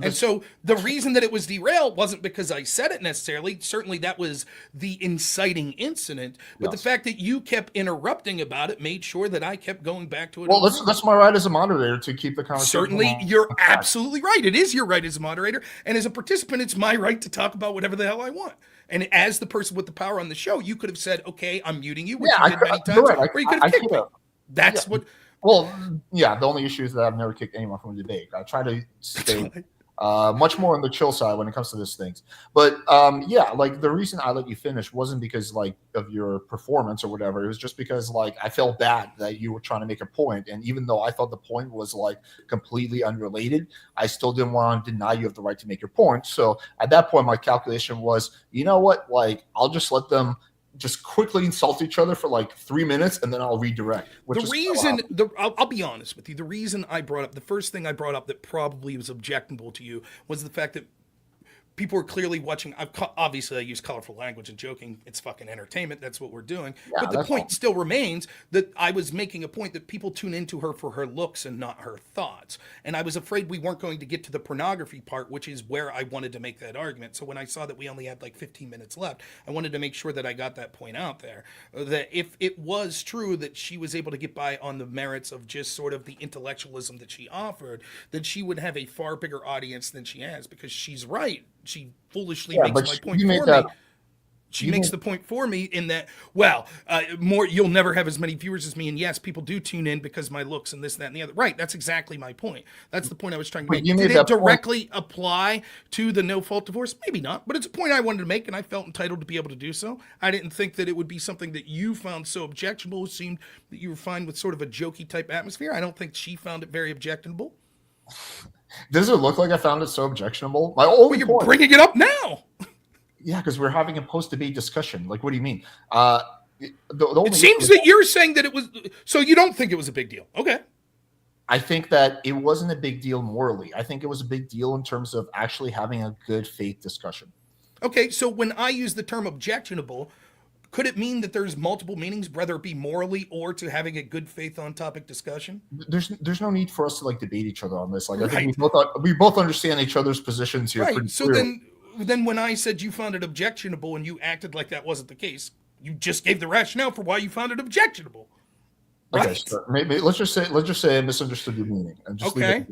S2: And so the reason that it was derailed wasn't because I said it necessarily. Certainly that was the inciting incident. But the fact that you kept interrupting about it made sure that I kept going back to it.
S1: Well, that's my right as a moderator to keep the conversation.
S2: Certainly, you're absolutely right. It is your right as a moderator. And as a participant, it's my right to talk about whatever the hell I want. And as the person with the power on the show, you could have said, okay, I'm muting you, which you did many times.
S1: Right.
S2: Or you could have kicked me. That's what...
S1: Well, yeah, the only issue is that I've never kicked anyone from a debate. I try to stay... much more on the chill side when it comes to these things. But yeah, like the reason I let you finish wasn't because like of your performance or whatever. It was just because like I felt bad that you were trying to make a point. And even though I thought the point was like completely unrelated, I still didn't want to deny you of the right to make your point. So at that point, my calculation was, you know what, like I'll just let them just quickly insult each other for like 3 minutes and then I'll redirect.
S2: I'll be honest with you. The reason I brought up, the first thing I brought up that probably was objectionable to you was the fact that people are clearly watching. Obviously, I use colorful language and joking. It's fucking entertainment. That's what we're doing. Yeah, but the point still remains that I was making a point that people tune into her for her looks and not her thoughts. And I was afraid we weren't going to get to the pornography part, which is where I wanted to make that argument. So when I saw that we only had like 15 minutes left, I wanted to make sure that I got that point out there. That if it was true that she was able to get by on the merits of just sort of the intellectualism that she offered, then she would have a far bigger audience than she has, because she's right. She foolishly makes my point for me. She makes the point for me in that, you'll never have as many viewers as me. And yes, people do tune in because my looks and this, that, and the other. Right. That's exactly my point. That's the point I was trying to make. Did it directly apply to the no-fault divorce? Maybe not, but it's a point I wanted to make, and I felt entitled to be able to do so. I didn't think that it would be something that you found so objectionable. It seemed that you were fine with sort of a jokey type atmosphere. I don't think she found it very objectionable.
S1: Does it look like I found it so objectionable? My only
S2: you're bringing it up now.
S1: Yeah, because we're having a post-debate discussion. Like, what do you mean?
S2: It seems that you're saying that it was... So you don't think it was a big deal. Okay.
S1: I think that it wasn't a big deal morally. I think it was a big deal in terms of actually having a good faith discussion.
S2: Okay, so when I use the term objectionable... Could it mean that there's multiple meanings, whether it be morally or to having a good faith on topic discussion?
S1: There's no need for us to like debate each other on this. Like I think we both understand each other's positions here.
S2: Right. So then when I said you found it objectionable and you acted like that wasn't the case, you just gave the rationale for why you found it objectionable. Right?
S1: Okay. So maybe let's just say I misunderstood your meaning. And just
S2: okay.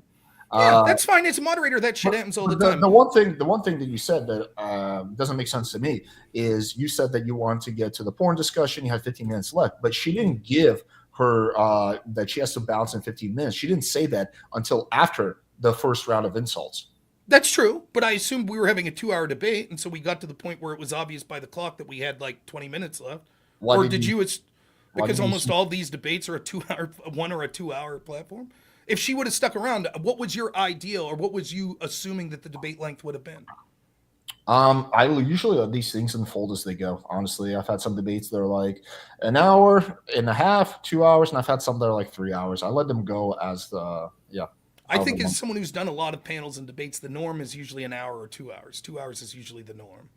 S2: Yeah, that's fine. As a moderator, that shit happens all the time.
S1: The one thing that you said that doesn't make sense to me is you said that you wanted to get to the porn discussion. You had 15 minutes left, but she didn't give her that she has to bounce in 15 minutes. She didn't say that until after the first round of insults.
S2: That's true, but I assumed we were having a 2-hour debate, and so we got to the point where it was obvious by the clock that we had like 20 minutes left. Because almost all these debates are a 1 or a 2-hour platform. If she would have stuck around, what was your ideal, or what was you assuming that the debate length would have been?
S1: I usually let these things unfold as they go. Honestly, I've had some debates that are like an hour and a half, 2 hours, and I've had some that are like 3 hours. I let them go as
S2: I think as someone who's done a lot of panels and debates, the norm is usually an hour or 2 hours. 2 hours is usually the norm.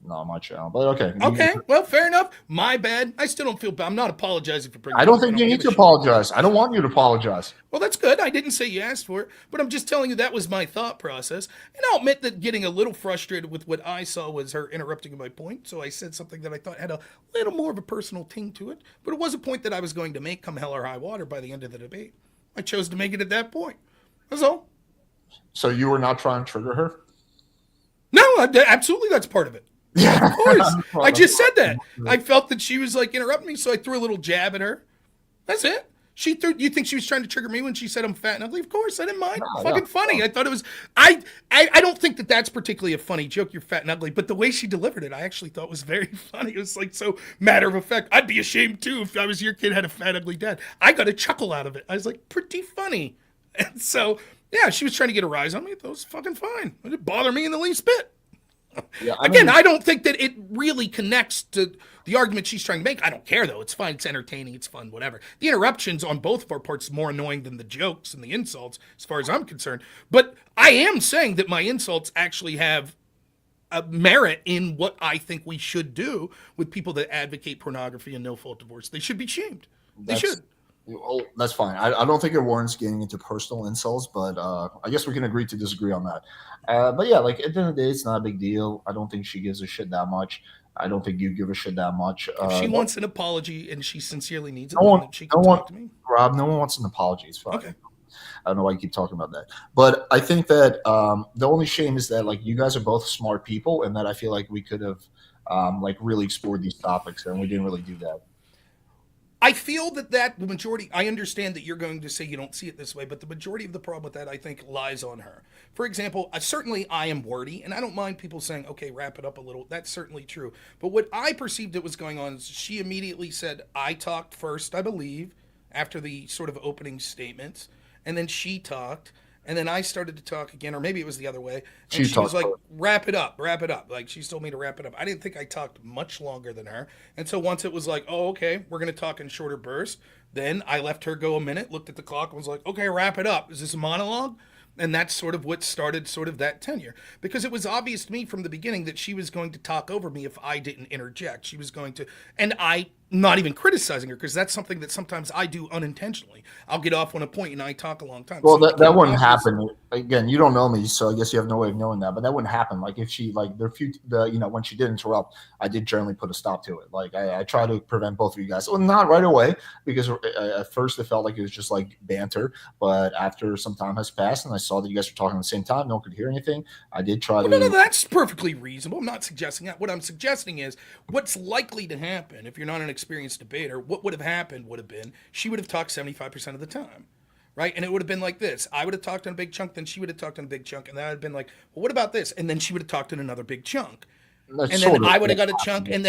S1: Not much, but okay.
S2: Okay, well, fair enough. My bad. I still don't feel bad. I'm not apologizing for bringing.
S1: I don't think you need to apologize. I don't want you to apologize.
S2: Well, that's good. I didn't say you asked for it, but I'm just telling you that was my thought process. And I'll admit that getting a little frustrated with what I saw was her interrupting my point. So I said something that I thought had a little more of a personal ting to it, but it was a point that I was going to make come hell or high water by the end of the debate. I chose to make it at that point. That's all.
S1: So you were not trying to trigger her?
S2: No, absolutely. That's part of it. Yeah, of course. I just said that. I felt that she was like interrupting me, so I threw a little jab at her. That's it. You think she was trying to trigger me when she said I'm fat and ugly? Of course, I didn't mind. Funny. I thought it was. I don't think that that's particularly a funny joke. You're fat and ugly, but the way she delivered it, I actually thought was very funny. It was like so matter of fact. I'd be ashamed too if I was your kid had a fat ugly dad. I got a chuckle out of it. I was like, pretty funny. And so yeah, she was trying to get a rise on me. That was fucking fine. It didn't bother me in the least bit. Yeah, I don't think that it really connects to the argument she's trying to make. I don't care, though. It's fine. It's entertaining. It's fun, whatever. The interruptions on both of our parts are more annoying than the jokes and the insults, as far as I'm concerned. But I am saying that my insults actually have merit in what I think we should do with people that advocate pornography and no fault divorce. They should be shamed. They should.
S1: Well, that's fine. I don't think it warrants getting into personal insults, but I guess we can agree to disagree on that. But yeah, like at the end of the day, it's not a big deal. I don't think she gives a shit that much. I don't think you give a shit that much.
S2: If she wants an apology and she sincerely needs it,
S1: no
S2: then she can talk to me.
S1: Rob, no one wants an apology. It's fine.
S2: Okay.
S1: I don't know why you keep talking about that. But I think that the only shame is that like you guys are both smart people, and that I feel like we could have like really explored these topics, and we didn't really do that.
S2: I feel that the majority, I understand that you're going to say you don't see it this way, but the majority of the problem with that, I think, lies on her. For example, certainly I am wordy, and I don't mind people saying, okay, wrap it up a little. That's certainly true. But what I perceived that was going on is she immediately said, I talked first, I believe, after the sort of opening statements, and then she talked. And then I started to talk again, or maybe it was the other way. And she was like, wrap it up. Like, she told me to wrap it up. I didn't think I talked much longer than her. And so once it was like, oh, okay, we're going to talk in shorter bursts, then I let her go a minute, looked at the clock, and was like, okay, wrap it up. Is this a monologue? And that's sort of what started sort of that tenure. Because it was obvious to me from the beginning that she was going to talk over me if I didn't interject. She was going to, and I, not even criticizing her, because that's something that sometimes I do unintentionally. I'll get off on a point and I talk a long time.
S1: Well, so that wouldn't happen. Again, you don't know me, so I guess you have no way of knowing that. But that wouldn't happen. Like if she, like when she did interrupt, I did generally put a stop to it. Like I try to prevent both of you guys. Well, not right away, because at first it felt like it was just like banter. But after some time has passed and I saw that you guys were talking at the same time, no one could hear anything, I did try to.
S2: No, that's perfectly reasonable. I'm not suggesting that. What I'm suggesting is what's likely to happen if you're not an experienced debater. What would have happened would have been she would have talked 75% of the time. Right? And it would have been like this. I would have talked on a big chunk, then she would have talked on a big chunk, and that would have been like, well, what about this? And then she would have talked in another big chunk. And then I would have got a chunk, and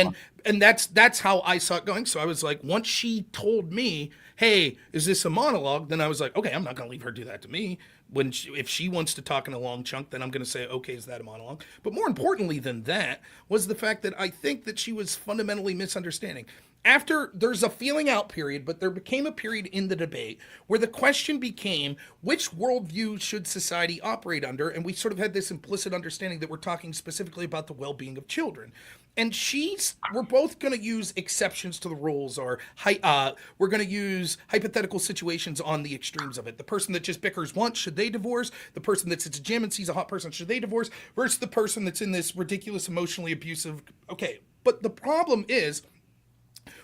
S2: that's how I saw it going. So I was like, once she told me, hey, is this a monologue? Then I was like, okay, I'm not going to leave her do that to me. If she wants to talk in a long chunk, then I'm going to say, okay, is that a monologue? But more importantly than that was the fact that I think that she was fundamentally misunderstanding. After there's a feeling out period, but there became a period in the debate where the question became, which worldview should society operate under? And we sort of had this implicit understanding that we're talking specifically about the well-being of children. And we're both going to use exceptions to the rules, or we're going to use hypothetical situations on the extremes of it. The person that just bickers once, should they divorce? The person that's at a gym and sees a hot person, should they divorce? Versus the person that's in this ridiculous, emotionally abusive. Okay, but the problem is,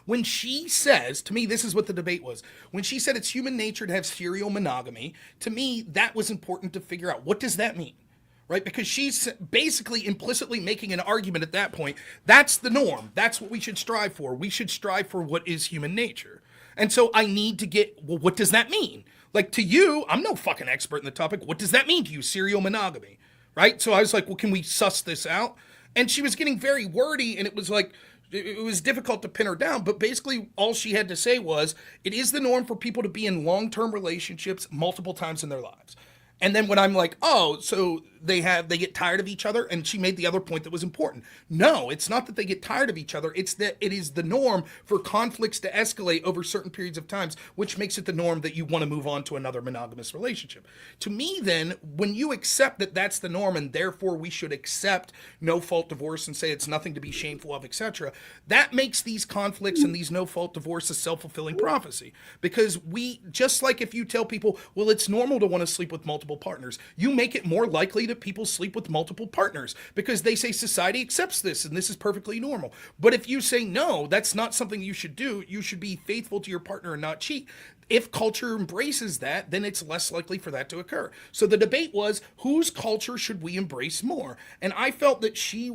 S2: when she says, to me, this is what the debate was. When she said it's human nature to have serial monogamy, to me, that was important to figure out. What does that mean? Right? Because she's basically implicitly making an argument at that point. That's the norm. That's what we should strive for. We should strive for what is human nature. And so I need to get, well, what does that mean? Like to you, I'm no fucking expert in the topic. What does that mean to you, serial monogamy? Right? So I was like, well, can we suss this out? And she was getting very wordy, and it was like, it was difficult to pin her down, but basically all she had to say was, it is the norm for people to be in long-term relationships multiple times in their lives. And then when I'm like, oh, so they get tired of each other, and she made the other point that was important. No, it's not that they get tired of each other. It's that it is the norm for conflicts to escalate over certain periods of times, which makes it the norm that you want to move on to another monogamous relationship. To me, then, when you accept that that's the norm, and therefore we should accept no-fault divorce and say it's nothing to be shameful of, etc., that makes these conflicts and these no-fault divorce a self-fulfilling prophecy. Because just like if you tell people, well, it's normal to want to sleep with multiple partners, you make it more likely that people sleep with multiple partners because they say society accepts this and this is perfectly normal. But if you say, no, that's not something you should do, you should be faithful to your partner and not cheat. If culture embraces that, then it's less likely for that to occur. So the debate was, whose culture should we embrace more? And I felt that she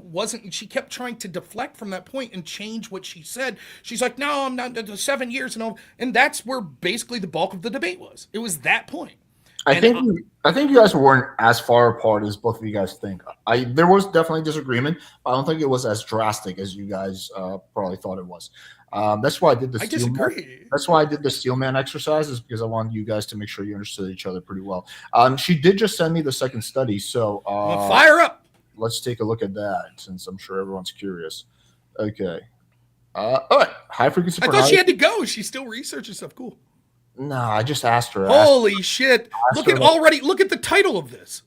S2: kept trying to deflect from that point and change what she said. She's like, no, I'm not, 7 years and all. And that's where basically the bulk of the debate was. It was that point.
S1: I think you guys weren't as far apart as both of you guys think. There was definitely disagreement, but I don't think it was as drastic as you guys probably thought it was. That's why I did the That's why I did the steel man exercise, is because I wanted you guys to make sure you understood each other pretty well. She did just send me the second study, so
S2: fire up.
S1: Let's take a look at that, since I'm sure everyone's curious. Okay. All right. High frequency.
S2: I thought she had to go. She's still researching stuff. Cool.
S1: No, I just asked her.
S2: Holy shit. Look at the title of this.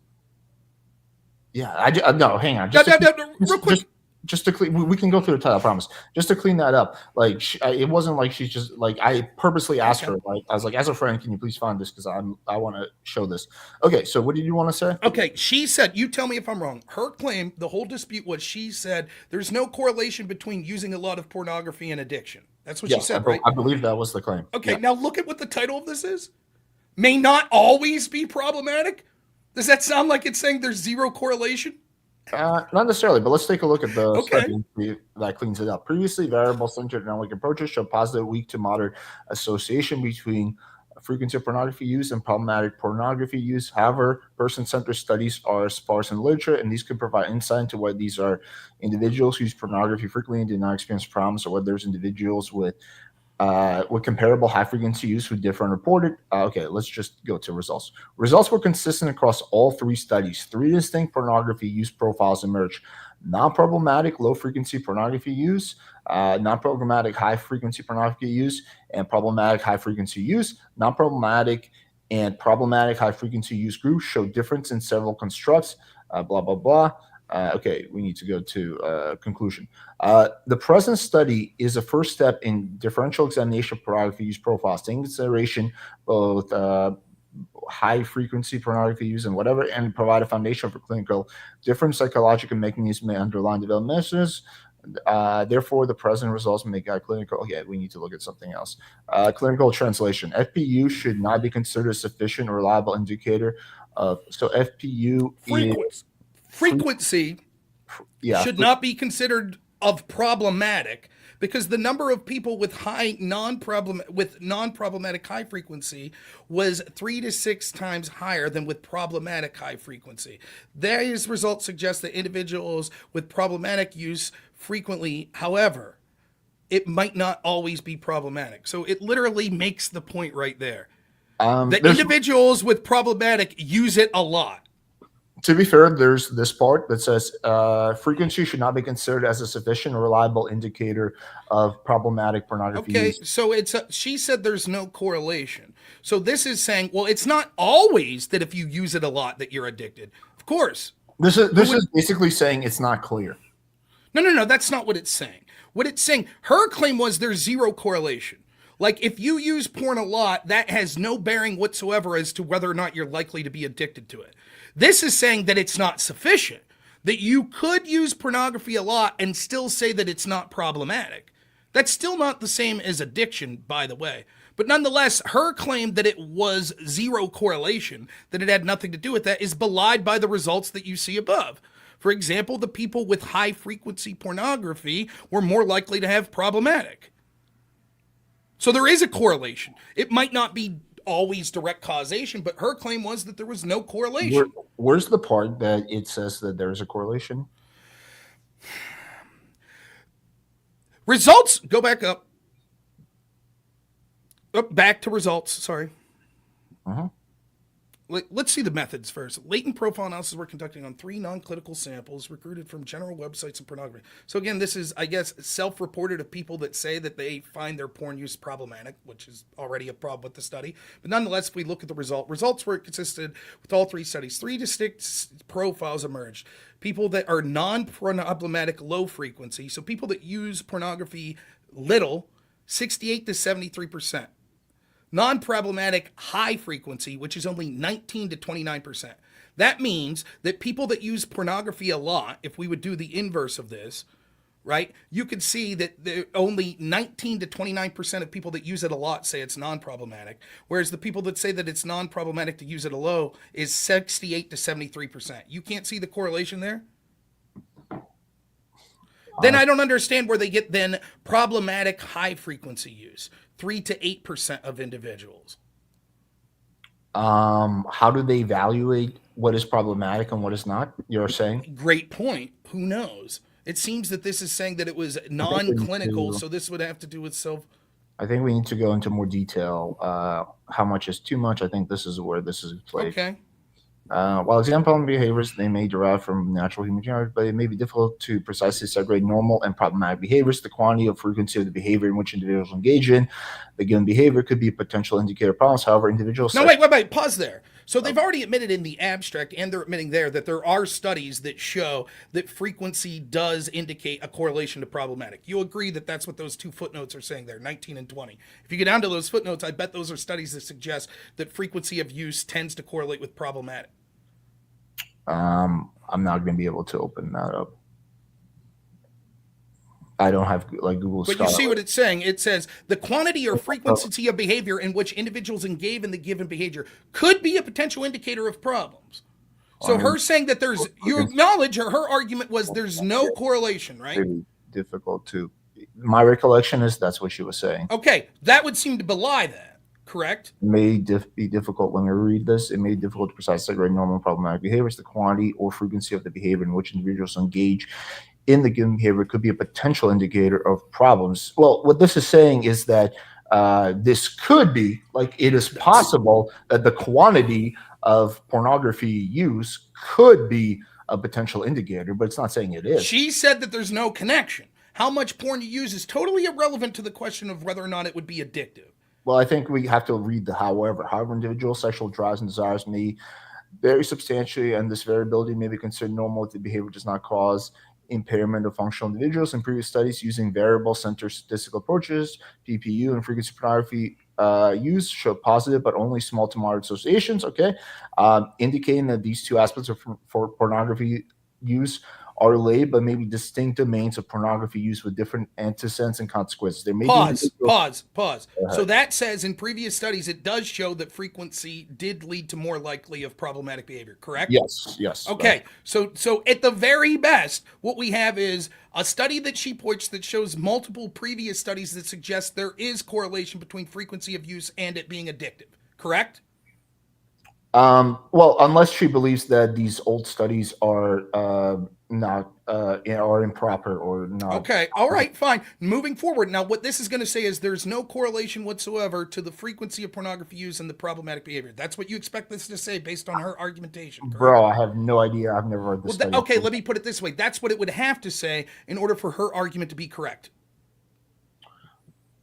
S1: Yeah, no, hang on.
S2: Real quick.
S1: Just to clean, we can go through the title, I promise. Just to clean that up, like it wasn't like she's just like I purposely asked her. Like I was like, as a friend, can you please find this because I want to show this. Okay, so what did you want to say?
S2: Okay, she said, you tell me if I'm wrong. Her claim, the whole dispute was she said there's no correlation between using a lot of pornography and addiction. That's what she said, right?
S1: I believe that was the claim.
S2: Okay, now look at what the title of this is. May not always be problematic. Does that sound like it's saying there's zero correlation?
S1: Not necessarily, but let's take a look at the study that cleans it up. Previously, variable-centered analytic approaches show positive weak to moderate association between frequency of pornography use and problematic pornography use. However, person-centered studies are sparse in literature, and these could provide insight into whether these are individuals who use pornography frequently and do not experience problems, or whether there's individuals with comparable high-frequency use who differ unreported. Okay, let's just go to results. Results were consistent across all three studies. Three distinct pornography use profiles emerged. Non-problematic low-frequency pornography use, non-problematic high-frequency pornography use, and problematic high-frequency use. Non-problematic and problematic high-frequency use groups show difference in several constructs, blah, blah, blah. Okay, we need to go to conclusion. The present study is a first step in differential examination of pornography use profiles, taking consideration both high frequency pornography use and whatever, and provide a foundation for clinical different psychological mechanisms and underlying development measures. Therefore, the present results make a clinical. Okay, we need to look at something else. Clinical translation. FPU should not be considered a sufficient or reliable indicator of. So FPU
S2: frequency should not be considered of problematic because the number of people with non-problematic high frequency was 3 to 6 times higher than with problematic high frequency. These results suggest that individuals with problematic use frequently, however, it might not always be problematic. So it literally makes the point right there. That individuals with problematic use it a lot.
S1: To be fair, there's this part that says frequency should not be considered as a sufficient or reliable indicator of problematic pornography use.
S2: Okay, so she said there's no correlation. So this is saying, well, it's not always that if you use it a lot that you're addicted. Of course.
S1: This is basically saying it's not clear.
S2: No, that's not what it's saying. What it's saying, her claim was there's zero correlation. Like, if you use porn a lot, that has no bearing whatsoever as to whether or not you're likely to be addicted to it. This is saying that it's not sufficient, that you could use pornography a lot and still say that it's not problematic. That's still not the same as addiction, by the way. But nonetheless, her claim that it was zero correlation, that it had nothing to do with that, is belied by the results that you see above. For example, the people with high-frequency pornography were more likely to have problematic. So there is a correlation. It might not be always direct causation, but her claim was that there was no correlation.
S1: Where's the part that it says that there's a correlation?
S2: Results, go back up. Back to results, sorry.
S1: Uh-huh.
S2: Let's see the methods first. Latent profile analysis we're conducting on 3 non-clinical samples recruited from general websites and pornography. So again, this is, I guess, self-reported of people that say that they find their porn use problematic, which is already a problem with the study. But nonetheless, if we look at the results were consistent with all 3 studies. 3 distinct profiles emerged. People that are non-problematic low frequency, so people that use pornography little, 68 to 73%. Non-problematic high frequency, which is only 19 to 29%. That means that people that use pornography a lot, if we would do the inverse of this, right, you could see that only 19 to 29% of people that use it a lot say it's non-problematic, whereas the people that say that it's non-problematic to use it a low is 68 to 73%. You can't see the correlation there? Then I don't understand where they get then problematic high frequency use. 3 to 8% of individuals.
S1: How do they evaluate what is problematic and what is not? You're saying?
S2: Great point. Who knows? It seems that this is saying that it was non-clinical, so this would have to do with self.
S1: I think we need to go into more detail. How much is too much? I think this is where this is played.
S2: Okay.
S1: While exam-problem behaviors, they may derive from natural human behavior, but it may be difficult to precisely separate normal and problematic behaviors. The quantity or frequency of the behavior in which individuals engage in the given behavior could be a potential indicator of problems. However, individuals...
S2: No, wait. Pause there. So they've already admitted in the abstract, and they're admitting there, that there are studies that show that frequency does indicate a correlation to problematic. You agree that that's what those 2 footnotes are saying there, 19 and 20. If you get down to those footnotes, I bet those are studies that suggest that frequency of use tends to correlate with problematic.
S1: I'm not going to be able to open that up. I don't have like Google
S2: But
S1: Scholar.
S2: you see what it's saying. It says the quantity or frequency of behavior in which individuals engage in the given behavior could be a potential indicator of problems. So her saying that there's, you acknowledge her argument was there's no correlation, right?
S1: Really difficult to. My recollection is that's what she was saying.
S2: Okay, that would seem to belie that, correct?
S1: It may be difficult when we read this. It may be difficult to precisely segregate normal and problematic behaviors. The quantity or frequency of the behavior in which individuals engage in the given behavior could be a potential indicator of problems. Well, what this is saying is that this could be, like, it is possible that the quantity of pornography use could be a potential indicator, but it's not saying it is.
S2: She said that there's no connection. How much porn you use is totally irrelevant to the question of whether or not it would be addictive.
S1: Well, I think we have to read the however. However, individual sexual drives and desires may vary substantially, and this variability may be considered normal if the behavior does not cause impairment of functional individuals. In previous studies using variable center statistical approaches, PPU and frequency pornography use show positive but only small to moderate associations, indicating that these 2 aspects for pornography use are related but maybe distinct domains of pornography use with different antecedents and consequences. There may
S2: Pause. So that says in previous studies it does show that frequency did lead to more likely of problematic behavior, correct?
S1: Yes.
S2: Okay, so at the very best, what we have is a study that she points that shows multiple previous studies that suggest there is correlation between frequency of use and it being addictive, correct?
S1: Well, unless she believes that these old studies are not or improper or not.
S2: Okay, all right, fine. Moving forward, now what this is going to say is there's no correlation whatsoever to the frequency of pornography use and the problematic behavior. That's what you expect this to say based on her argumentation, correct?
S1: Bro, I have no idea. I've never read this study.
S2: Okay, let me put it this way. That's what it would have to say in order for her argument to be correct.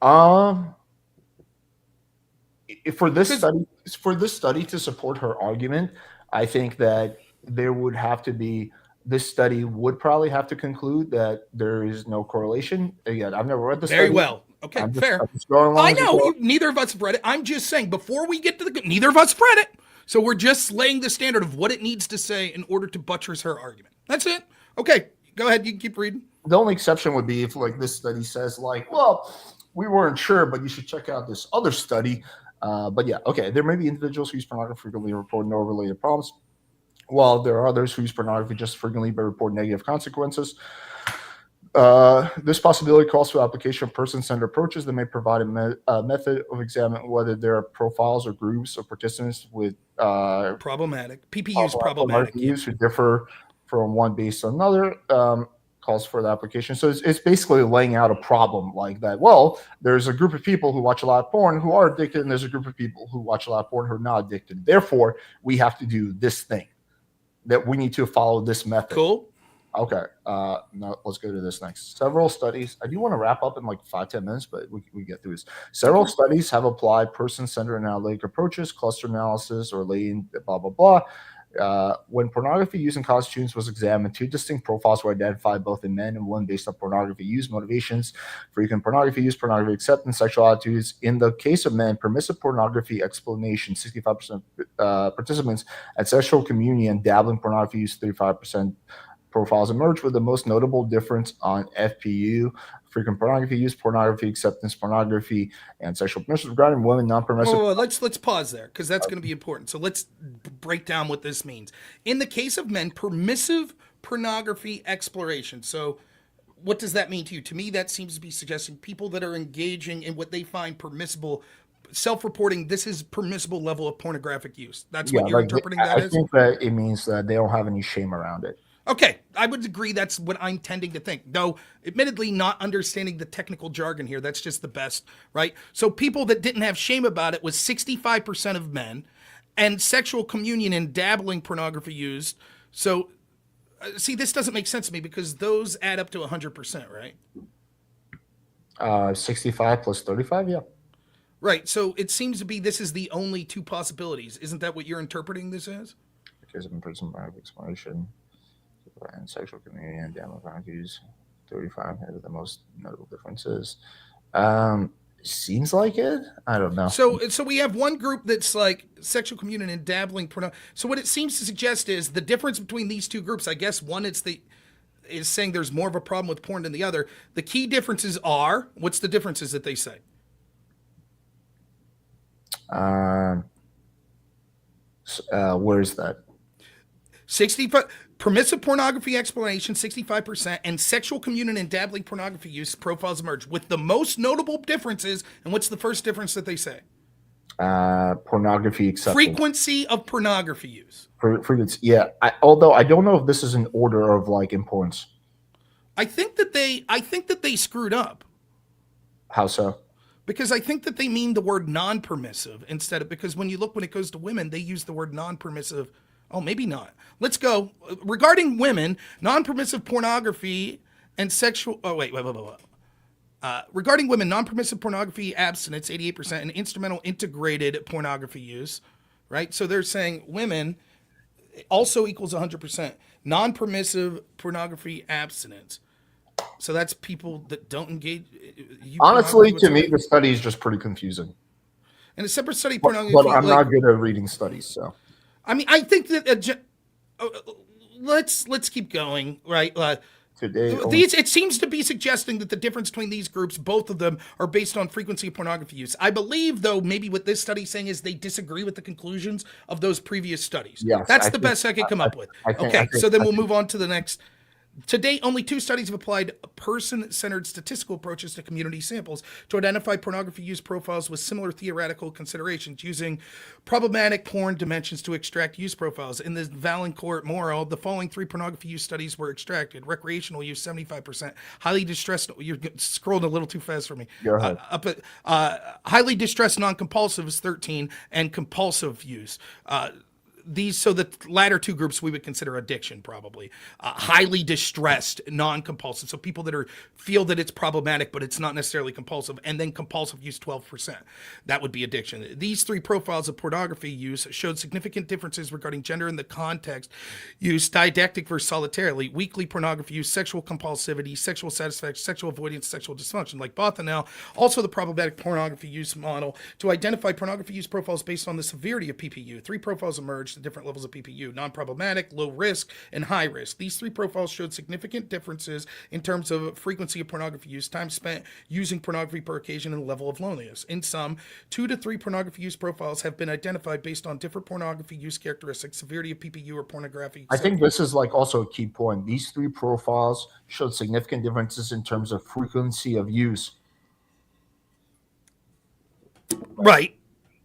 S1: For this study to support her argument, I think that there would have to be, this study would probably have to conclude that there is no correlation. Again, I've never read the study.
S2: Very well. Okay, fair. I know neither of us have read it. I'm just saying before we get to neither of us have read it. So we're just laying the standard of what it needs to say in order to buttress her argument. That's it. Okay, go ahead. You can keep reading.
S1: The only exception would be if, like, this study says, like, well, we weren't sure, but you should check out this other study. But yeah, okay, there may be individuals who use pornography frequently report no related problems, while there are others who use pornography just frequently but report negative consequences. This possibility calls for application of person-centered approaches that may provide a method of examining whether there are profiles or groups of participants with
S2: problematic PPU's problematic
S1: use who differ from one based on another. Calls for the application. So it's basically laying out a problem like that. Well, there's a group of people who watch a lot of porn who are addicted, and there's a group of people who watch a lot of porn who are not addicted. Therefore, we have to do this thing, that we need to follow this method.
S2: Cool.
S1: Okay. Now let's go to this next. Several studies. I do want to wrap up in like 5-10 minutes, but we get through this. Several studies have applied person-centered analytic approaches, cluster analysis, or laying blah, blah, blah. When pornography use in college students was examined, 2 distinct profiles were identified both in men and women based on pornography use motivations, frequent pornography use, pornography acceptance, sexual attitudes. In the case of men, permissive pornography explanation, 65% participants at sexual communion, dabbling pornography use, 35% profiles emerged, with the most notable difference on FPU, frequent pornography use, pornography acceptance, pornography, and sexual permission regarding women, non-permissive.
S2: Let's pause there because that's going to be important. So let's break down what this means. In the case of men, permissive pornography exploration. So what does that mean to you? To me, that seems to be suggesting people that are engaging in what they find permissible, self-reporting, this is permissible level of pornographic use. That's what you're interpreting that as?
S1: I think that it means that they don't have any shame around it.
S2: Okay, I would agree that's what I'm tending to think, though admittedly not understanding the technical jargon here. That's just the best, right? So people that didn't have shame about it was 65% of men, and sexual communion and dabbling pornography used. So, see, this doesn't make sense to me because those add up to 100%, right?
S1: 65 plus 35, yeah.
S2: Right. So it seems to be this is the only two possibilities. Isn't that what you're interpreting this as?
S4: Because of prison of exploration and sexual community and demographics, 35 have the most notable differences. Um, Seems like it. I don't know.
S2: So we have one group that's like sexual community and dabbling porno. So what it seems to suggest is the difference between these two groups. I guess one is saying there's more of a problem with porn than the other. The key differences are what's the differences that they say?
S4: Um, where is that?
S2: 65 permissive pornography explanation 65% and sexual communion and dabbling pornography use profiles emerge with the most notable differences. And what's the first difference that they say?
S4: Pornography acceptance.
S2: Frequency of pornography use.
S4: Frequency, yeah. Although I don't know if this is an order of like importance.
S2: I think that they screwed up.
S4: How so?
S2: Because I think that they mean the word non-permissive instead of, because when it goes to women, they use the word non-permissive. Oh, maybe not. Let's go. Regarding women, non-permissive pornography and sexual, oh, wait. Regarding women, non-permissive pornography abstinence, 88%, and instrumental integrated pornography use, right? So they're saying women also equals 100%. Non-permissive pornography abstinence. So that's people that don't engage.
S4: Honestly, to me, the study is just pretty confusing.
S2: And a separate study, pornography.
S4: But I'm not good at reading studies, so.
S2: I mean, I think that let's keep going, right? It seems to be suggesting that the difference between these groups, both of them, are based on frequency of pornography use. I believe, though, maybe what this study is saying is they disagree with the conclusions of those previous studies.
S4: Yes,
S2: that's the best I can come up with. So then we'll move on to the next. To date, only 2 studies have applied person-centered statistical approaches to community samples to identify pornography use profiles with similar theoretical considerations using problematic porn dimensions to extract use profiles. In the Valancourt Morrow, the following 3 pornography use studies were extracted. Recreational use, 75%. Highly distressed, you're scrolling a little too fast for me.
S4: Go ahead.
S2: Highly distressed non-compulsive is 13, and compulsive use. So the latter 2 groups we would consider addiction, probably. Highly distressed, non-compulsive. So people that feel that it's problematic, but it's not necessarily compulsive. And then compulsive use, 12%. That would be addiction. These 3 profiles of pornography use showed significant differences regarding gender in the context use, didactic versus solitarily, weekly pornography use, sexual compulsivity, sexual satisfaction, sexual avoidance, sexual dysfunction, like Bothanel. Also the problematic pornography use model to identify pornography use profiles based on the severity of PPU. 3 profiles emerged. Different levels of PPU, non-problematic, low risk, and high risk. These 3 profiles showed significant differences in terms of frequency of pornography use, time spent using pornography per occasion, and level of loneliness. In sum, 2 to 3 pornography use profiles have been identified based on different pornography use characteristics, severity of PPU or pornography.
S4: I think this is like also a key point. These 3 profiles showed significant differences in terms of frequency of use.
S2: Right.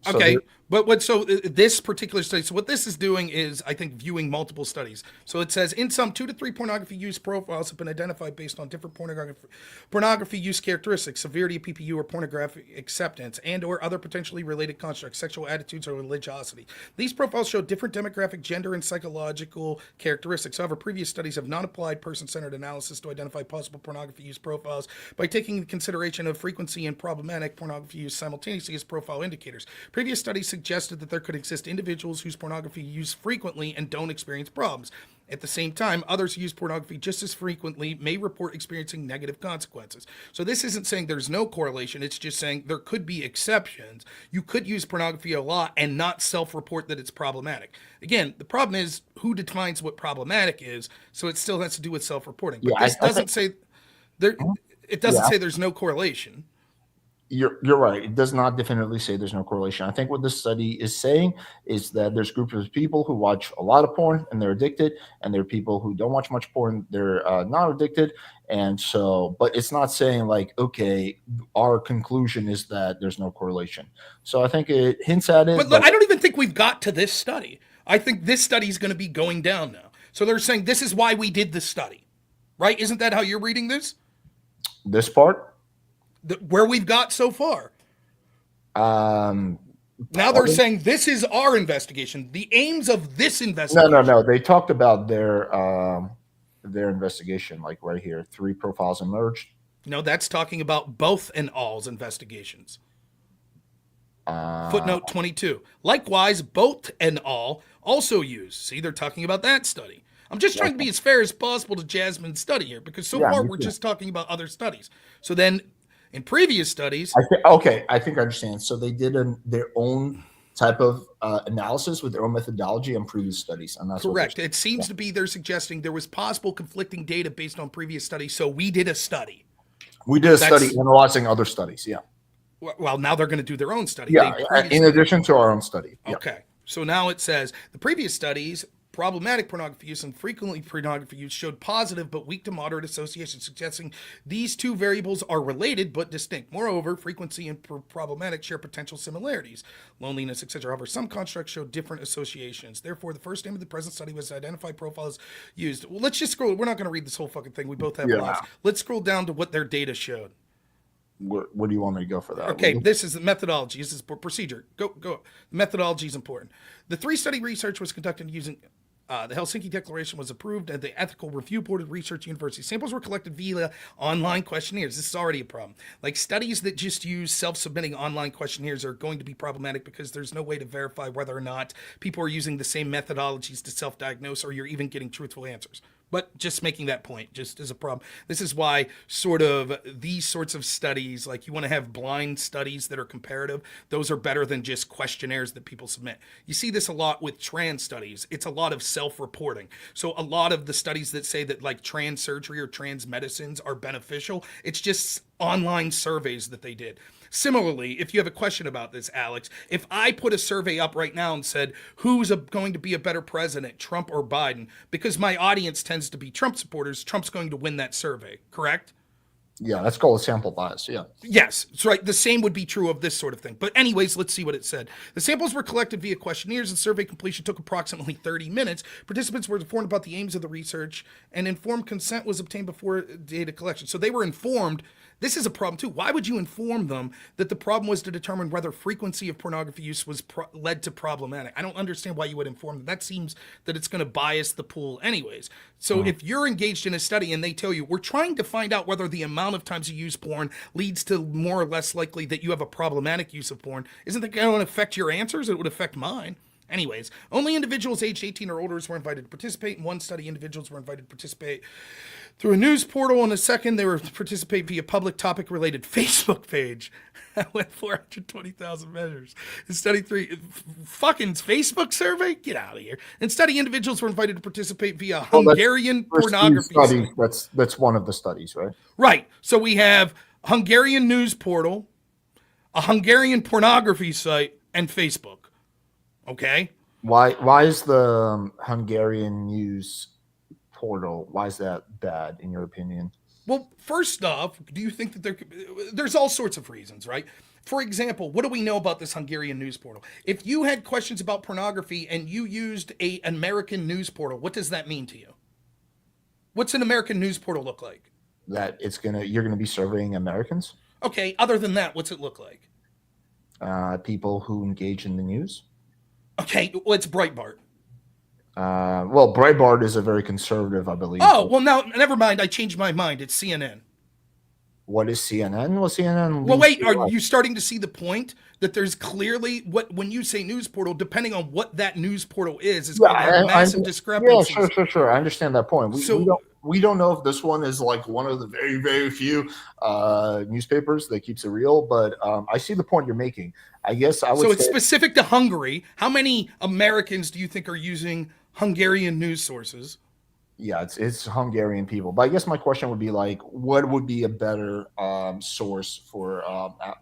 S2: Okay. But this particular study, so what this is doing is, I think, viewing multiple studies. So it says, in some 2 to 3 pornography use profiles have been identified based on different pornography use characteristics, severity of PPU or pornographic acceptance, and or other potentially related constructs, sexual attitudes or religiosity. These profiles show different demographic, gender, and psychological characteristics. However, previous studies have not applied person-centered analysis to identify possible pornography use profiles by taking into consideration of frequency and problematic pornography use simultaneously as profile indicators. Previous studies suggested that there could exist individuals whose pornography use frequently and don't experience problems. At the same time, others who use pornography just as frequently may report experiencing negative consequences. So this isn't saying there's no correlation. It's just saying there could be exceptions. You could use pornography a lot and not self-report that it's problematic. Again, the problem is who defines what problematic is, so it still has to do with self-reporting. But this doesn't say there. It doesn't say there's no correlation.
S4: You're right. It does not definitively say there's no correlation. I think what this study is saying is that there's groups of people who watch a lot of porn and they're addicted, and there are people who don't watch much porn, they're not addicted. And so, but it's not saying like, okay, our conclusion is that there's no correlation. So I think it hints at it.
S2: But I don't even think we've got to this study. I think this study is going to be going down now. So they're saying this is why we did this study, right? Isn't that how you're reading this?
S4: This part?
S2: Where we've got so far.
S4: Now
S2: they're saying this is our investigation. The aims of this investigation.
S4: No. They talked about their investigation, like right here. 3 profiles emerged.
S2: No, that's talking about both and all's investigations. Footnote 22. Likewise, Boat and al. Also use. See, they're talking about that study. I'm just trying to be as fair as possible to Jasmine's study here, because so far we're just talking about other studies. So then, in previous studies,
S4: I think I understand. So they did their own type of analysis with their own methodology on previous studies, and that's
S2: correct. It seems to be they're suggesting there was possible conflicting data based on previous studies. So we did a study.
S4: We did a study analyzing other studies. Yeah.
S2: Well, now they're going to do their own study.
S4: Yeah, in addition to our own study. Yeah.
S2: Okay. So now it says the previous studies, problematic pornography use and frequently pornography use, showed positive but weak to moderate associations, suggesting these two variables are related but distinct. Moreover, frequency and problematic share potential similarities, loneliness, etc. However, some constructs show different associations. Therefore, the first aim of the present study was to identify profiles used. Well, let's just scroll. We're not going to read this whole fucking thing. We both have lives. Let's scroll down to what their data showed.
S4: What do you want me to go for that?
S2: Okay, this is the methodology. This is procedure. Go. The methodology is important. The 3-study research was conducted using the Helsinki Declaration was approved, and the Ethical Review Board of Research University. Samples were collected via online questionnaires. This is already a problem. Like, studies that just use self-submitting online questionnaires are going to be problematic because there's no way to verify whether or not people are using the same methodologies to self-diagnose, or you're even getting truthful answers. But just making that point just is a problem. This is why sort of these sorts of studies, like you want to have blind studies that are comparative, those are better than just questionnaires that people submit. You see this a lot with trans studies. It's a lot of self-reporting. So a lot of the studies that say that like trans surgery or trans medicines are beneficial, it's just online surveys that they did. Similarly, if you have a question about this, Alex, if I put a survey up right now and said, who's going to be a better president, Trump or Biden? Because my audience tends to be Trump supporters, Trump's going to win that survey, correct?
S4: Yeah, that's called a sample bias. Yeah.
S2: Yes, that's right. The same would be true of this sort of thing. But anyways, let's see what it said. The samples were collected via questionnaires, and survey completion took approximately 30 minutes. Participants were informed about the aims of the research, and informed consent was obtained before data collection. So they were informed. This is a problem too. Why would you inform them that the problem was to determine whether frequency of pornography use was led to problematic? I don't understand why you would inform them. That seems that it's going to bias the pool anyways. So if you're engaged in a study and they tell you, we're trying to find out whether the amount of times you use porn leads to more or less likely that you have a problematic use of porn, isn't that going to affect your answers? It would affect mine. Anyways, only individuals aged 18 or older were invited to participate. In one study, individuals were invited to participate through a news portal. In a second, they were to participate via public topic-related Facebook page with 420,000 measures. In study 3, fucking Facebook survey? Get out of here. In study, individuals were invited to participate via Hungarian pornography
S4: study. That's one of the studies, right?
S2: Right. So we have Hungarian news portal, a Hungarian pornography site, and Facebook. Okay.
S4: Why is the Hungarian news portal, why is that bad in your opinion?
S2: Well, first off, do you think that there's all sorts of reasons, right? For example, what do we know about this Hungarian news portal? If you had questions about pornography and you used an American news portal, what does that mean to you? What's an American news portal look like?
S4: That you're gonna be surveying Americans.
S2: Okay. Other than that, what's it look like?
S4: People who engage in the news.
S2: Okay, well, it's Breitbart.
S4: Well, Breitbart is a very conservative, I believe.
S2: Oh, well, now, never mind. I changed my mind. It's CNN.
S4: What is CNN? Well, CNN.
S2: Well, wait, are you starting to see the point that there's clearly when you say news portal, depending on what that news portal is going to have massive discrepancies.
S4: Yeah, sure. I understand that point. We don't know if this one is like one of the very, very few newspapers that keeps it real, but I see the point you're making. I guess I would say.
S2: So it's specific to Hungary. How many Americans do you think are using Hungarian news sources?
S4: Yeah, it's Hungarian people. But I guess my question would be like, what would be a better source for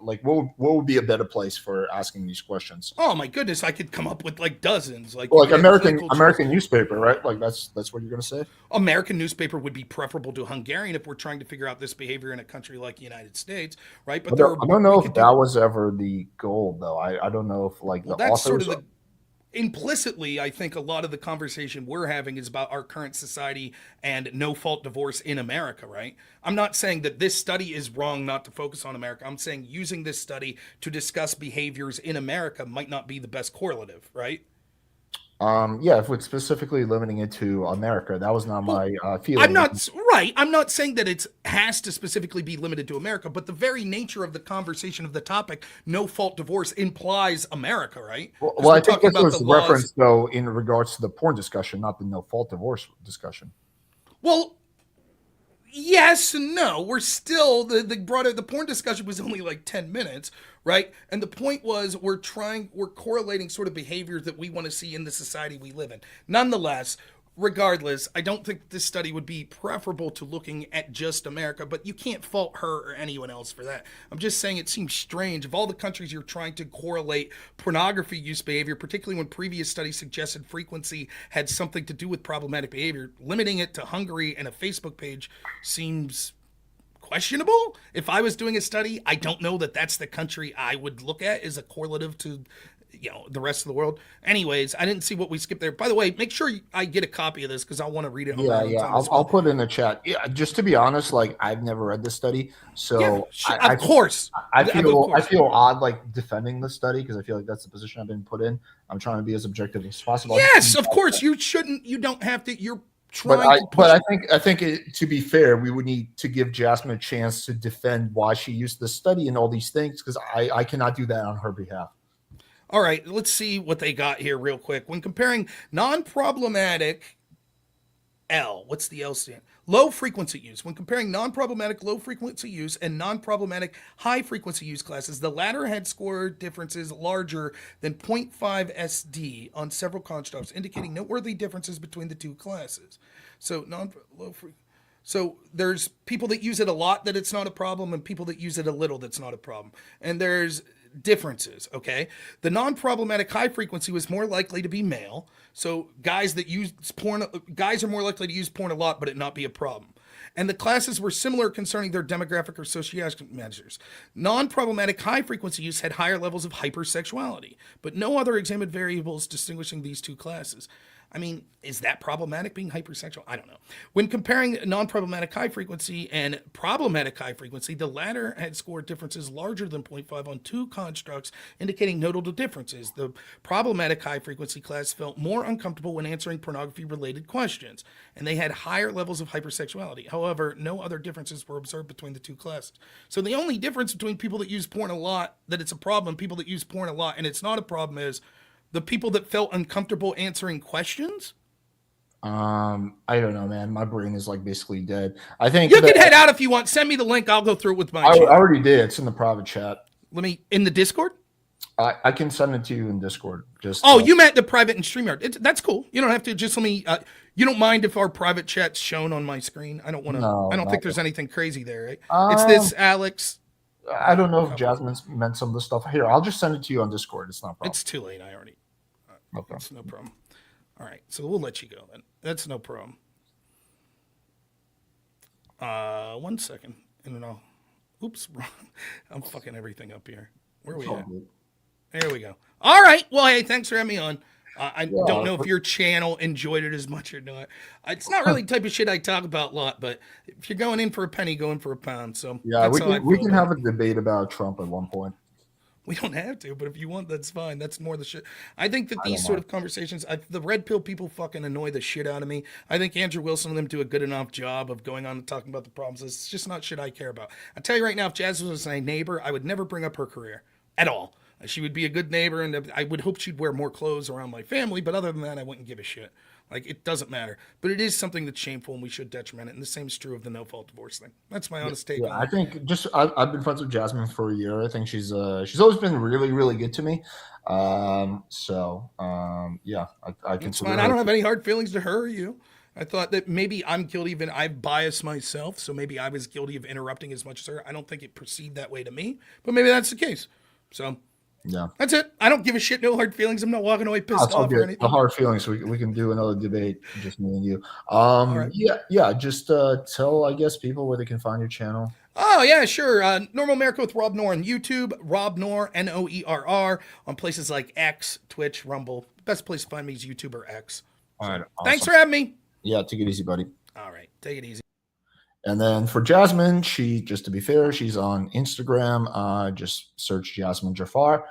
S4: what would be a better place for asking these questions?
S2: Oh my goodness, I could come up with like dozens. Like
S4: American newspaper, right? Like that's what you're gonna say.
S2: American newspaper would be preferable to Hungarian if we're trying to figure out this behavior in a country like the United States, right? But
S4: I don't know if that was ever the goal, though. I don't know if the
S2: that's
S4: authors.
S2: Sort of implicitly, I think a lot of the conversation we're having is about our current society and no-fault divorce in America, right? I'm not saying that this study is wrong not to focus on America. I'm saying using this study to discuss behaviors in America might not be the best correlative, right?
S4: Yeah, if it's specifically limiting it to America, that was not my feeling.
S2: I'm not right. I'm not saying that it has to specifically be limited to America, but the very nature of the conversation of the topic, no fault divorce, implies America, right?
S4: Well,
S2: 'Cause
S4: well,
S2: we're
S4: I think
S2: talking
S4: this
S2: about the
S4: was
S2: laws.
S4: referenced though in regards to the porn discussion, not the no fault divorce discussion.
S2: Well, yes and no. We're still the porn discussion was only like 10 minutes, right? And the point was we're correlating sort of behaviors that we want to see in the society we live in. Nonetheless, regardless, I don't think this study would be preferable to looking at just America, but you can't fault her or anyone else for that. I'm just saying it seems strange. Of all the countries you're trying to correlate pornography use behavior, particularly when previous studies suggested frequency had something to do with problematic behavior, limiting it to Hungary and a Facebook page seems questionable. If I was doing a study, I don't know that that's the country I would look at as a correlative to the rest of the world. Anyways, I didn't see what we skipped there. By the way, make sure I get a copy of this because I want to read it on my own time as well.
S4: I'll put it in the chat. Yeah, just to be honest, like I've never read this study, so
S2: Yeah, of course.
S4: I feel odd like defending the study because I feel like that's the position I've been put in. I'm trying to be as objective as possible.
S2: Yes, of course. You shouldn't. You don't have to. You're trying to push.
S4: But I think to be fair, we would need to give Jasmine a chance to defend why she used the study and all these things because I cannot do that on her behalf.
S2: All right, let's see what they got here real quick. When comparing non-problematic L, what's the L stand? Low frequency use. When comparing non-problematic low frequency use and non-problematic high frequency use classes, the latter had scored differences larger than 0.5 SD on several constructs, indicating noteworthy differences between the two classes. So So there's people that use it a lot that it's not a problem, and people that use it a little that's not a problem. And there's differences, okay? The non-problematic high frequency was more likely to be male. So guys are more likely to use porn a lot, but it not be a problem. And the classes were similar concerning their demographic or socioeconomic measures. Non-problematic high-frequency use had higher levels of hypersexuality, but no other examined variables distinguishing these two classes. I mean, is that problematic, being hypersexual? I don't know. When comparing non-problematic high frequency and problematic high frequency, the latter had scored differences larger than 0.5 on two constructs, indicating notable differences. The problematic high frequency class felt more uncomfortable when answering pornography-related questions, and they had higher levels of hypersexuality. However, no other differences were observed between the two classes. So the only difference between people that use porn a lot, that it's a problem, people that use porn a lot, and it's not a problem, is the people that felt uncomfortable answering questions?
S4: I don't know, man. My brain is like basically dead. I think
S2: you can head out if you want. Send me the link. I'll go through it with my
S4: I already did. It's in the private chat.
S2: Let me in the Discord.
S4: I can send it to you in Discord. Just
S2: you meant the private and StreamYard. That's cool. You don't have to. Just let me. You don't mind if our private chat's shown on my screen? I don't want to. No, I don't think there's anything crazy there. Right? It's this Alex.
S4: I don't know if Jasmine's meant some of the stuff here. I'll just send it to you on Discord. It's not a problem.
S2: It's too late. I already. Okay. It's no problem. All right, so we'll let you go then. That's no problem. 1 second, and then oops, wrong. I'm fucking everything up here. Where are we at? There we go. All right. Well, hey, thanks for having me on. I don't know if your channel enjoyed it as much or not. It's not really the type of shit I talk about a lot, but if you're going in for a penny, go in for a pound. So
S4: yeah, we can have a debate about Trump at one point.
S2: We don't have to, but if you want, that's fine. That's more the shit. I think that these sort of conversations, the red pill people fucking annoy the shit out of me. I think Andrew Wilson and them do a good enough job of going on and talking about the problems. It's just not shit I care about. I tell you right now, if Jazz was my neighbor, I would never bring up her career at all. She would be a good neighbor, and I would hope she'd wear more clothes around my family, but other than that, I wouldn't give a shit. Like, it doesn't matter. But it is something that's shameful, and we should detriment it. And the same is true of the no-fault divorce thing. That's my honest take on it.
S4: I think I've been friends with Jasmine for a year. I think she's always been really, really good to me. I consider
S2: her. I don't have any hard feelings to her or you. I thought that maybe I'm guilty of I've biased myself, so maybe I was guilty of interrupting as much as her. I don't think it perceived that way to me, but maybe that's the case. So yeah, that's it. I don't give a shit. No hard feelings. I'm not walking away pissed off or anything.
S4: The hard feelings. We can do another debate, just me and you.
S2: Right.
S4: Yeah. Just tell, I guess, people where they can find your channel.
S2: Oh yeah, sure. Normal America with Rob Noor on YouTube. Rob Noor, Noerr, on places like X, Twitch, Rumble. The best place to find me is YouTube or X.
S4: All right. Awesome.
S2: Thanks for having me.
S4: Yeah, take it easy, buddy.
S2: All right, take it easy.
S4: And then for Jasmine, just to be fair, she's on Instagram. Just search Jasmine Jafar.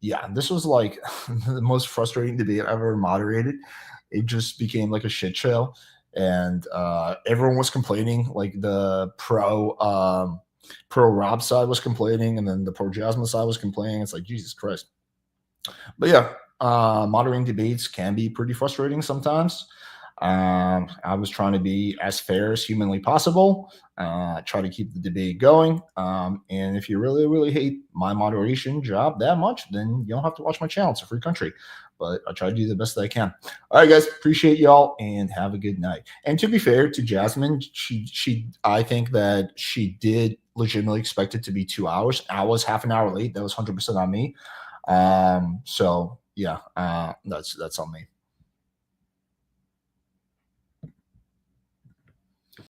S4: yeah, this was like the most frustrating debate I've ever moderated. It just became like a shit show, and everyone was complaining. Like the pro Rob side was complaining, and then the pro Jasmine side was complaining. It's like Jesus Christ. But yeah, moderating debates can be pretty frustrating sometimes. I was trying to be as fair as humanly possible, try to keep the debate going. And if you really, really hate my moderation job that much, then you don't have to watch my channel. It's a free country. But I try to do the best that I can. All right, guys, appreciate y'all and have a good night. And to be fair to Jasmine, I think that she did legitimately expect it to be 2 hours. I was half an hour late. That was 100% on me. So yeah, that's on me.